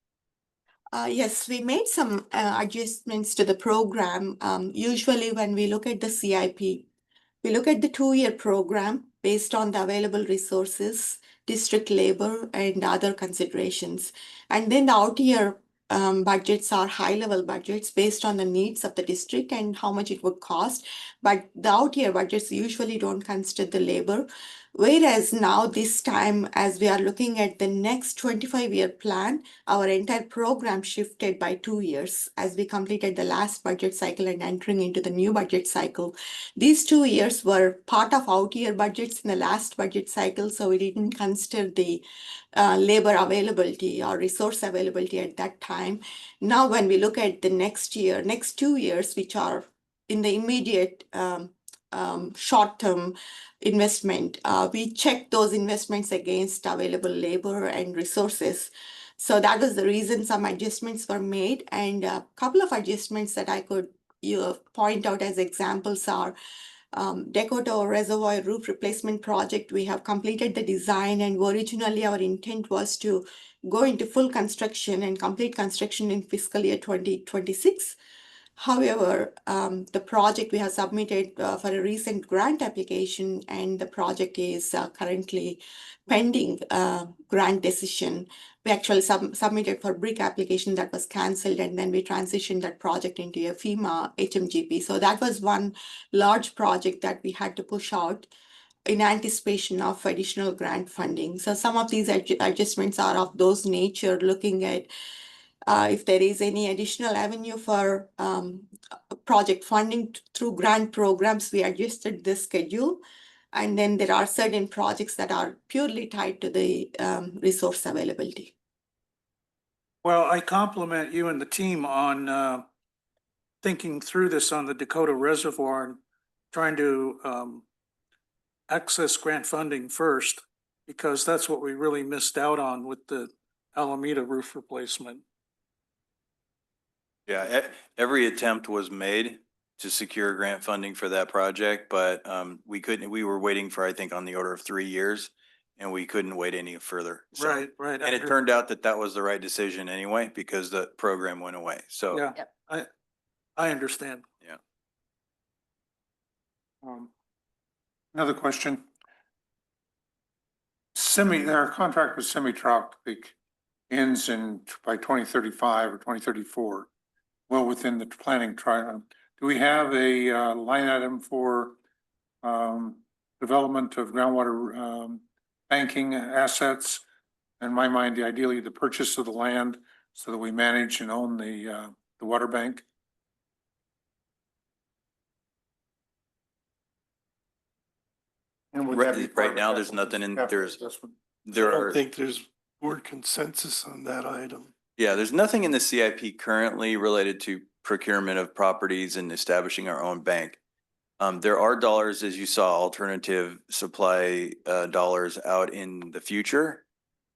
Yes, we made some adjustments to the program. Usually when we look at the CIP, we look at the 2-year program based on the available resources, district labor, and other considerations. And then the out-year budgets are high-level budgets based on the needs of the district and how much it would cost. But the out-year budgets usually don't consider the labor. Whereas now this time, as we are looking at the next 25-year plan, our entire program shifted by 2 years as we completed the last budget cycle and entering into the new budget cycle. These 2 years were part of out-year budgets in the last budget cycle, so we didn't consider the labor availability or resource availability at that time. Now, when we look at the next 2 years, which are in the immediate short-term investment, we check those investments against available labor and resources. So that was the reason some adjustments were made, and a couple of adjustments that I could point out as examples are Dakota Reservoir roof replacement project. We have completed the design, and originally our intent was to go into full construction and complete construction in fiscal year 2026. However, the project we have submitted for a recent grant application, and the project is currently pending grant decision. We actually submitted for brick application that was canceled, and then we transitioned that project into a FEMA HMGP. So that was one large project that we had to push out in anticipation of additional grant funding. So some of these adjustments are of those nature, looking at if there is any additional avenue for project funding through grant programs. We adjusted the schedule. And then there are certain projects that are purely tied to the resource availability. Well, I compliment you and the team on thinking through this on the Dakota Reservoir and trying to access grant funding first, because that's what we really missed out on with the Alameda roof replacement. Yeah, every attempt was made to secure grant funding for that project, but we couldn't, we were waiting for, I think, on the order of 3 years, and we couldn't wait any further. So- Right, right. And it turned out that that was the right decision anyway, because the program went away. So, Yeah, Yep. I understand. yeah. Another question. Our contract with Semi-Tropic ends by 2035 or 2034, well within the planning trial. Do we have a line item for development of groundwater banking assets? In my mind, ideally the purchase of the land so that we manage and own the water bank. And would that be part Right of now, the there's capital- nothing in, capital there's, adjustment? I there don't are, think there's board consensus on that item. yeah, there's nothing in the CIP currently related to procurement of properties and establishing our own bank. There are dollars, as you saw, alternative supply dollars out in the future.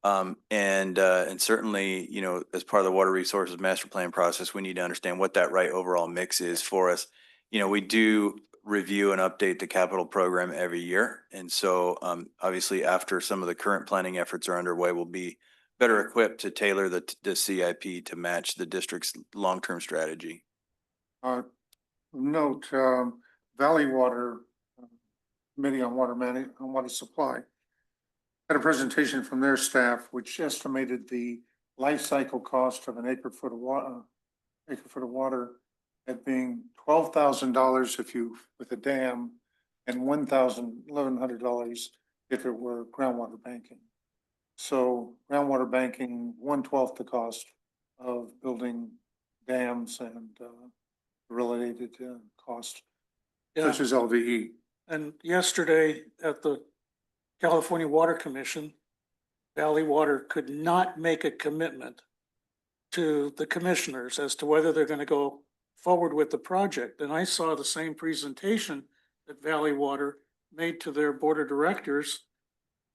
And certainly, you know, as part of the water resources master plan process, we need to understand what that right overall mix is for us. You know, we do review and update the capital program every year. And so obviously after some of the current planning efforts are underway, we'll be better equipped to tailor the CIP to match the district's long-term strategy. Note, Valley Water Committee on Water Supply had a presentation from their staff, which estimated the life cycle cost of an acre foot of water at being $12,000 with a dam, and $1,100 if it were groundwater banking. So groundwater banking, 1/12 the cost of building dams and related cost, such as LVE. And yesterday at the California Water Commission, Valley Water could not make a commitment to the commissioners as to whether they're going to go forward with the project. And I saw the same presentation that Valley Water made to their board of directors.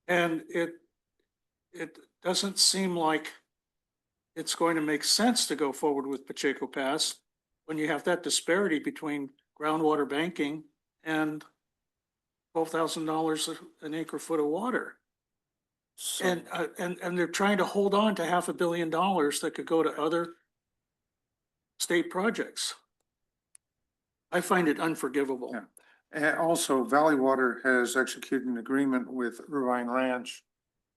And it doesn't seem like it's going to make sense to go forward with Pacheco Pass when you have that disparity between groundwater banking and $12,000 an acre foot of water. So, And they're trying to hold on to $500 million that could go to other state projects. I find it unforgivable. Yeah. And also, Valley Water has executed an agreement with Irvine Ranch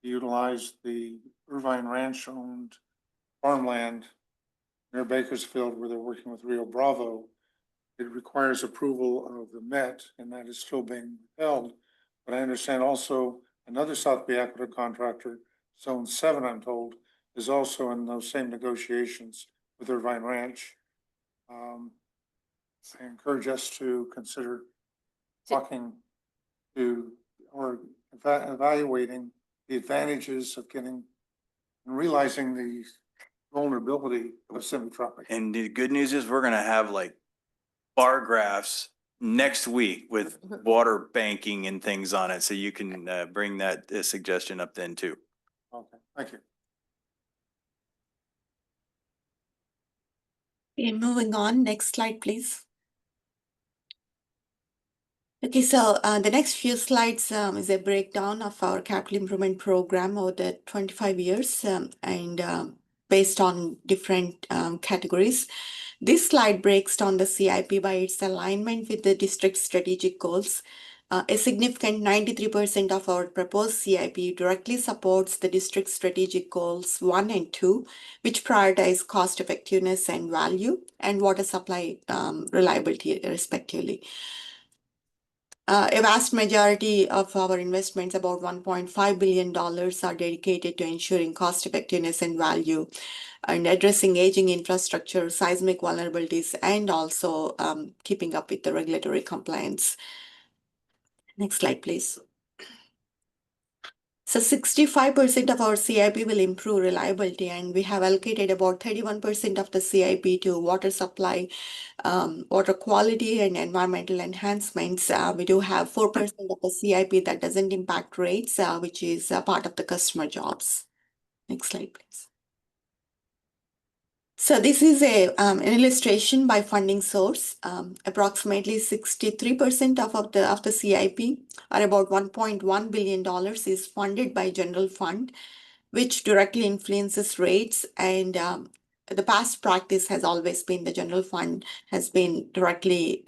to utilize the Irvine Ranch owned farmland near Bakersfield, where they're working with Rio Bravo. It requires approval of the Met, and that is still being held. But I understand also another South Bay Aqua contractor, Zone 7, I'm told, is also in those same negotiations with Irvine Ranch. I encourage us to consider talking to or evaluating the advantages of getting and realizing the vulnerability of semi-tropic. And the good news is we're gonna have like bar graphs next week with water banking and things on it. So you can bring that suggestion up then too. Okay, thank you. Okay, moving on, next slide, please. Okay, so the next few slides is a breakdown of our capital improvement program over the 25 years and based on different categories. This slide breaks down the CIP by its alignment with the district's strategic goals. A significant 93% of our proposed CIP directly supports the district's strategic goals 1 and 2, which prioritize cost effectiveness and value and water supply reliability respectively. A vast majority of our investments, about $1.5 billion, are dedicated to ensuring cost effectiveness and value and addressing aging infrastructure, seismic vulnerabilities, and also keeping up with the regulatory compliance. Next slide, please. So 65% of our CIP will improve reliability, and we have allocated about 31% of the CIP to water supply, water quality, and environmental enhancements. We do have 4% of the CIP that doesn't impact rates, which is part of the customer jobs. Next slide, please. So this is an illustration by funding source. Approximately 63% of the CIP, or about $1.1 billion, is funded by general fund, which directly influences rates. And the past practice has always been the general fund has been directly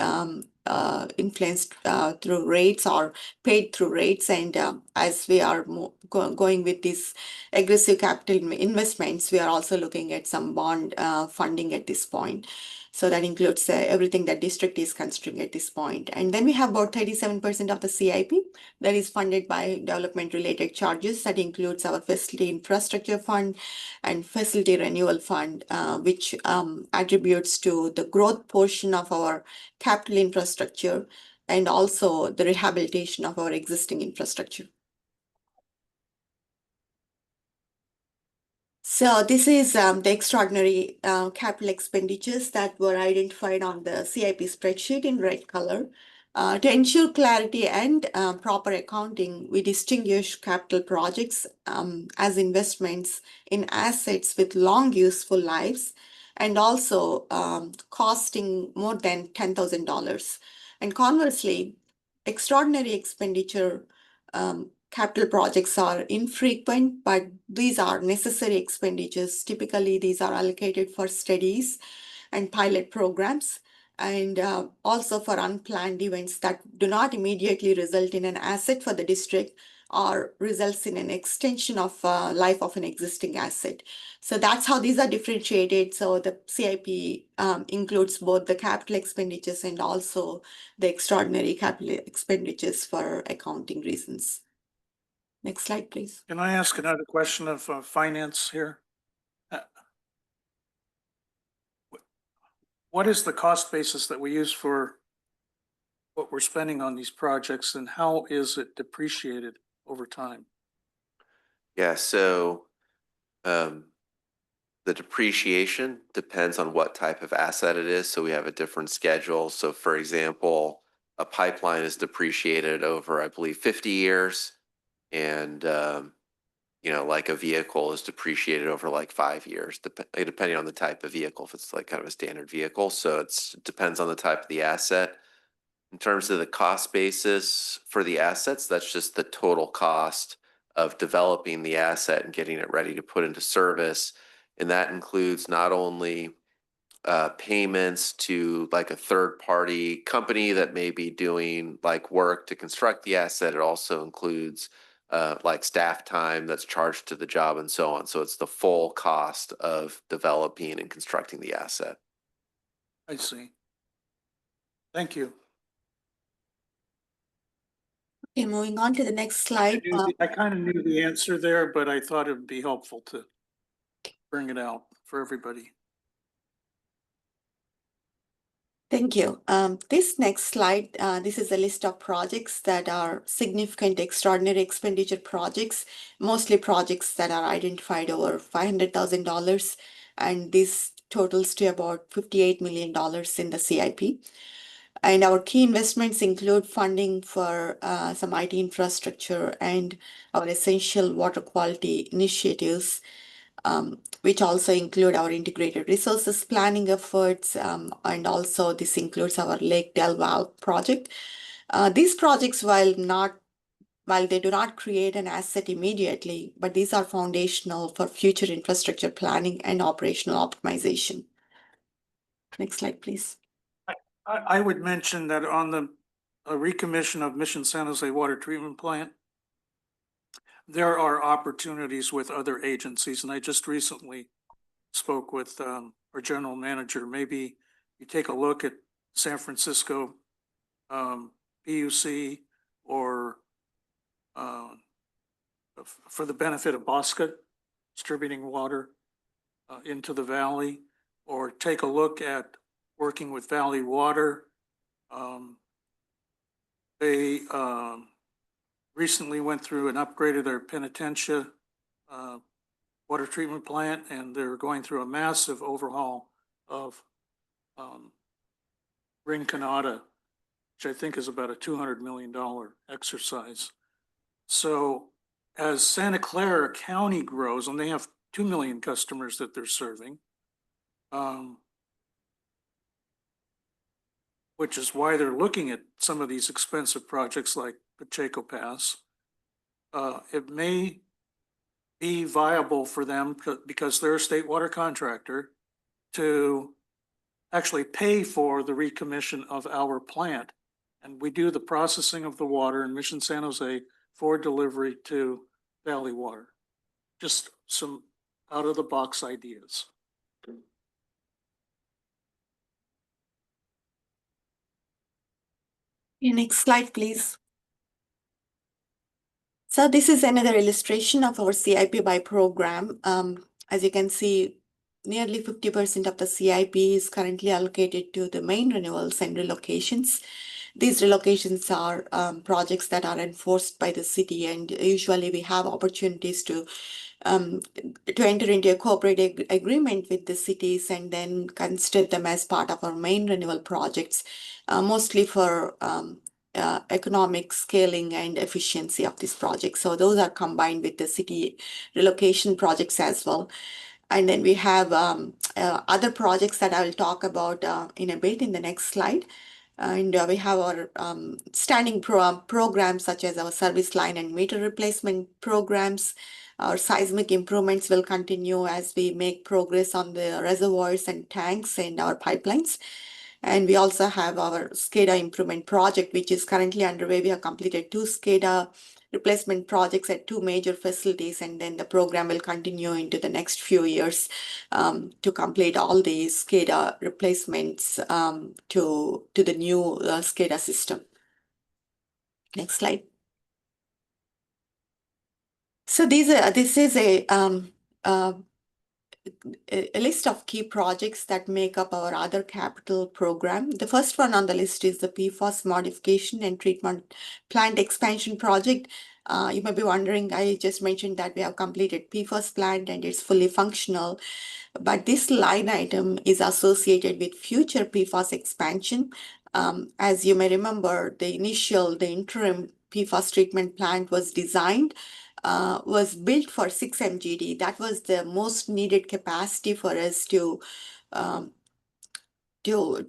influenced through rates or paid through rates. And as we are going with these aggressive capital investments, we are also looking at some bond funding at this point. So that includes everything that district is considering at this point. And then we have about 37% of the CIP that is funded by development related charges. That includes our facility infrastructure fund and facility renewal fund, which attributes to the growth portion of our capital infrastructure and also the rehabilitation of our existing infrastructure. So this is the extraordinary capital expenditures that were identified on the CIP spreadsheet in red color. To ensure clarity and proper accounting, we distinguish capital projects as investments in assets with long useful lives and also costing more than $10,000. And conversely, extraordinary expenditure capital projects are infrequent, but these are necessary expenditures. Typically, these are allocated for studies and pilot programs, and also for unplanned events that do not immediately result in an asset for the district or results in an extension of life of an existing asset. So that's how these are differentiated. So the CIP includes both the capital expenditures and also the extraordinary capital expenditures for accounting reasons. Next slide, please. Can I ask another question of finance here? What is the cost basis that we use for what we're spending on these projects, and how is it depreciated over time? Yeah, so the depreciation depends on what type of asset it is. So we have a different schedule. So for example, a pipeline is depreciated over, I believe, 50 years. And, you know, like a vehicle is depreciated over like 5 years, depending on the type of vehicle, if it's like kind of a standard vehicle. So it depends on the type of the asset. In terms of the cost basis for the assets, that's just the total cost of developing the asset and getting it ready to put into service. And that includes not only payments to like a third party company that may be doing like work to construct the asset. It also includes like staff time that's charged to the job and so on. So it's the full cost of developing and constructing the asset. I see. Thank you. Okay, moving on to the next slide. I kind of knew the answer there, but I thought it'd be helpful to bring it out for everybody. Thank you. This next slide, this is a list of projects that are significant extraordinary expenditure projects, mostly projects that are identified over $500,000, and this totals to about $58 million in the CIP. And our key investments include funding for some IT infrastructure and our essential water quality initiatives, which also include our integrated resources planning efforts. And also this includes our Lake Del Valle project, These projects, while they do not create an asset immediately, but these are foundational for future infrastructure planning and operational optimization. Next slide, please. I would mention that on the recommission of Mission San Jose Water Treatment Plant, there are opportunities with other agencies, and I just recently spoke with our general manager. Maybe you take a look at San Francisco PUC, or for the benefit of Bosca, distributing water into the valley, or take a look at working with Valley Water. They recently went through and upgraded their Penitencia water treatment plant, and they're going through a massive overhaul of Rinconada, which I think is about a $200 million exercise. So as Santa Clara County grows, and they have 2 million customers that they're serving, which is why they're looking at some of these expensive projects like Pacheco Pass. It may be viable for them, because they're a state water contractor, to actually pay for the recommission of our plant. And we do the processing of the water in Mission San Jose for delivery to Valley Water. Just some out of the box ideas. Next slide, please. So this is another illustration of our CIP by program. As you can see, nearly 50% of the CIP is currently allocated to the main renewals and relocations. These relocations are projects that are enforced by the city, and usually we have opportunities to enter into a cooperative agreement with the cities and then consider them as part of our main renewal projects, mostly for economic scaling and efficiency of this project. So those are combined with the city relocation projects as well. And then we have other projects that I will talk about in a bit in the next slide. And we have our standing programs such as our service line and meter replacement programs. Our seismic improvements will continue as we make progress on the reservoirs and tanks and our pipelines. And we also have our SCADA improvement project, which is currently underway. We have completed 2 SCADA replacement projects at 2 major facilities, and then the program will continue into the next few years to complete all these SCADA replacements to the new SCADA system. Next slide. So this is a list of key projects that make up our other capital program. The first one on the list is the PFAS modification and treatment plant expansion project. You may be wondering, I just mentioned that we have completed PFAS plant and it's fully functional, but this line item is associated with future PFAS expansion. As you may remember, the interim PFAS treatment plant was designed, was built for 6 MGD. That was the most needed capacity for us to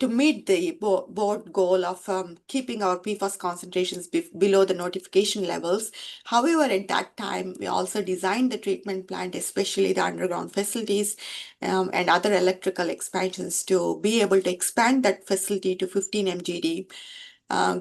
meet the board goal of keeping our PFAS concentrations below the notification levels. However, at that time, we also designed the treatment plant, especially the underground facilities and other electrical expansions, to be able to expand that facility to 15 MGD.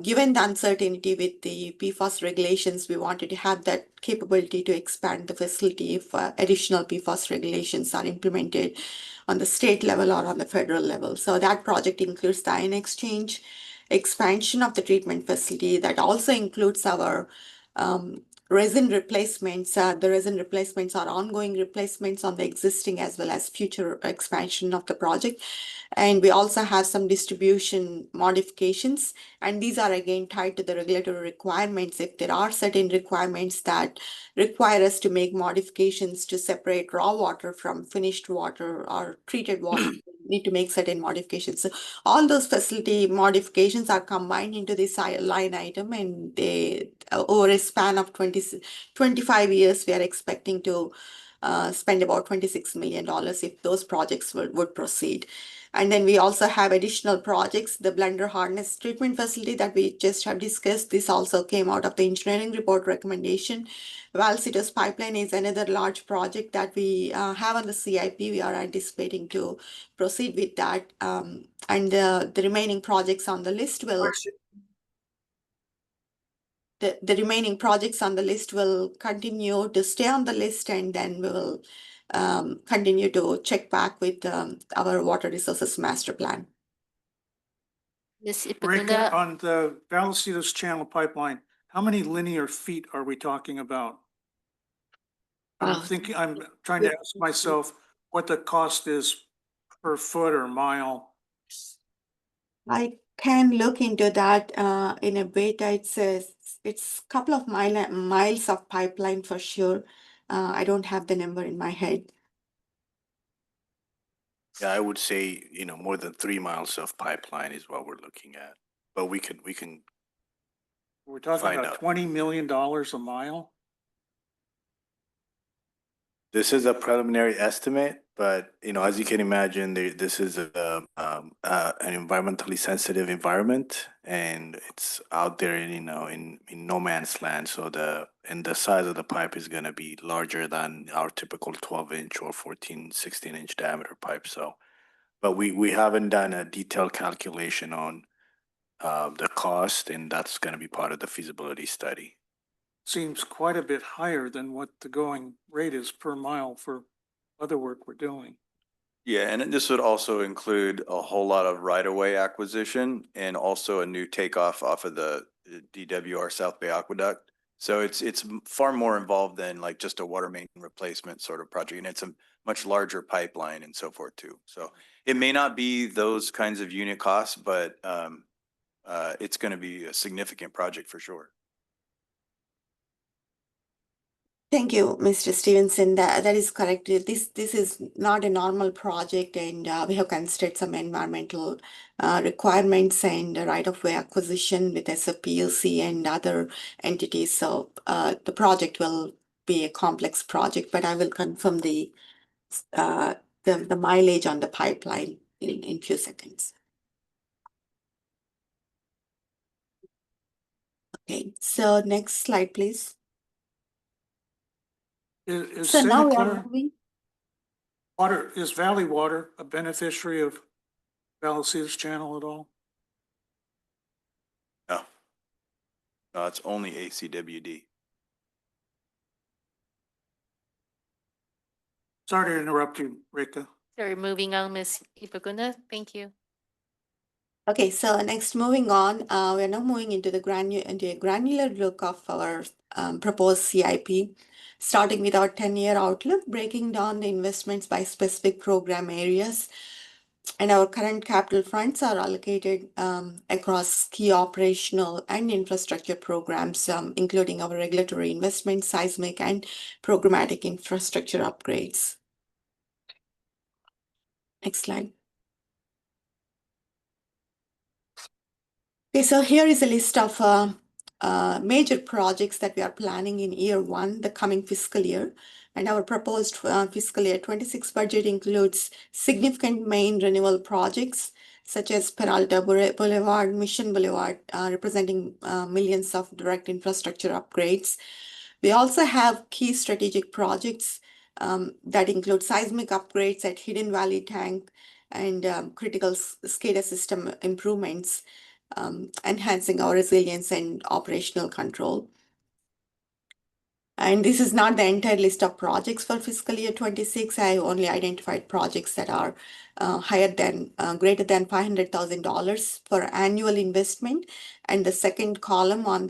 Given the uncertainty with the PFAS regulations, we wanted to have that capability to expand the facility if additional PFAS regulations are implemented on the state level or on the federal level. So that project includes the ion exchange, expansion of the treatment facility. That also includes our resin replacements. The resin replacements are ongoing replacements on the existing as well as future expansion of the project. And we also have some distribution modifications, and these are again tied to the regulatory requirements. If there are certain requirements that require us to make modifications to separate raw water from finished water or treated water, we need to make certain modifications. So all those facility modifications are combined into this line item, and they, over a span of 25 years, we are expecting to spend about $26 million if those projects would proceed. And then we also have additional projects, the blender harness treatment facility that we just have discussed. This also came out of the engineering report recommendation. Valcitos pipeline is another large project that we have on the CIP. We are anticipating to proceed with that. And the remaining projects on the list will the remaining projects on the list will continue to stay on the list, and then we will continue to check back with our water resources master plan. Ms. Rika, Ipagunda, on the Valcitos Channel pipeline, how many linear feet are we talking about? I'm trying to ask myself what the cost is per foot or mile. I can look into that in a bit. It's a couple of miles of pipeline for sure. I don't have the number in my head. Yeah, I would say, more than 3 miles of pipeline is what we're looking at. But we can We're talking Find about out. $20 million a mile. This is a preliminary estimate, but as you can imagine, this is an environmentally sensitive environment, and it's out there in no man's land. So the size of the pipe is going to be larger than our typical 12-inch or 14, 16-inch diameter pipe. So, but we haven't done a detailed calculation on the cost, and that's going to be part of the feasibility study. Seems quite a bit higher than what the going rate is per mile for other work we're doing. Yeah, and this would also include a whole lot of right-of-way acquisition and also a new takeoff off of the DWR South Bay Aqueduct. So it's far more involved than like just a water main replacement sort of project, and it's a much larger pipeline and so forth too. So it may not be those kinds of unit costs, but it's going to be a significant project for sure. Thank you, Mr. Stevenson. That is correct. This is not a normal project, and we have considered some environmental requirements and right-of-way acquisition with SOPLC and other entities. So the project will be a complex project, but I will confirm the mileage on the pipeline in few seconds. Okay, so next slide, please. Is So now St. we are Clair moving. Water, is Valley Water a beneficiary of Valcitos Channel at all? No, it's only ACWD. Sorry to interrupt you, Rika. sorry, moving on, Ms. Ipagunda, thank you. Okay, so next moving on, we are now moving into a granular look of our proposed CIP, starting with our 10-year outlook, breaking down the investments by specific program areas. And our current capital funds are allocated across key operational and infrastructure programs, including our regulatory investments, seismic and programmatic infrastructure upgrades. Next slide. Okay, so here is a list of major projects that we are planning in year one, the coming fiscal year. And our proposed fiscal year 26 budget includes significant main renewal projects such as Peralta Boulevard, Mission Boulevard, representing millions of direct infrastructure upgrades. We also have key strategic projects that include seismic upgrades at Hidden Valley Tank and critical SCADA system improvements, enhancing our resilience and operational control. And this is not the entire list of projects for fiscal year 26. I only identified projects that are greater than $500,000 for annual investment. And the second column on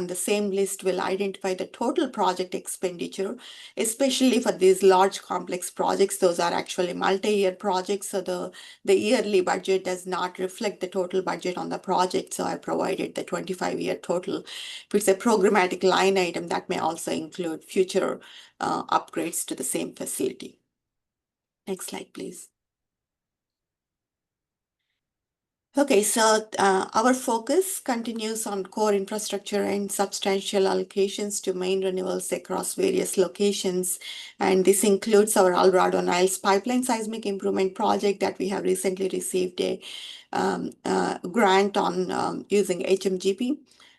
the same list will identify the total project expenditure, especially for these large complex projects. Those are actually multi-year projects, so the yearly budget does not reflect the total budget on the project. So I provided the 25-year total. If it's a programmatic line item, that may also include future upgrades to the same facility. Next slide, please. Okay, so our focus continues on core infrastructure and substantial allocations to main renewals across various locations. And this includes our Alvarado Niles pipeline seismic improvement project that we have recently received a grant on using HMGP.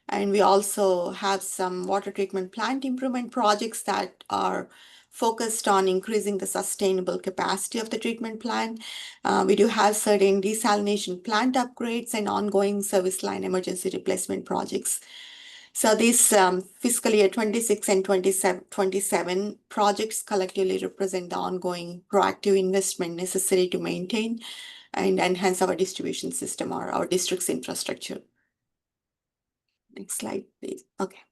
And we also have some water treatment plant improvement projects that are focused on increasing the sustainable capacity of the treatment plant. We do have certain desalination plant upgrades and ongoing service line emergency replacement projects. So these fiscal year 26 and 27 projects collectively represent the ongoing proactive investment necessary to maintain and enhance our distribution system or our district's infrastructure. Next slide, please. Okay.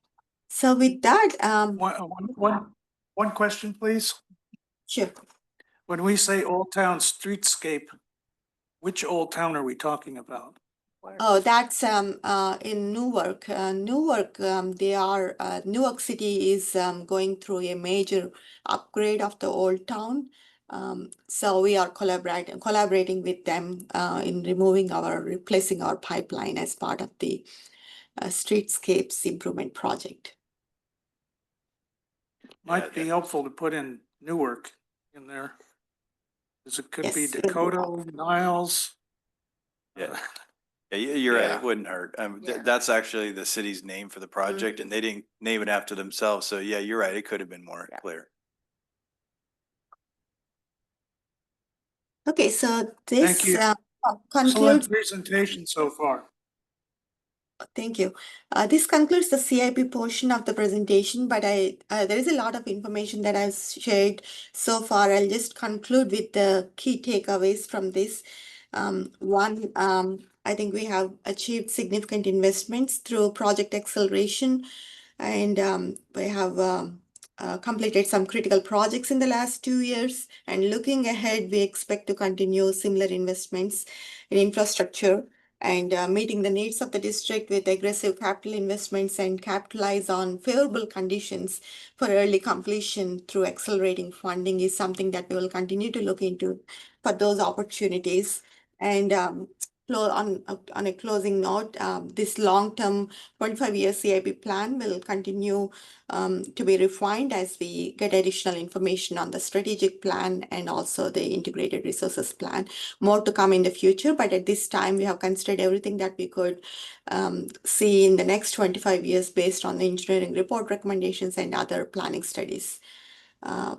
So with that, One question, please. sure. When we say Old Town streetscape, which Old Town are we talking about? Oh, that's in Newark. Newark, Newark City is going through a major upgrade of the old town. So we are collaborating with them in replacing our pipeline as part of the streetscapes improvement project. Might be helpful to put in Newark in there. Because it could be Yes. Dakota, Niles. Yeah. Yeah, you're right. Yeah. It wouldn't hurt. Yeah. That's actually the city's name for the project and they didn't name it after themselves. So yeah, you're right. It could have been more clear. Okay, so Thank this you. concludes. Excellent presentation so far. Thank you. This concludes the CIP portion of the presentation, but there is a lot of information that I've shared so far. I'll just conclude with the key takeaways from this. One, I think we have achieved significant investments through project acceleration, and we have completed some critical projects in the last 2 years. And looking ahead, we expect to continue similar investments in infrastructure and meeting the needs of the district with aggressive capital investments and capitalize on favorable conditions for early completion through accelerating funding is something that we will continue to look into for those opportunities. And on a closing note, this long-term 25-year CIP plan will continue to be refined as we get additional information on the strategic plan and also the integrated resources plan. More to come in the future, but at this time we have considered everything that we could see in the next 25 years based on the engineering report recommendations and other planning studies.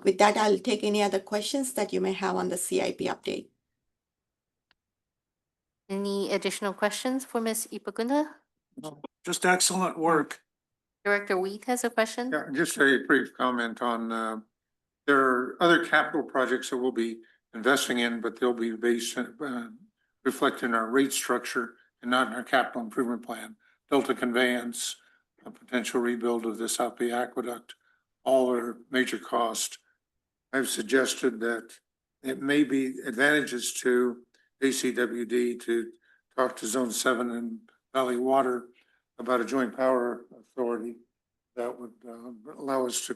With that, I'll take any other questions that you may have on the CIP update. Any additional questions for Ms. Ipagunda? Just excellent work. Director Wheat has a question. Yeah, just a brief comment on, there are other capital projects that we'll be investing in, but they'll be based, reflected in our rate structure and not in our capital improvement plan. Delta conveyance, a potential rebuild of the South Bay Aqueduct, all are major cost. I've suggested that it may be advantages to ACWD to talk to Zone 7 and Valley Water about a joint power authority that would allow us to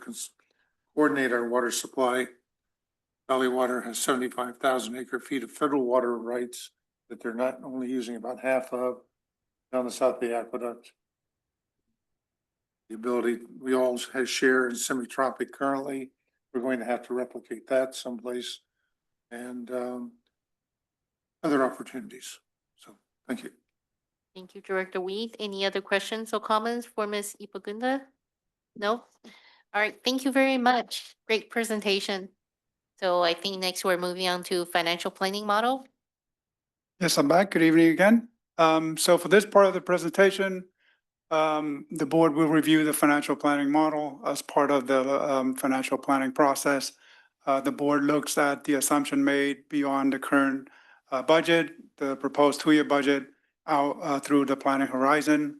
coordinate our water supply. Valley Water has 75,000 acre feet of federal water rights that they're not only using about half of down the South Bay Aqueduct. The ability, we all share in semi-tropic currently. We're going to have to replicate that someplace and other opportunities. So thank you. Thank you, Director Wheat. Any other questions or comments for Ms. Ipagunda? No? All right, thank you very much. Great presentation. So I think next we're moving on to financial planning model. Yes, I'm back. Good evening again. So for this part of the presentation, the board will review the financial planning model as part of the financial planning process. The board looks at the assumption made beyond the current budget, the proposed 2-year budget out through the planning horizon,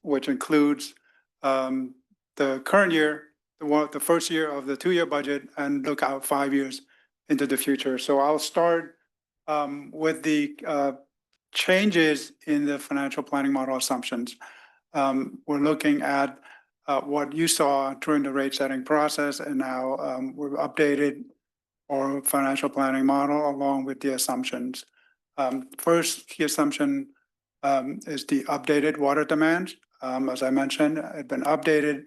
which includes the current year, the first year of the 2-year budget, and look out 5 years into the future. So I'll start with the changes in the financial planning model assumptions. We're looking at what you saw during the rate setting process, and now we've updated our financial planning model along with the assumptions. First key assumption is the updated water demand. As I mentioned, it had been updated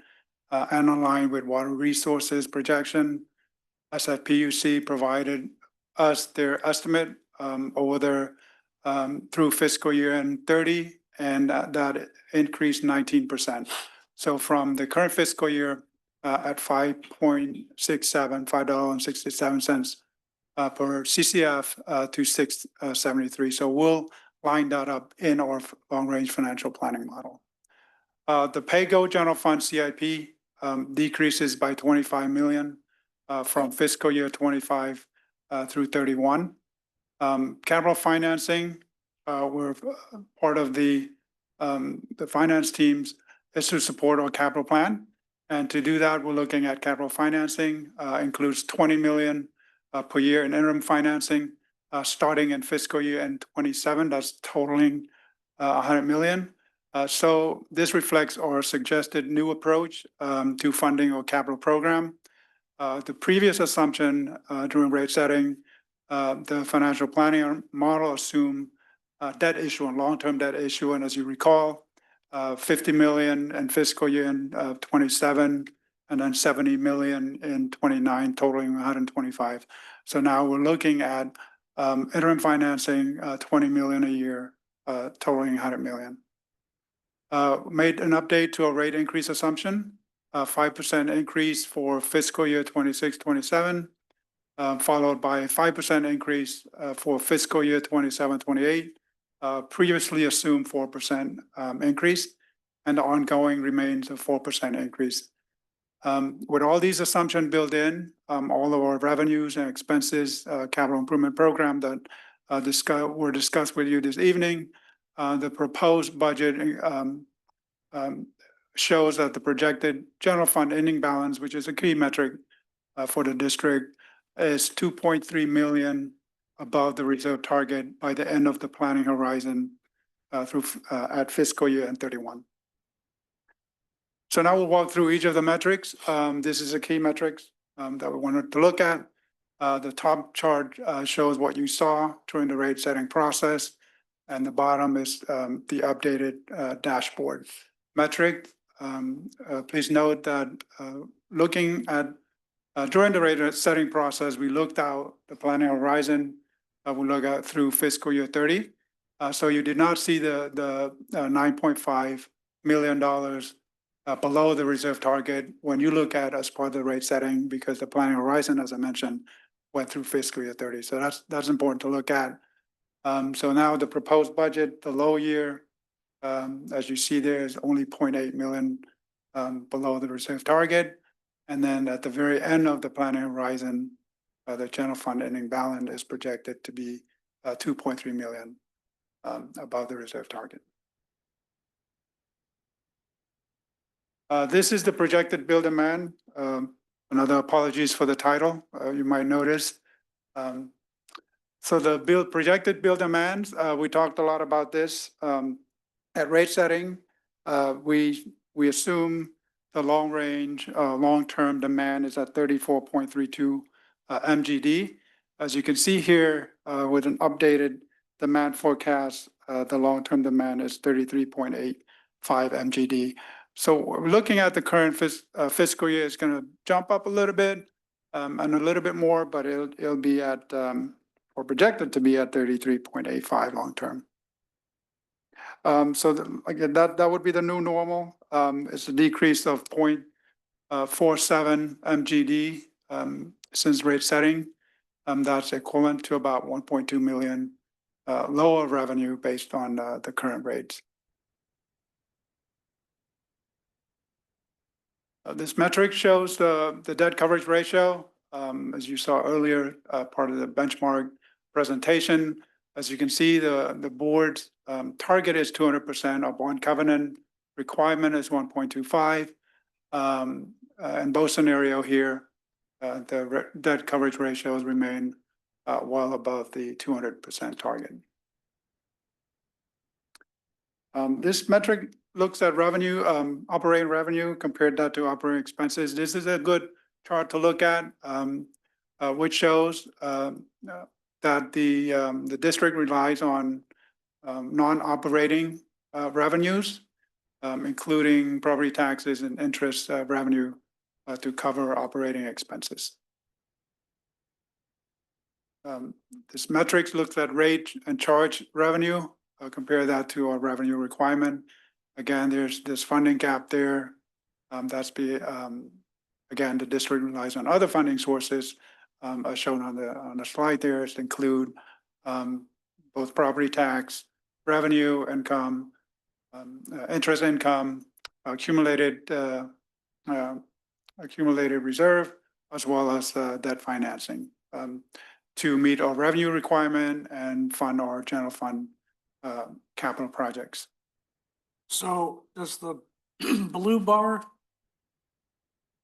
and aligned with water resources projection. SFPUC provided us their estimate over their through fiscal year end 30, and that increased 19%. So from the current fiscal year at $5.67 per CCF to 6.73. So we'll line that up in our long-range financial planning model. The pay-go general fund CIP decreases by 25 million from fiscal year 25 through 31. Capital financing, we're part of the finance teams is to support our capital plan. And to do that, we're looking at capital financing, includes 20 million per year in interim financing, starting in fiscal year end 27, that's totaling 100 million. So this reflects our suggested new approach to funding our capital program. The previous assumption during rate setting, the financial planning model assumed debt issue and long-term debt issue. And as you recall, 50 million in fiscal year in 27, and then 70 million in 29, totaling 125. So now we're looking at interim financing, 20 million a year, totaling 100 million. Made an update to a rate increase assumption, 5% increase for fiscal year 26, 27, followed by a 5% increase for fiscal year 27, 28. Previously assumed 4% increase, and the ongoing remains a 4% increase. With all these assumptions built in, all of our revenues and expenses, capital improvement program that were discussed with you this evening, the proposed budget shows that the projected general fund ending balance, which is a key metric for the district, is 2.3 million above the reserve target by the end of the planning horizon through at fiscal year end 31. So now we'll walk through each of the metrics. This is a key metrics that we wanted to look at. The top chart shows what you saw during the rate setting process, and the bottom is the updated dashboard metric. Please note that looking at during the rate setting process, we looked out the planning horizon. We look at through fiscal year 30. So you did not see the $9.5 million below the reserve target when you look at as part of the rate setting, because the planning horizon, as I mentioned, went through fiscal year 30. So that's important to look at. So now the proposed budget, the low year, as you see there, is only 0.8 million below the reserve target. And then at the very end of the planning horizon, the general fund ending balance is projected to be 2.3 million above the reserve target. This is the projected bill demand. Another apologies for the title, you might notice. So the projected bill demands, we talked a lot about this. At rate setting, we assume the long range, long-term demand is at 34.32 MGD. As you can see here, with an updated demand forecast, the long-term demand is 33.85 MGD. So we're looking at the current fiscal year, it's going to jump up a little bit and a little bit more, but it'll be at, or projected to be at 33.85 long-term. So again, that would be the new normal. It's a decrease of 0.47 MGD since rate setting. That's equivalent to about 1.2 million lower revenue based on the current rates. This metric shows the debt coverage ratio. As you saw earlier, part of the benchmark presentation. As you can see, the board's target is 200%. Our bond covenant requirement is 1.25. In both scenario here, the debt coverage ratios remain well above the 200% target. This metric looks at revenue, operating revenue, compared that to operating expenses. This is a good chart to look at, which shows that the district relies on non-operating revenues, including property taxes and interest revenue to cover operating expenses. This metrics looks at rate and charge revenue, compare that to our revenue requirement. Again, there's this funding gap there. Again, the district relies on other funding sources, as shown on the slide there. It include both property tax, revenue income, interest income, accumulated reserve, as well as debt financing to meet our revenue requirement and fund our general fund capital projects. So does the blue bar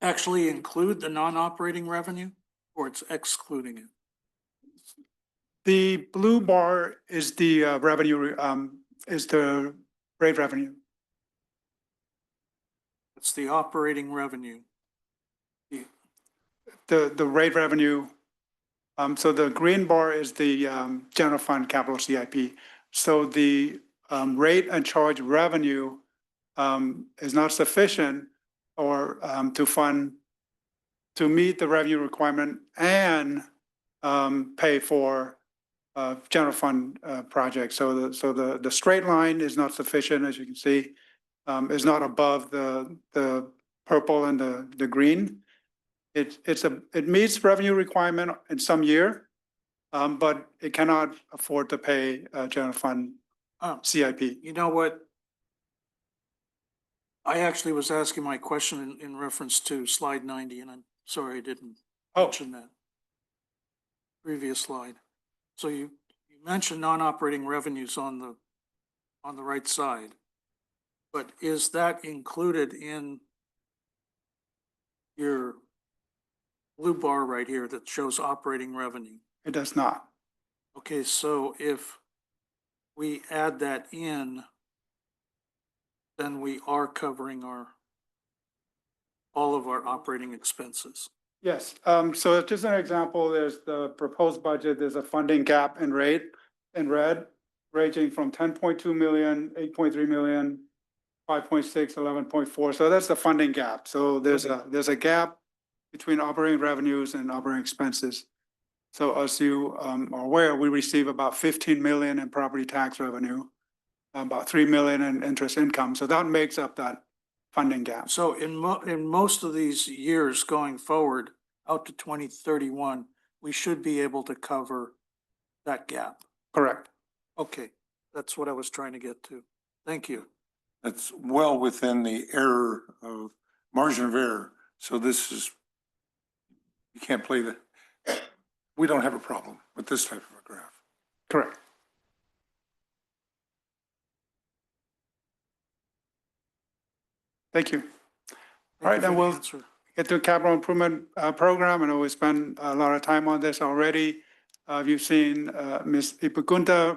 actually include the non-operating revenue, or it's excluding it? The blue bar is the revenue, is the rate revenue. It's the operating revenue. The rate revenue. So the green bar is the general fund capital CIP. So the rate and charge revenue is not sufficient or to meet the revenue requirement and pay for general fund projects. So the straight line is not sufficient, as you can see, is not above the purple and the green. It meets revenue requirement in some year, but it cannot afford to pay general fund CIP. You know what? I actually was asking my question in reference to slide 90, and I'm sorry I didn't mention that previous slide. So you mentioned non-operating revenues on the right side, but is that included in your blue bar right here that shows operating revenue? It does not. Okay, so if we add that in, then we are covering all of our operating expenses. Yes, so just an example, there's the proposed budget, there's a funding gap in rate in red, ranging from 10.2 million, 8.3 million, 5.6, 11.4. So that's the funding gap. So there's a gap between operating revenues and operating expenses. So as you are aware, we receive about 15 million in property tax revenue, about 3 million in interest income. So that makes up that funding gap. So in most of these years going forward, out to 2031, we should be able to cover that gap. Correct. Okay, that's what I was trying to get to. Thank you. That's well within the error of margin of error. So this is, you can't play that. We don't have a problem with this type of a graph. Correct. Thank you. All right, then we'll get to capital improvement program. I know we spent a lot of time on this already. You've seen Ms. Gunther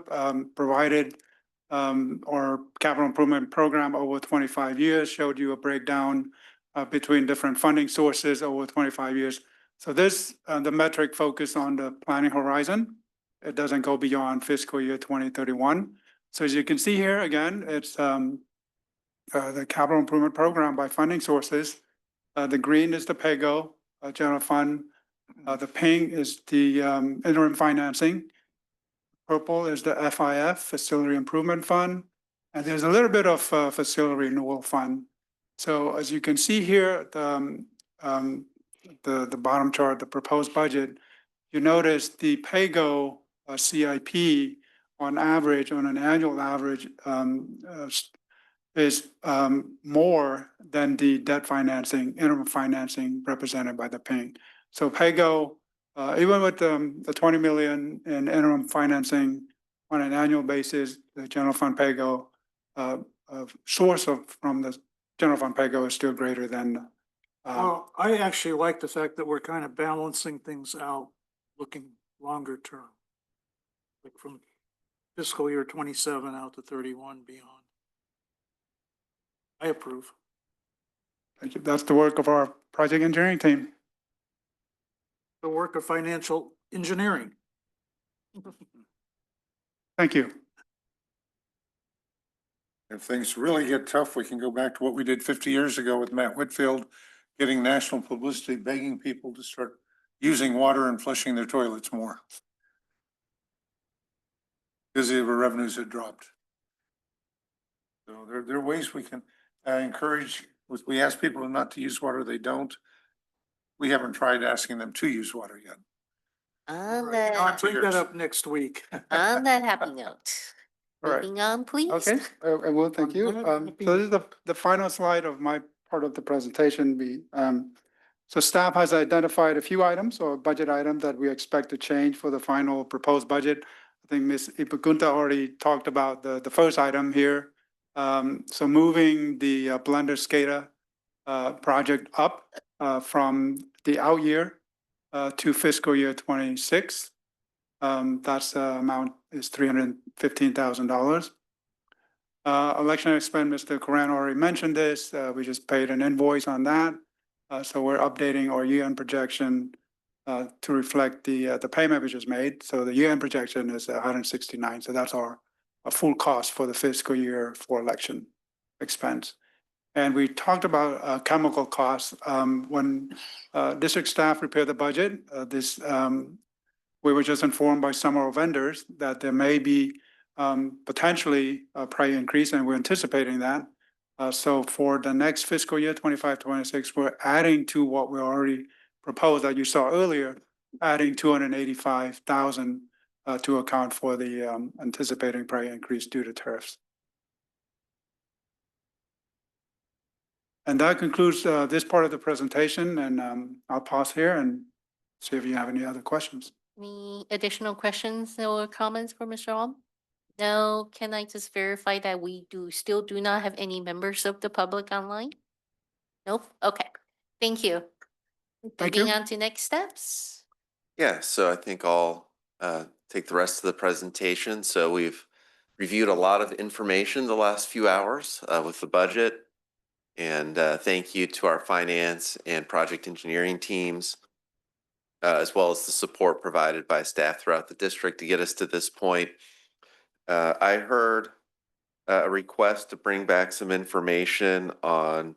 provided our capital improvement program over 25 years, showed you a breakdown between different funding sources over 25 years. So this, the metric focus on the planning horizon. It doesn't go beyond fiscal year 2031. So as you can see here, again, it's the capital improvement program by funding sources. The green is the PAYGO general fund. The pink is the interim financing. Purple is the FIF, Facility Improvement Fund. And there's a little bit of Facility Renewal Fund. So as you can see here, the bottom chart, the proposed budget, you notice the PAYGO CIP on average, on an annual average, is more than the debt financing, interim financing represented by the pink. So PAYGO, even with the 20 million in interim financing on an annual basis, the general fund PAYGO source from the general fund PAYGO is still greater than. Well, I actually like the fact that we're kind of balancing things out, looking longer term, like from fiscal year 27 out to 31 beyond. I approve. Thank you. That's the work of our project engineering team. The work of financial engineering. Thank you. If things really get tough, we can go back to what we did 50 years ago with Matt Whitfield, getting national publicity, begging people to start using water and flushing their toilets more. Because the revenues had dropped. So there are ways we can encourage, we ask people not to use water, they don't. We haven't tried asking them to use water yet. On I'll that, bring that up next week. on that happy note. All right. Moving on, please. Okay, I will, thank you. So this is the final slide of my part of the presentation. So staff has identified a few items or budget items that we expect to change for the final proposed budget. I think Ms. Gunther already talked about the first item here. So moving the blender SCADA project up from the out year to fiscal year 26. That's amount is $315,000. Election expense, Mr. Coran already mentioned this. We just paid an invoice on that. So we're updating our year-end projection to reflect the payment we just made. So the year-end projection is 169. So that's our full cost for the fiscal year for election expense. And we talked about chemical costs. When district staff prepared the budget, we were just informed by some of our vendors that there may be potentially a price increase, and we're anticipating that. So for the next fiscal year, 25-26, we're adding to what we already proposed that you saw earlier, adding 285,000 to account for the anticipating price increase due to tariffs. And that concludes this part of the presentation, and I'll pause here and see if you have any other questions. Any additional questions or comments for Mr. Alm? No, can I just verify that we still do not have any members of the public online? Nope, okay, thank you. Thank you. Moving on to next steps. Yeah, so I think I'll take the rest of the presentation. So we've reviewed a lot of information the last few hours with the budget. And thank you to our finance and project engineering teams, as well as the support provided by staff throughout the district to get us to this point. I heard a request to bring back some information on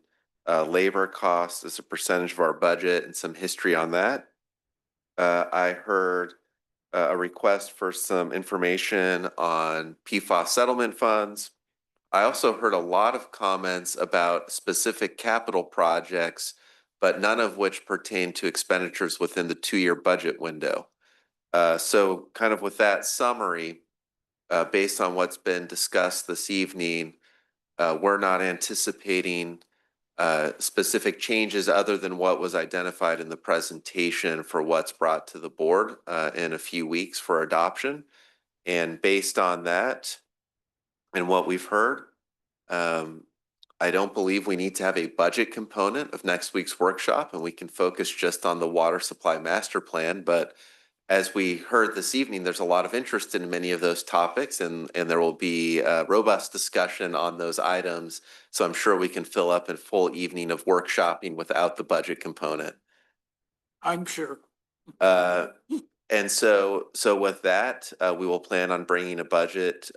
labor costs as a percentage of our budget and some history on that. I heard a request for some information on PFAS settlement funds. I also heard a lot of comments about specific capital projects, but none of which pertain to expenditures within the 2-year budget window. So kind of with that summary, based on what's been discussed this evening, we're not anticipating specific changes other than what was identified in the presentation for what's brought to the board in a few weeks for adoption. And based on that and what we've heard, I don't believe we need to have a budget component of next week's workshop, and we can focus just on the water supply master plan. But as we heard this evening, there's a lot of interest in many of those topics, and there will be a robust discussion on those items. So I'm sure we can fill up a full evening of workshopping without the budget component. I'm sure. And so with that, we will plan on bringing a budget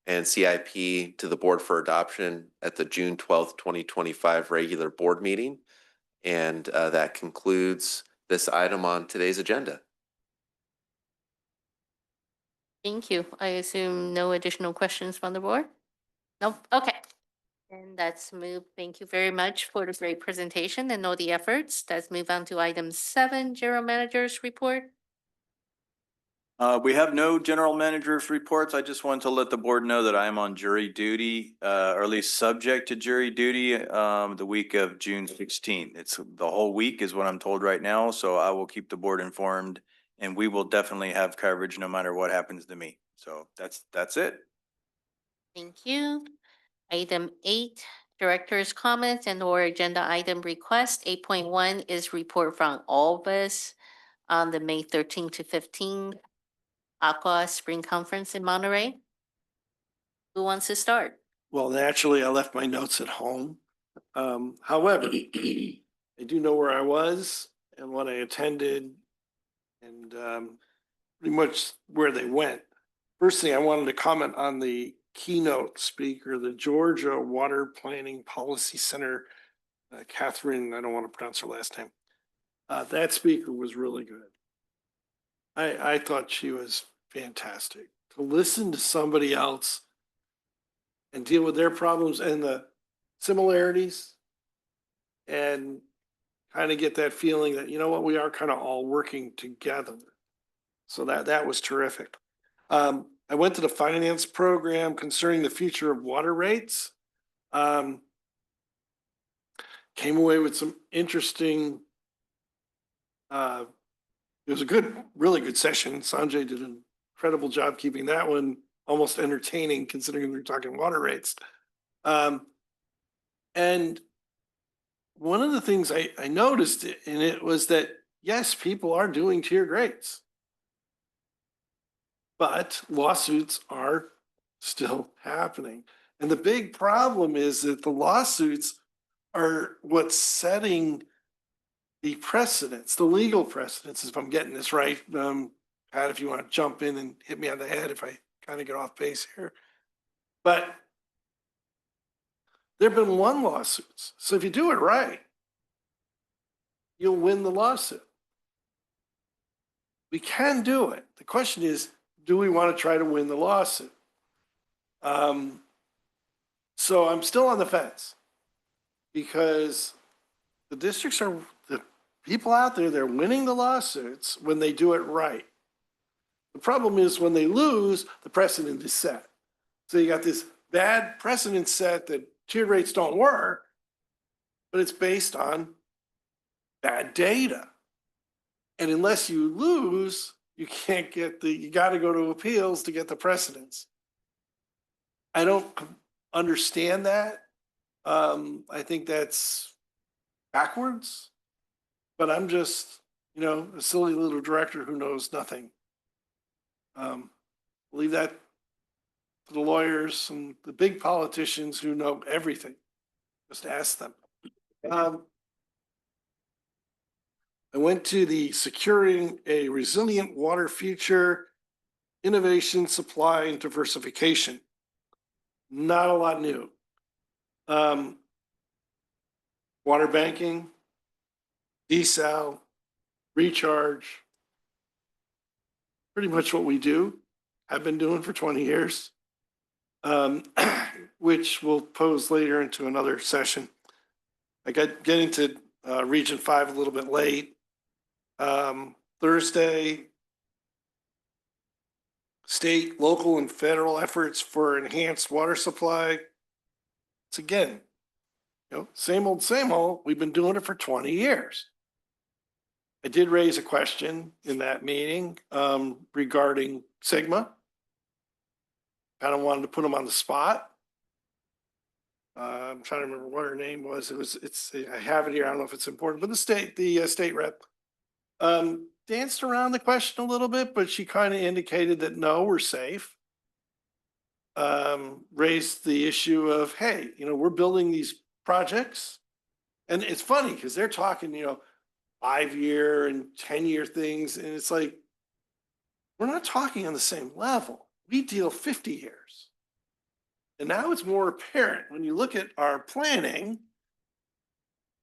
and CIP to the board for adoption at the June 12th, 2025 regular board meeting. And that concludes this item on today's agenda. Thank you. I assume no additional questions from the board? Nope, okay. And let's move, thank you very much for the great presentation and all the efforts. Let's move on to item 7, General Manager's Report. We have no general managers reports. I just wanted to let the board know that I am on jury duty, or at least subject to jury duty, the week of June 16th. It's the whole week is what I'm told right now. So I will keep the board informed, and we will definitely have coverage no matter what happens to me. So that's it. Thank you. Item 8, Director's Comments and or Agenda Item Request. 8.1 is report from all of us on the May 13th to 15th Aqua Spring Conference in Monterey. Who wants to start? Well, naturally, I left my notes at home. However, I do know where I was and what I attended. And pretty much where they went. First thing I wanted to comment on the keynote speaker, the Georgia Water Planning Policy Center, Catherine, I don't want to pronounce her last name. That speaker was really good. I thought she was fantastic. To listen to somebody else and deal with their problems and the similarities and kind of get that feeling that, you know what, we are kind of all working together. So that was terrific. I went to the finance program concerning the future of water rates. Came away with some interesting, it was a really good session. Sanjay did an incredible job keeping that one almost entertaining considering we're talking water rates. And one of the things I noticed in it was that, yes, people are doing tiered rates, but lawsuits are still happening. And the big problem is that the lawsuits are what's setting the precedents, the legal precedents, if I'm getting this right. Pat, if you want to jump in and hit me on the head if I kind of get off base here. But there have been one lawsuits. So if you do it right, you'll win the lawsuit. We can do it. The question is, do we want to try to win the lawsuit? So I'm still on the fence because the districts are, the people out there, they're winning the lawsuits when they do it right. The problem is when they lose, the precedent is set. So you got this bad precedent set that tiered rates don't work, but it's based on bad data. And unless you lose, you can't get you got to go to appeals to get the precedents. I don't understand that. I think that's backwards, but I'm just, a silly little director who knows nothing. Leave that to the lawyers and the big politicians who know everything. Just ask them. I went to the Securing a Resilient Water Future, Innovation, Supply, and Diversification. Not a lot new. Water banking, desal, recharge, pretty much what we do, have been doing for 20 years, which we'll pose later into another session. I got getting to Region 5 a little bit late. Thursday, state, local, and federal efforts for enhanced water supply. It's again, same old, same old. We've been doing it for 20 years. I did raise a question in that meeting regarding Sigma. Kind of wanted to put them on the spot. I'm trying to remember what her name was. I have it here. I don't know if it's important, but the state rep danced around the question a little bit, but she kind of indicated that no, we're safe. Raised the issue of, hey, we're building these projects. And it's funny because they're talking, 5-year and 10-year things. And it's like, we're not talking on the same level. We deal 50 years. And now it's more apparent when you look at our planning,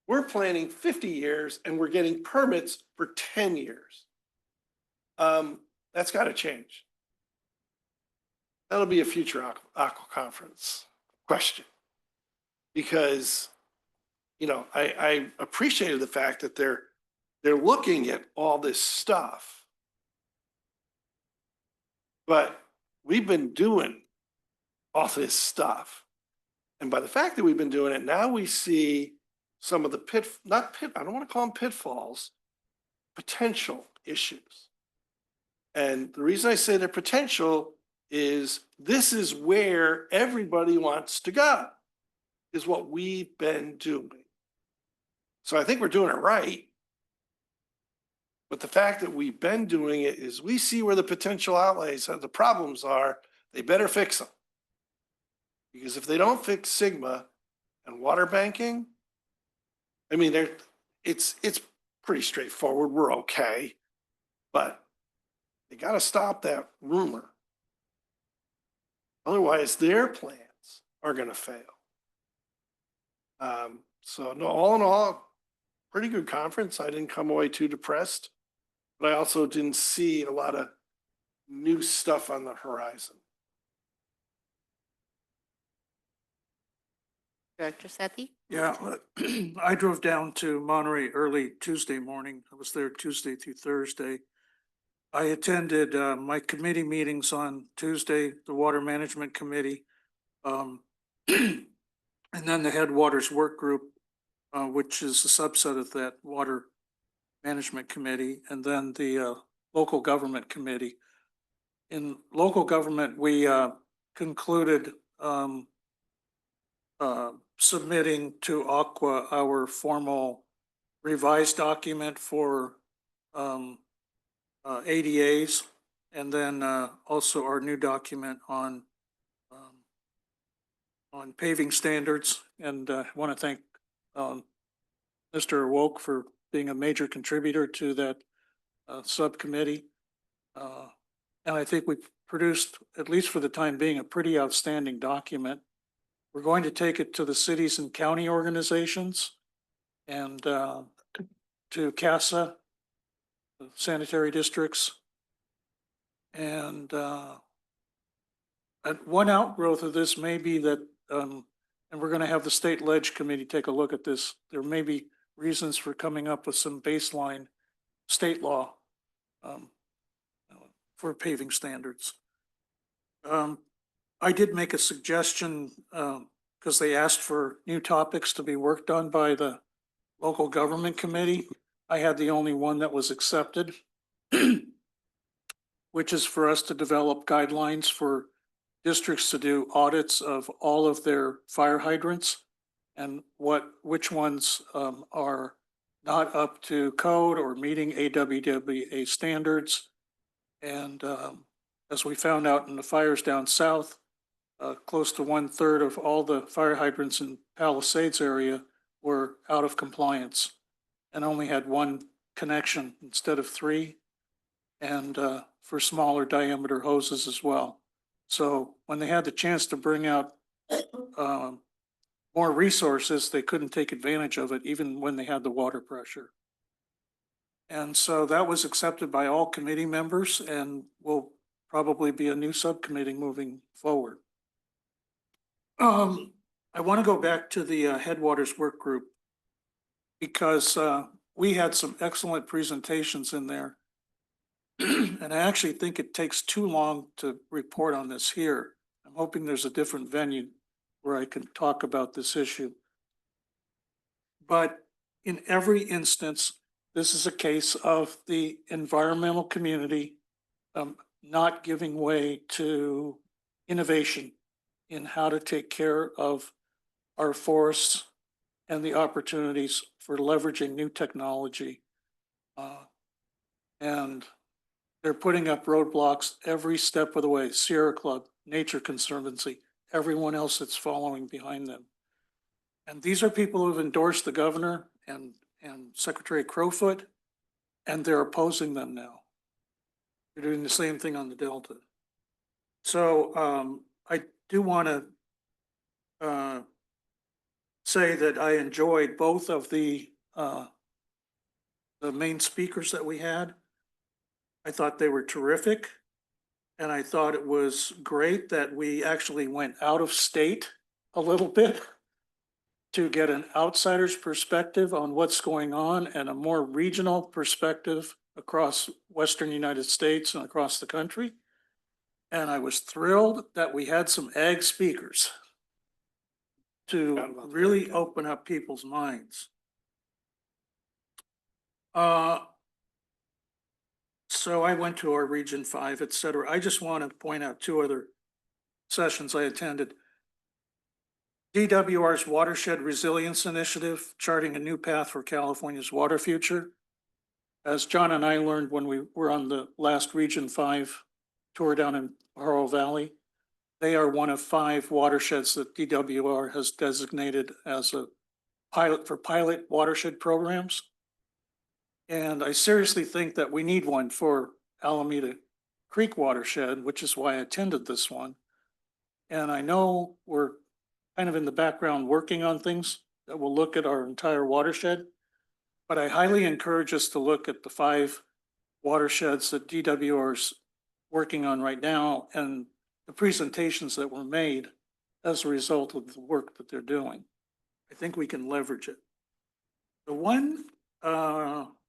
we're planning 50 years and we're getting permits for 10 years. That's got to change. That'll be a future aqua conference question. Because, I appreciated the fact that they're looking at all this stuff. But we've been doing all this stuff. And by the fact that we've been doing it, now we see some of the I don't want to call them pitfalls, potential issues. And the reason I say they're potential is this is where everybody wants to go, is what we've been doing. So I think we're doing it right. But the fact that we've been doing it is we see where the potential outlays and the problems are, they better fix them. Because if they don't fix Sigma and water banking, it's pretty straightforward. We're okay. But They gotta stop that rumor. Otherwise, their plans are gonna fail. So no, all in all, pretty good conference. I didn't come away too depressed, but I also didn't see a lot of new stuff on the horizon. Director Sethy? Yeah, I drove down to Monterey early Tuesday morning. I was there Tuesday through Thursday. I attended my committee meetings on Tuesday, the Water Management Committee. And then the Headwaters Work Group, which is a subset of that Water Management Committee, and then the Local Government Committee. In local government, we concluded submitting to Aqua our formal revised document for ADAs, and then also our new document on paving standards. And I want to thank Mr. Woke for being a major contributor to that subcommittee. And I think we produced, at least for the time being, a pretty outstanding document. We're going to take it to the cities and county organizations and to CASA, the sanitary districts. And one outgrowth of this may be that, and we're going to have the state ledge committee take a look at this. There may be reasons for coming up with some baseline state law for paving standards. I did make a suggestion because they asked for new topics to be worked on by the local government committee. I had the only one that was accepted, which is for us to develop guidelines for districts to do audits of all of their fire hydrants and which ones are not up to code or meeting AWWA standards. And as we found out in the fires down south, close to 1/3 of all the fire hydrants in Palisades area were out of compliance and only had one connection instead of 3, and for smaller diameter hoses as well. So when they had the chance to bring out more resources, they couldn't take advantage of it even when they had the water pressure. And so that was accepted by all committee members and will probably be a new subcommittee moving forward. I want to go back to the Headwaters Work Group because we had some excellent presentations in there. And I actually think it takes too long to report on this here. I'm hoping there's a different venue where I can talk about this issue. But in every instance, this is a case of the environmental community not giving way to innovation in how to take care of our forests and the opportunities for leveraging new technology. And they're putting up roadblocks every step of the way. Sierra Club, Nature Conservancy, everyone else that's following behind them. And these are people who have endorsed the governor and Secretary Crowfoot, and they're opposing them now. They're doing the same thing on the Delta. So I do want to say that I enjoyed both of the main speakers that we had. I thought they were terrific. And I thought it was great that we actually went out of state a little bit to get an outsider's perspective on what's going on and a more regional perspective across Western United States and across the country. And I was thrilled that we had some ag speakers to really open up people's minds. So I went to our Region 5, et cetera. I just want to point out 2 other sessions I attended. DWR's Watershed Resilience Initiative, charting a new path for California's water future. As John and I learned when we were on the last Region 5 tour down in Pajaro Valley, they are one of 5 watersheds that DWR has designated as a pilot watershed programs. And I seriously think that we need one for Alameda Creek watershed, which is why I attended this one. And I know we're kind of in the background working on things that will look at our entire watershed. But I highly encourage us to look at the 5 watersheds that DWR is working on right now and the presentations that were made as a result of the work that they're doing. I think we can leverage it. The one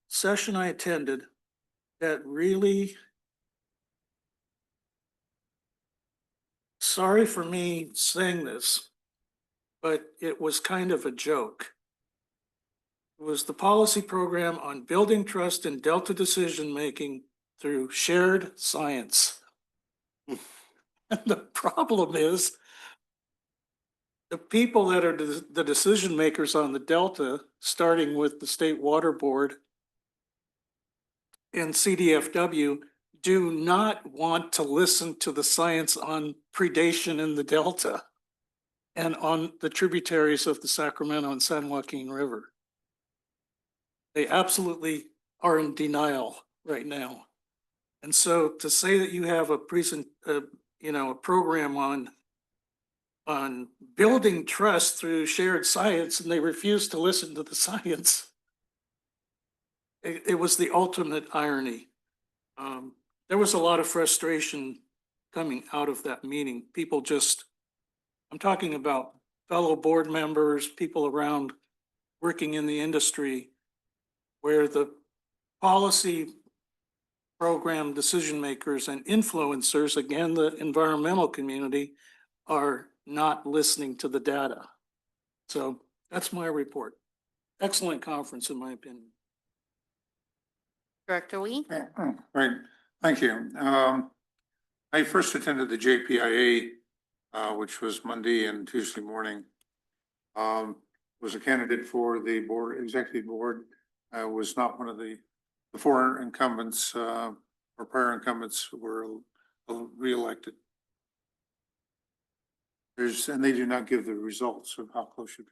session I attended that really, sorry for me saying this, but it was kind of a joke. It was the policy program on building trust in Delta decision-making through shared science. And the problem is the people that are the decision makers on the Delta, starting with the State Water Board and CDFW, do not want to listen to the science on predation in the Delta and on the tributaries of the Sacramento and San Joaquin River. They absolutely are in denial right now. And so to say that you have a a program on building trust through shared science and they refuse to listen to the science, it was the ultimate irony. There was a lot of frustration coming out of that meeting. People just, I'm talking about fellow board members, people around working in the industry, where the policy program decision makers and influencers, again, the environmental community, are not listening to the data. So that's my report. Excellent conference, in my opinion. Director Wee? Right, thank you. I first attended the JPIA, which was Monday and Tuesday morning. Was a candidate for the board, executive board, was not one of the 4 incumbents, or prior incumbents were reelected. And they do not give the results of how close you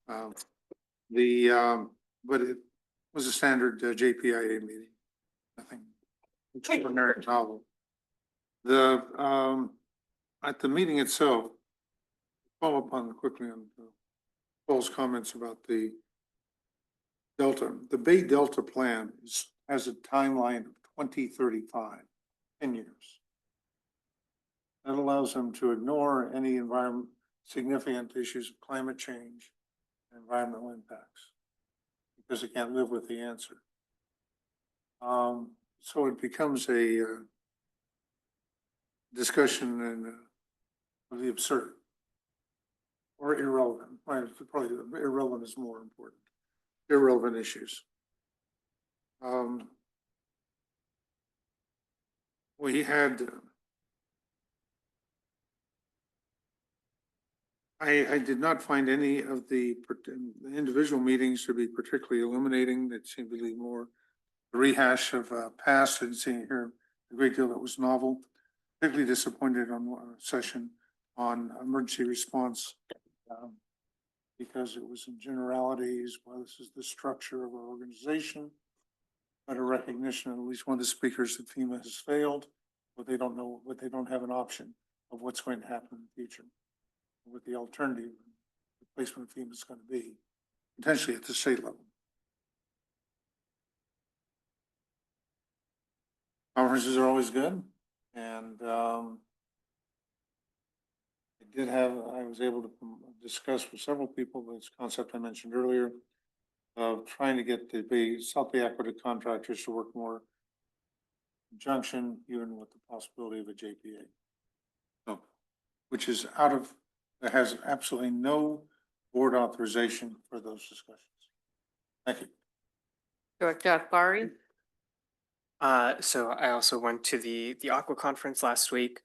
come. But it was a standard JPIA meeting. Nothing extraordinary, novel. At the meeting itself, follow up on quickly on Paul's comments about the Delta. The Bay Delta plan has a timeline of 2035, 10 years. That allows them to ignore any significant issues of climate change and environmental impacts because they can't live with the answer. So it becomes a discussion of the absurd or irrelevant. Probably irrelevant is more important. Irrelevant issues. We had I did not find any of the individual meetings to be particularly illuminating. That seemed to be more a rehash of past. I didn't see here a great deal that was novel. Particularly disappointed on a session on emergency response because it was in generalities. Well, this is the structure of our organization, but a recognition of at least one of the speakers that FEMA has failed, but they don't know what they don't have an option of what's going to happen in the future. What the alternative replacement of FEMA is going to be, potentially at the state level. Conferences are always good, and I was able to discuss with several people this concept I mentioned earlier of trying to get the South Bay Aqueduct contractors to work more in conjunction, even with the possibility of a JPA. So, which is that has absolutely no board authorization for those discussions. Thank you. Director Akbari? So I also went to the Aqua conference last week.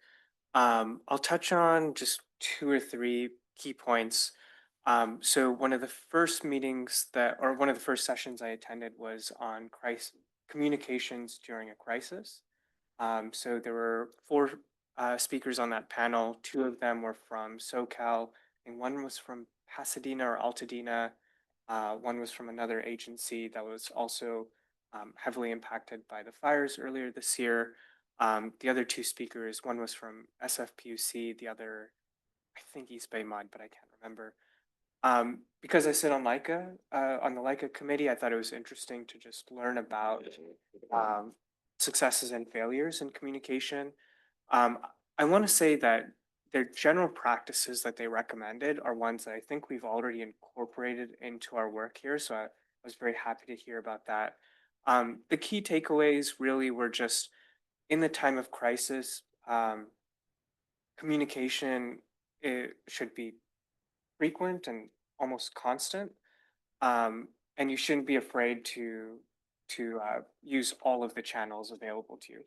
I'll touch on just 2 or 3 key points. So one of the first meetings one of the first sessions I attended was on communications during a crisis. So there were 4 speakers on that panel. 2 of them were from SoCal, and one was from Pasadena or Altadena. One was from another agency that was also heavily impacted by the fires earlier this year. The other two speakers, one was from SFPUC, the other, I think East Bay Mud, but I can't remember. Because I sit on on the LICA committee, I thought it was interesting to just learn about successes and failures in communication. I want to say that their general practices that they recommended are ones that I think we've already incorporated into our work here. So I was very happy to hear about that. The key takeaways really were just in the time of crisis, communication should be frequent and almost constant. And you shouldn't be afraid to use all of the channels available to you.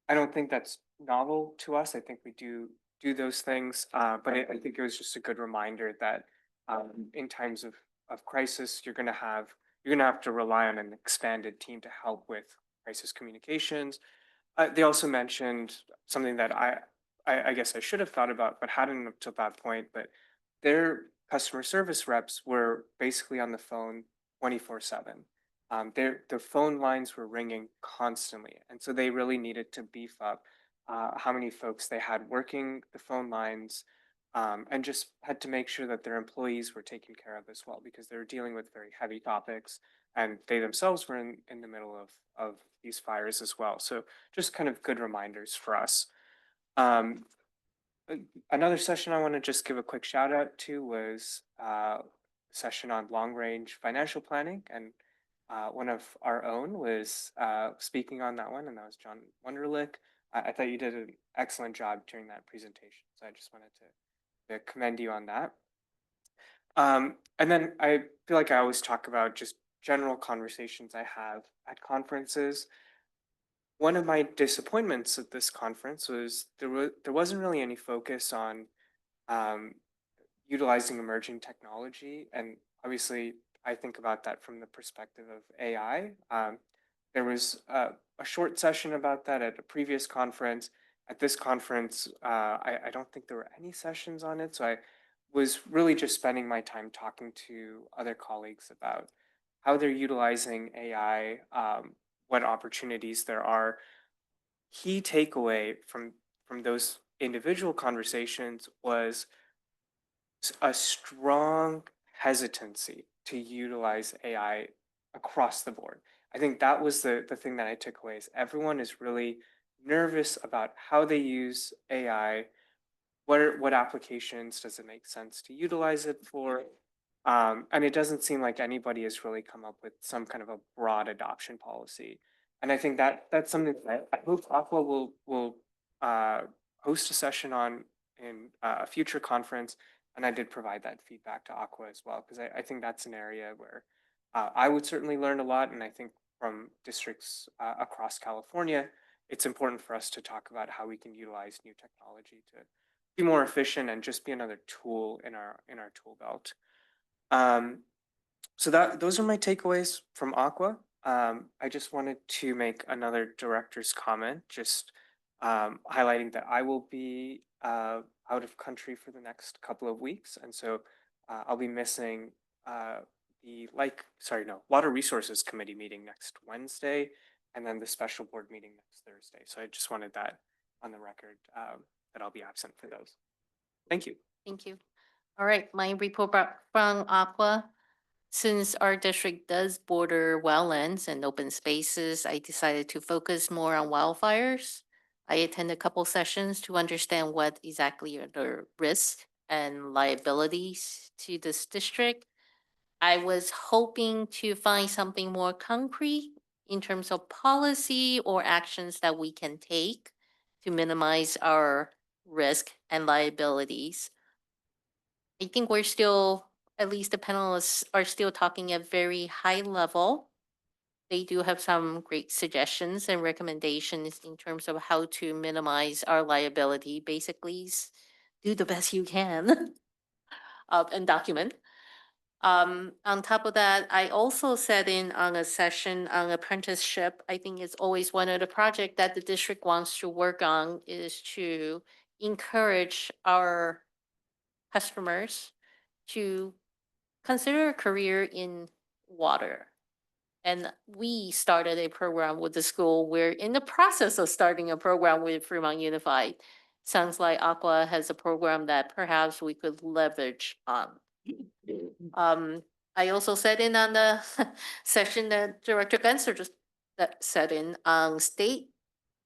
I don't think that's novel to us. I think we do those things, but I think it was just a good reminder that in times of crisis, you're gonna have to rely on an expanded team to help with crisis communications. They also mentioned something that I guess I should have thought about, but hadn't up to that point. But their customer service reps were basically on the phone 24/7. Their phone lines were ringing constantly, and so they really needed to beef up how many folks they had working the phone lines, and just had to make sure that their employees were taken care of as well, because they were dealing with very heavy topics, and they themselves were in the middle of these fires as well. So just kind of good reminders for us. Um, Another session I want to just give a quick shout out to was a session on long range financial planning, and one of our own was speaking on that one, and that was John Wunderlich. I thought you did an excellent job during that presentation, so I just wanted to commend you on that. And then I feel like I always talk about just general conversations I have at conferences. One of my disappointments at this conference was there wasn't really any focus on um, utilizing emerging technology, and obviously I think about that from the perspective of AI. There was a short session about that at a previous conference. At this conference, I don't think there were any sessions on it, so I was really just spending my time talking to other colleagues about how they're utilizing AI, what opportunities there are. Key takeaway from those individual conversations was a strong hesitancy to utilize AI across the board. I think that was the thing that I took away is everyone is really nervous about how they use AI, what applications does it make sense to utilize it for. And it doesn't seem like anybody has really come up with some kind of a broad adoption policy. And I think that's something that I hope Aqua will host a session on in a future conference. And I did provide that feedback to Aqua as well, because I think that's an area where I would certainly learn a lot. And I think from districts across California, it's important for us to talk about how we can utilize new technology to be more efficient and just be another tool in our tool belt. So those are my takeaways from Aqua. I just wanted to make another director's comment, just highlighting that I will be out of country for the next couple of weeks, and so I'll be missing the Water Resources Committee meeting next Wednesday, and then the special board meeting next Thursday. So I just wanted that on the record, that I'll be absent for those. Thank you. Thank you. All right, my report from Aqua. Since our district does border wetlands and open spaces, I decided to focus more on wildfires. I attended a couple sessions to understand what exactly are the risks and liabilities to this district. I was hoping to find something more concrete in terms of policy or actions that we can take to minimize our risk and liabilities. I think we're still, at least the panelists are still talking at very high level. They do have some great suggestions and recommendations in terms of how to minimize our liability. Basically, do the best you can and document. On top of that, I also sat in on a session on apprenticeship. I think it's always one of the projects that the district wants to work on is to encourage our customers to consider a career in water And we started a program with the school. We're in the process of starting a program with Fremont Unified. Sounds like Aqua has a program that perhaps we could leverage on. I also said in on the session that Director Gunther just said in on state,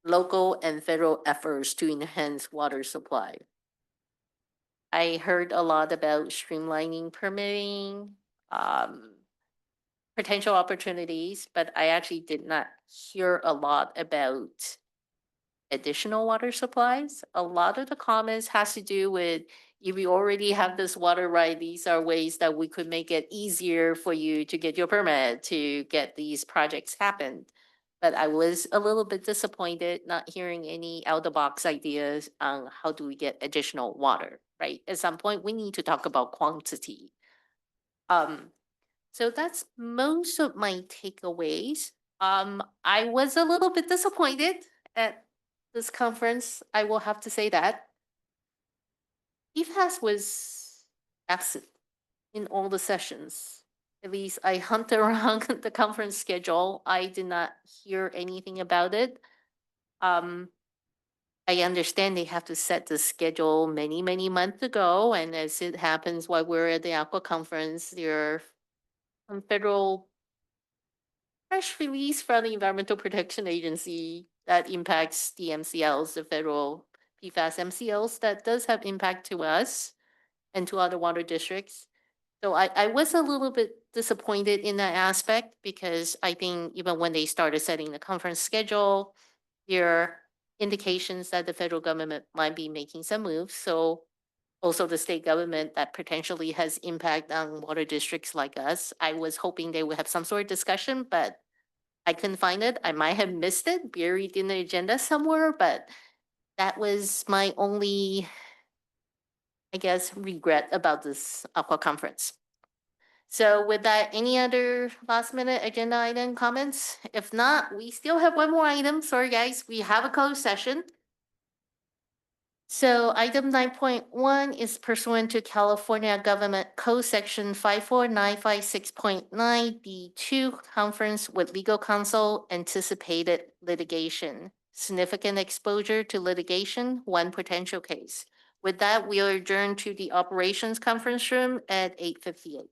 local, and federal efforts to enhance water supply. I heard a lot about streamlining permitting, potential opportunities, but I actually did not hear a lot about additional water supplies. A lot of the comments has to do with if you already have this water right, these are ways that we could make it easier for you to get your permit to get these projects happen. But I was a little bit disappointed not hearing any out of the box ideas on how do we get additional water, right? At some point, we need to talk about quantity. So that's most of my takeaways. I was a little bit disappointed at this conference. I will have to say that. PFAS was absent in all the sessions. At least I hunted around the conference schedule. I did not hear anything about it. I understand they have to set the schedule many, many months ago. And as it happens while we're at the Aqua conference, there are some federal press release from the Environmental Protection Agency that impacts the MCLs, the federal PFAS MCLs, that does have impact to us and to other water districts. So I was a little bit disappointed in that aspect because I think even when they started setting the conference schedule, there are indications that the federal government might be making some moves. So also the state government that potentially has impact on water districts like us. I was hoping they would have some sort of discussion, but I couldn't find it. I might have missed it, buried in the agenda somewhere, but that was my only, I guess, regret about this Aqua conference. So with that, any other last minute agenda item comments? If not, we still have one more item. Sorry, guys, we have a closed session. So item 9.1 is pursuant to California Government Code Section 54956.9 D2, conference with legal counsel, anticipated litigation, significant exposure to litigation, one potential case. With that, we are adjourned to the operations conference room at 8:58.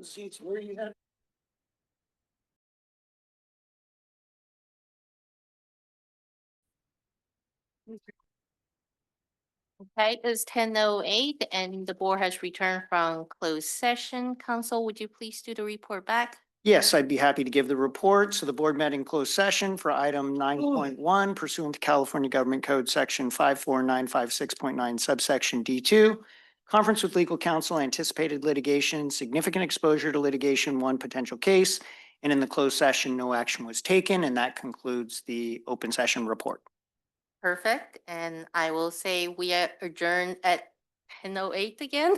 Seats, where you at? Okay, it's 10:08 and the board has returned from closed session. Council, would you please do the report back? Yes, I'd be happy to give the report. So the board met in closed session for item 9.1 pursuant to California Government Code Section 54956.9 subsection D2. Conference with legal counsel, anticipated litigation, significant exposure to litigation, one potential case. And in the closed session, no action was taken, and that concludes the open session report. Perfect. And I will say we are adjourned at 10:08 again.